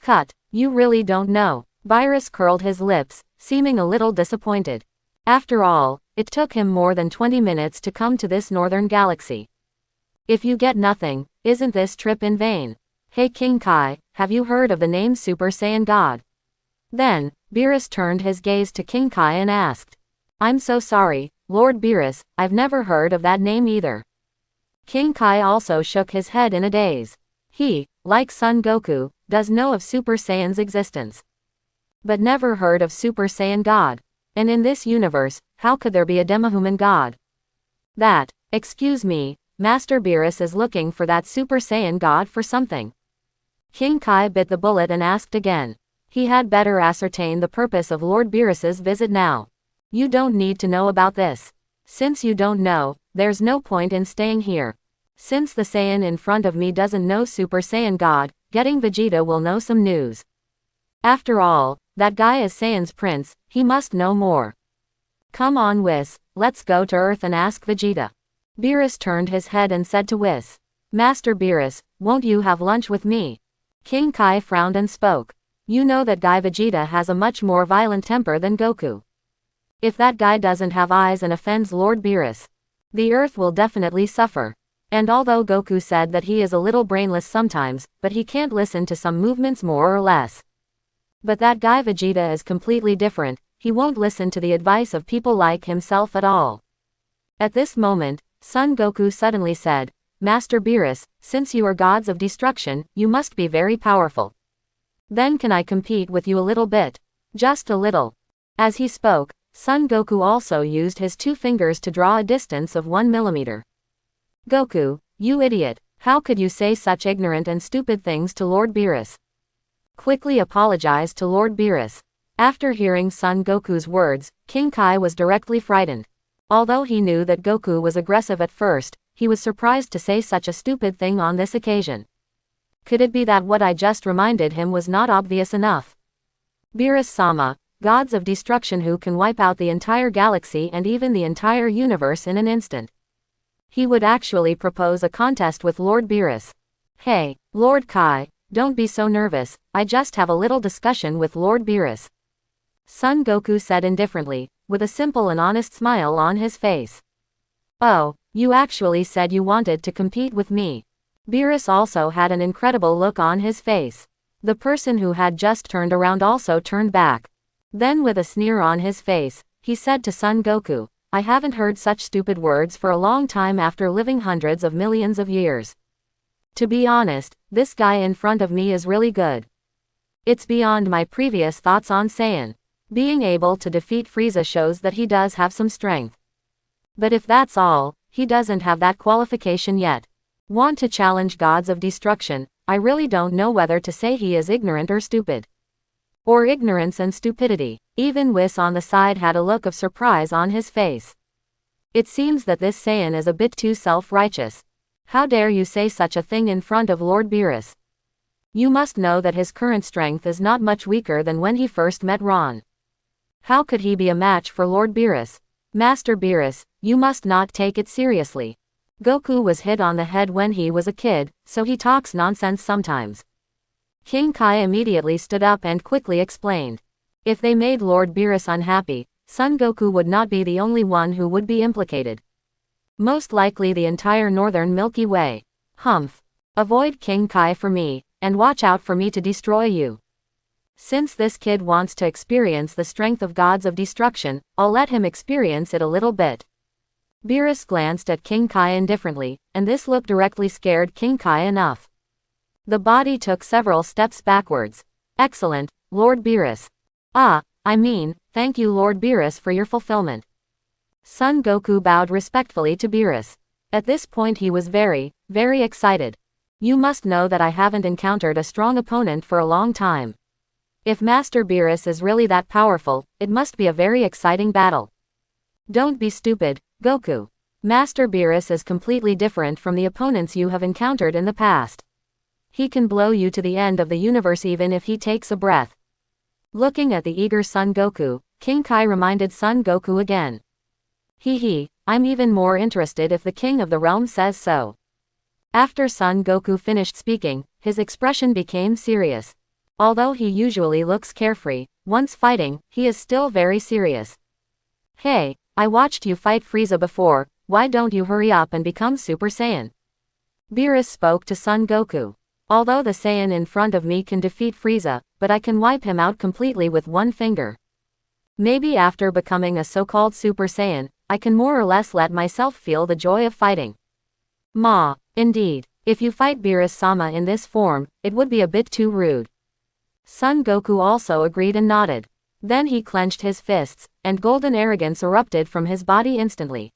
Cut. You really don't know. Beerus curled his lips, seeming a little disappointed. After all, it took him more than 20 minutes to come to this Northern Galaxy. If you get nothing, isn't this trip in vain? Hey King Kai, have you heard of the name Super Saiyan God? Then, Beerus turned his gaze to King Kai and asked. I'm so sorry, Lord Beerus, I've never heard of that name either. King Kai also shook his head in a daze. He, like Son Goku, does know of Super Saiyan's existence, but never heard of Super Saiyan God. And in this universe, how could there be a demihuman God? Excuse me, Master Beerus is looking for that Super Saiyan God for something. King Kai bit the bullet and asked again. He had better ascertain the purpose of Lord Beerus's visit now. You don't need to know about this. Since you don't know, there's no point in staying here. Since the Saiyan in front of me doesn't know Super Saiyan God, getting Vegeta will know some news. After all, that guy is Saiyan's prince, he must know more. Come on Whis, let's go to Earth and ask Vegeta. Beerus turned his head and said to Whis. Master Beerus, won't you have lunch with me? King Kai frowned and spoke. You know that guy Vegeta has a much more violent temper than Goku. If that guy doesn't have eyes and offends Lord Beerus, the Earth will definitely suffer. And although Goku said that he is a little brainless sometimes, but he can't listen to some movements more or less. But that guy Vegeta is completely different, he won't listen to the advice of people like himself at all. At this moment, Son Goku suddenly said, Master Beerus, since you are gods of destruction, you must be very powerful. Then can I compete with you a little bit? Just a little. As he spoke, Son Goku also used his 2 fingers to draw a distance of 1 millimeter. Goku, you idiot, how could you say such ignorant and stupid things to Lord Beerus? Quickly apologized to Lord Beerus. After hearing Son Goku's words, King Kai was directly frightened. Although he knew that Goku was aggressive at first, he was surprised to say such a stupid thing on this occasion. Could it be that what I just reminded him was not obvious enough? Beerus-sama, gods of destruction who can wipe out the entire galaxy and even the entire universe in an instant. He would actually propose a contest with Lord Beerus. Hey, Lord Kai, don't be so nervous, I just have a little discussion with Lord Beerus. Son Goku said indifferently, with a simple and honest smile on his face. Oh, you actually said you wanted to compete with me. Beerus also had an incredible look on his face. The person who had just turned around also turned back. Then with a sneer on his face, he said to Son Goku, I haven't heard such stupid words for a long time after living hundreds of millions of years. To be honest, this guy in front of me is really good. It's beyond my previous thoughts on Saiyan. Being able to defeat Frieza shows that he does have some strength. But if that's all, he doesn't have that qualification yet. Want to challenge gods of destruction, I really don't know whether to say he is ignorant or stupid. Or ignorance and stupidity. Even Whis on the side had a look of surprise on his face. It seems that this Saiyan is a bit too self-righteous. How dare you say such a thing in front of Lord Beerus? You must know that his current strength is not much weaker than when he first met Ron. How could he be a match for Lord Beerus? Master Beerus, you must not take it seriously. Goku was hit on the head when he was a kid, so he talks nonsense sometimes. King Kai immediately stood up and quickly explained. If they made Lord Beerus unhappy, Son Goku would not be the only one who would be implicated. Most likely the entire northern Milky Way. Humph. Avoid King Kai for me, and watch out for me to destroy you. Since this kid wants to experience the strength of gods of destruction, I'll let him experience it a little bit. Beerus glanced at King Kai indifferently, and this look directly scared King Kai enough. The body took several steps backwards. Excellent, Lord Beerus. Thank you Lord Beerus for your fulfillment. Son Goku bowed respectfully to Beerus. At this point he was very, very excited. You must know that I haven't encountered a strong opponent for a long time. If Master Beerus is really that powerful, it must be a very exciting battle. Don't be stupid, Goku. Master Beerus is completely different from the opponents you have encountered in the past. He can blow you to the end of the universe even if he takes a breath. Looking at the eager Son Goku, King Kai reminded Son Goku again. I'm even more interested if the King of the Realm says so. After Son Goku finished speaking, his expression became serious. Although he usually looks carefree, once fighting, he is still very serious. Hey, I watched you fight Frieza before, why don't you hurry up and become Super Saiyan? Beerus spoke to Son Goku. Although the Saiyan in front of me can defeat Frieza, but I can wipe him out completely with one finger. Maybe after becoming a so-called Super Saiyan, I can more or less let myself feel the joy of fighting. Ma, indeed, if you fight Beerus-sama in this form, it would be a bit too rude. Son Goku also agreed and nodded. Then he clenched his fists, and golden arrogance erupted from his body instantly.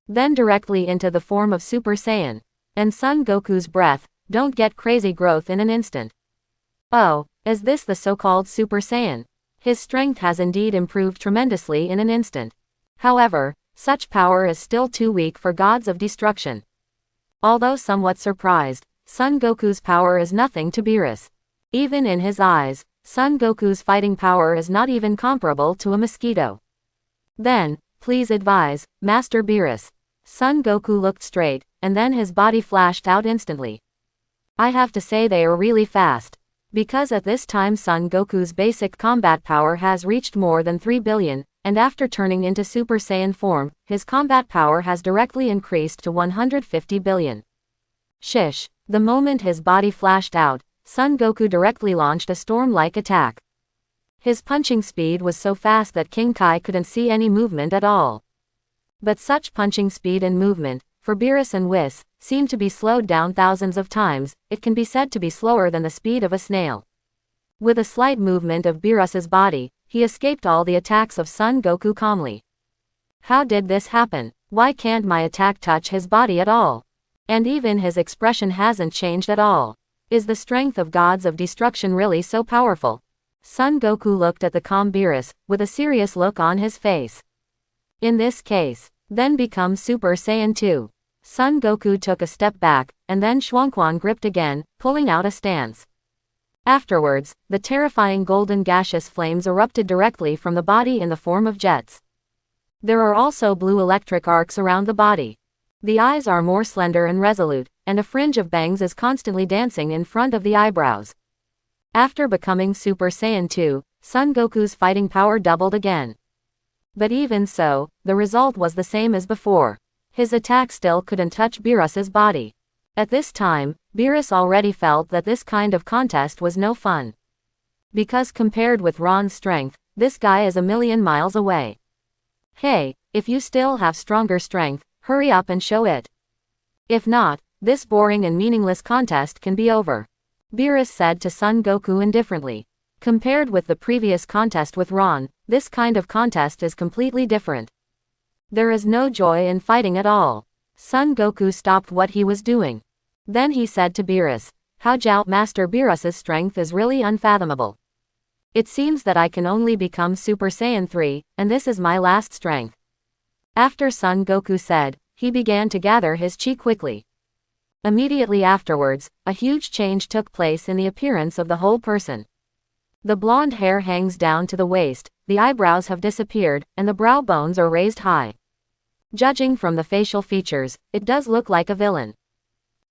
Then directly into the form of Super Saiyan. And Son Goku's breath, don't get crazy growth in an instant. Oh, is this the so-called Super Saiyan? His strength has indeed improved tremendously in an instant. However, such power is still too weak for gods of destruction. Although somewhat surprised, Son Goku's power is nothing to Beerus. Even in his eyes, Son Goku's fighting power is not even comparable to a mosquito. Then, please advise, Master Beerus. Son Goku looked straight, and then his body flashed out instantly. I have to say they are really fast. Because at this time Son Goku's basic combat power has reached more than 3 billion, and after turning into Super Saiyan form, his combat power has directly increased to 150 billion. Shish, the moment his body flashed out, Son Goku directly launched a storm-like attack. His punching speed was so fast that King Kai couldn't see any movement at all. But such punching speed and movement, for Beerus and Whis, seemed to be slowed down thousands of times. It can be said to be slower than the speed of a snail. With a slight movement of Beerus's body, he escaped all the attacks of Son Goku calmly. How did this happen? Why can't my attack touch his body at all? And even his expression hasn't changed at all. Is the strength of gods of destruction really so powerful? Son Goku looked at the calm Beerus, with a serious look on his face. In this case, then become Super Saiyan 2. Son Goku took a step back, and then Shuangquan gripped again, pulling out a stance. Afterwards, the terrifying golden gaseous flames erupted directly from the body in the form of jets. There are also blue electric arcs around the body. The eyes are more slender and resolute, and a fringe of bangs is constantly dancing in front of the eyebrows. After becoming Super Saiyan 2, Son Goku's fighting power doubled again. But even so, the result was the same as before. His attack still couldn't touch Beerus's body. At this time, Beerus already felt that this kind of contest was no fun. Because compared with Ron's strength, this guy is a million miles away. Hey, if you still have stronger strength, hurry up and show it. If not, this boring and meaningless contest can be over. Beerus said to Son Goku indifferently. Compared with the previous contest with Ron, this kind of contest is completely different. There is no joy in fighting at all. Son Goku stopped what he was doing. Then he said to Beerus, "How Jiao Master Beerus's strength is really unfathomable. It seems that I can only become Super Saiyan 3, and this is my last strength." After Son Goku said, he began to gather his chi quickly. Immediately afterwards, a huge change took place in the appearance of the whole person. The blonde hair hangs down to the waist, the eyebrows have disappeared, and the brow bones are raised high. Judging from the facial features, it does look like a villain.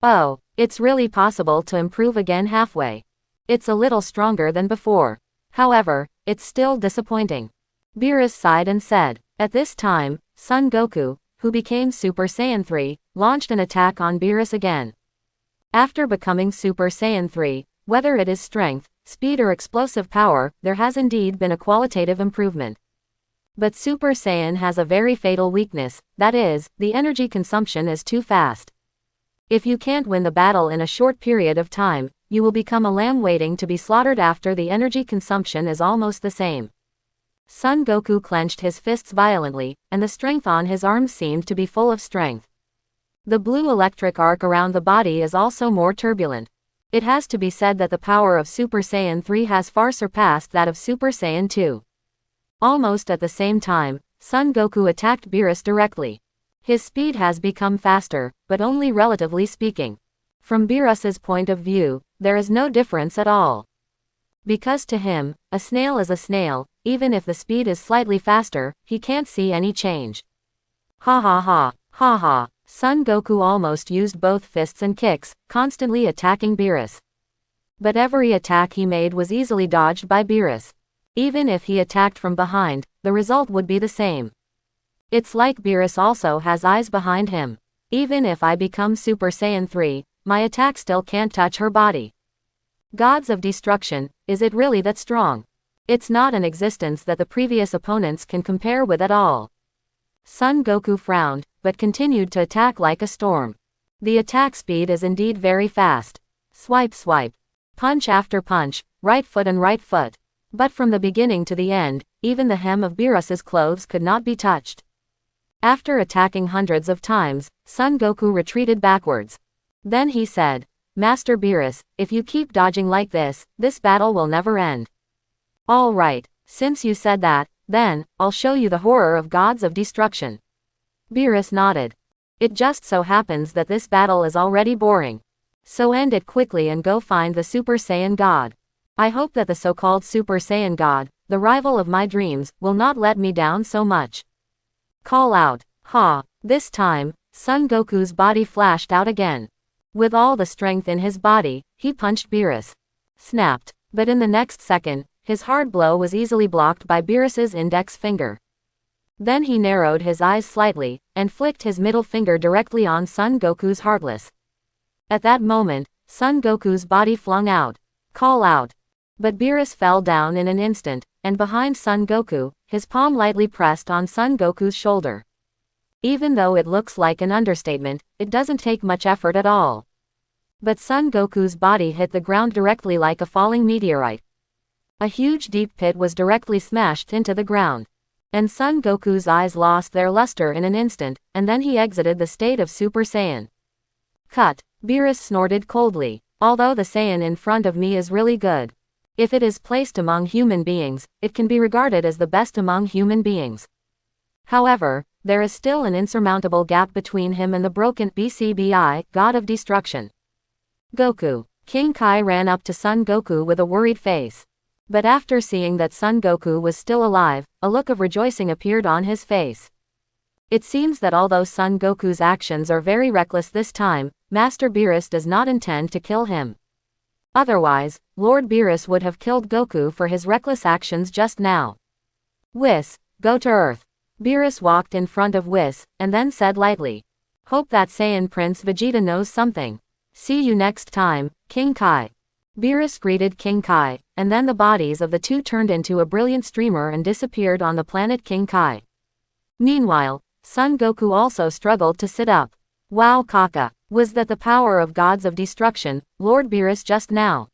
Oh, it's really possible to improve again halfway. It's a little stronger than before. However, it's still disappointing. Beerus sighed and said. At this time, Son Goku, who became Super Saiyan 3, launched an attack on Beerus again. After becoming Super Saiyan 3, whether it is strength, speed or explosive power, there has indeed been a qualitative improvement. But Super Saiyan has a very fatal weakness, that is, the energy consumption is too fast. If you can't win the battle in a short period of time, you will become a lamb waiting to be slaughtered after the energy consumption is almost the same. Son Goku clenched his fists violently, and the strength on his arms seemed to be full of strength. The blue electric arc around the body is also more turbulent. It has to be said that the power of Super Saiyan 3 has far surpassed that of Super Saiyan 2. Almost at the same time, Son Goku attacked Beerus directly. His speed has become faster, but only relatively speaking. From Beerus's point of view, there is no difference at all. Because to him, a snail is a snail, even if the speed is slightly faster, he can't see any change. Ha ha ha, ha ha. Son Goku almost used both fists and kicks, constantly attacking Beerus. But every attack he made was easily dodged by Beerus. Even if he attacked from behind, the result would be the same. It's like Beerus also has eyes behind him. Even if I become Super Saiyan 3, my attack still can't touch her body. Gods of destruction, is it really that strong? It's not an existence that the previous opponents can compare with at all. Son Goku frowned, but continued to attack like a storm. The attack speed is indeed very fast. Swipe swipe. Punch after punch, right foot and right foot. But from the beginning to the end, even the hem of Beerus's clothes could not be touched. After attacking hundreds of times, Son Goku retreated backwards. Then he said, Master Beerus, if you keep dodging like this battle will never end. All right, since you said that, then, I'll show you the horror of gods of destruction. Beerus nodded. It just so happens that this battle is already boring. So end it quickly and go find the Super Saiyan God. I hope that the so-called Super Saiyan God, the rival of my dreams, will not let me down so much. Call out. Ha! This time, Son Goku's body flashed out again. With all the strength in his body, he punched Beerus. Snapped. But in the next second, his hard blow was easily blocked by Beerus's index finger. Then he narrowed his eyes slightly, and flicked his middle finger directly on Son Goku's heartless. At that moment, Son Goku's body flung out. Call out. But Beerus fell down in an instant, and behind Son Goku, his palm lightly pressed on Son Goku's shoulder. Even though it looks like an understatement, it doesn't take much effort at all. But Son Goku's body hit the ground directly like a falling meteorite. A huge deep pit was directly smashed into the ground. And Son Goku's eyes lost their luster in an instant, and then he exited the state of Super Saiyan. Cut. Beerus snorted coldly. Although the Saiyan in front of me is really good. If it is placed among human beings, it can be regarded as the best among human beings. However, there is still an insurmountable gap between him and the broken BCBI, God of Destruction. Goku. King Kai ran up to Son Goku with a worried face. But after seeing that Son Goku was still alive, a look of rejoicing appeared on his face. It seems that although Son Goku's actions are very reckless this time, Master Beerus does not intend to kill him. Otherwise, Lord Beerus would have killed Goku for his reckless actions just now. Whis, go to Earth. Beerus walked in front of Whis, and then said lightly. Hope that Saiyan Prince Vegeta knows something. See you next time, King Kai. Beerus greeted King Kai, and then the bodies of the two turned into a brilliant streamer and disappeared on the planet King Kai. Meanwhile, Son Goku also struggled to sit up. Wow Kaka, was that the power of gods of destruction, Lord Beerus just now?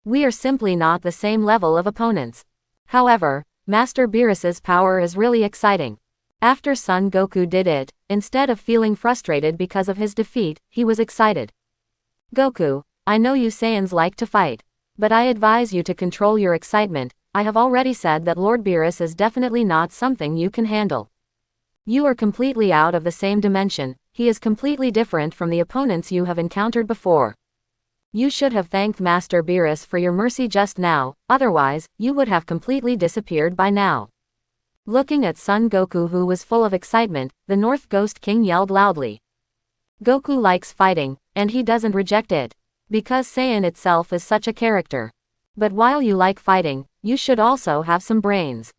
We are simply not the same level of opponents. However, Master Beerus's power is really exciting. After Son Goku did it, instead of feeling frustrated because of his defeat, he was excited. Goku, I know you Saiyans like to fight. But I advise you to control your excitement. I have already said that Lord Beerus is definitely not something you can handle. You are completely out of the same dimension. He is completely different from the opponents you have encountered before. You should have thanked Master Beerus for your mercy just now, otherwise, you would have completely disappeared by now. Looking at Son Goku, who was full of excitement, the North Ghost King yelled loudly. Goku likes fighting, and he doesn't reject it. Because Saiyan itself is such a character. But while you like fighting, you should also have some brains.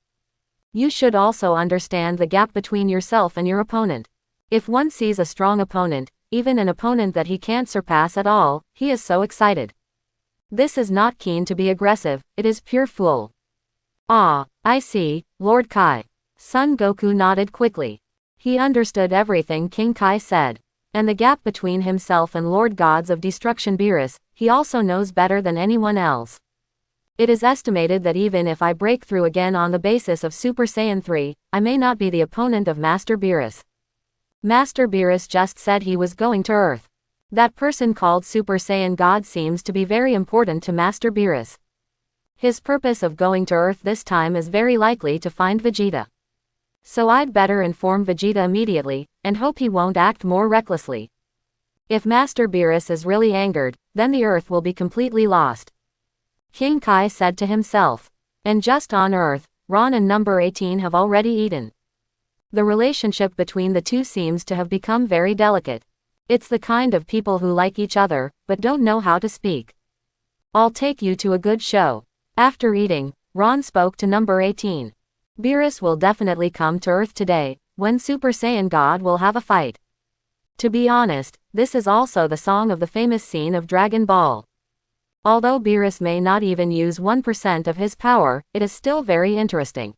You should also understand the gap between yourself and your opponent. If one sees a strong opponent, even an opponent that he can't surpass at all, he is so excited. This is not keen to be aggressive, it is pure fool. Ah, I see, Lord Kai. Son Goku nodded quickly. He understood everything King Kai said. And the gap between himself and Lord Gods of Destruction Beerus, he also knows better than anyone else. It is estimated that even if I break through again on the basis of Super Saiyan 3, I may not be the opponent of Master Beerus. Master Beerus just said he was going to Earth. That person called Super Saiyan God seems to be very important to Master Beerus. His purpose of going to Earth this time is very likely to find Vegeta. So I'd better inform Vegeta immediately, and hope he won't act more recklessly. If Master Beerus is really angered, then the Earth will be completely lost. King Kai said to himself. And just on Earth, Ron and number 18 have already eaten. The relationship between the two seems to have become very delicate. It's the kind of people who like each other, but don't know how to speak. I'll take you to a good show. After eating, Ron spoke to number 18. Beerus will definitely come to Earth today, when Super Saiyan God will have a fight. To be honest, this is also the song of the famous scene of Dragon Ball. Although Beerus may not even use 1% of his power, it is still very interesting.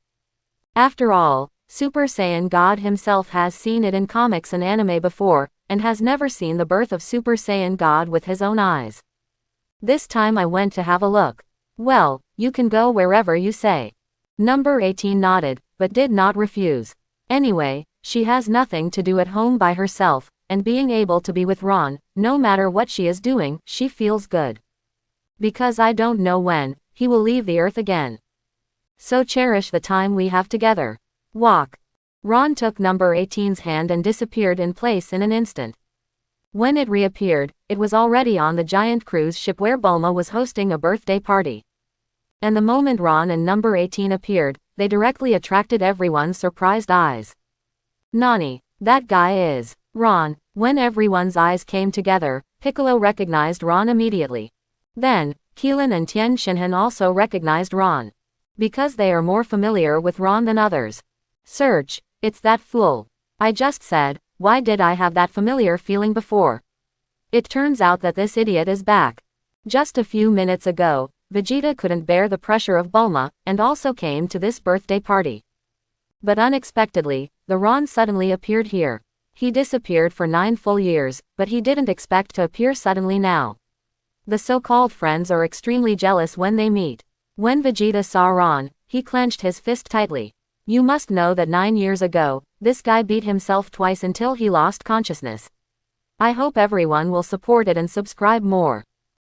After all, Super Saiyan God himself has seen it in comics and anime before, and has never seen the birth of Super Saiyan God with his own eyes. This time I went to have a look. Well, you can go wherever you say. Number 18 nodded, but did not refuse. Anyway, she has nothing to do at home by herself, and being able to be with Ron, no matter what she is doing, she feels good. Because I don't know when he will leave the earth again. So cherish the time we have together. Walk. Ron took number 18's hand and disappeared in place in an instant. When it reappeared, it was already on the giant cruise ship where Bulma was hosting a birthday party. And the moment Ron and number 18 appeared, they directly attracted everyone's surprised eyes. Nani, that guy is Ron. When everyone's eyes came together, Piccolo recognized Ron immediately. Then, Keelan and Tien Shinhan also recognized Ron. Because they are more familiar with Ron than others. Search, it's that fool. I just said, why did I have that familiar feeling before? It turns out that this idiot is back. Just a few minutes ago, Vegeta couldn't bear the pressure of Bulma, and also came to this birthday party. But unexpectedly, the Ron suddenly appeared here. He disappeared for 9 full years, but he didn't expect to appear suddenly now. The so-called friends are extremely jealous when they meet. When Vegeta saw Ron, he clenched his fist tightly. You must know that 9 years ago, this guy beat himself twice until he lost consciousness. I hope everyone will support it and subscribe more.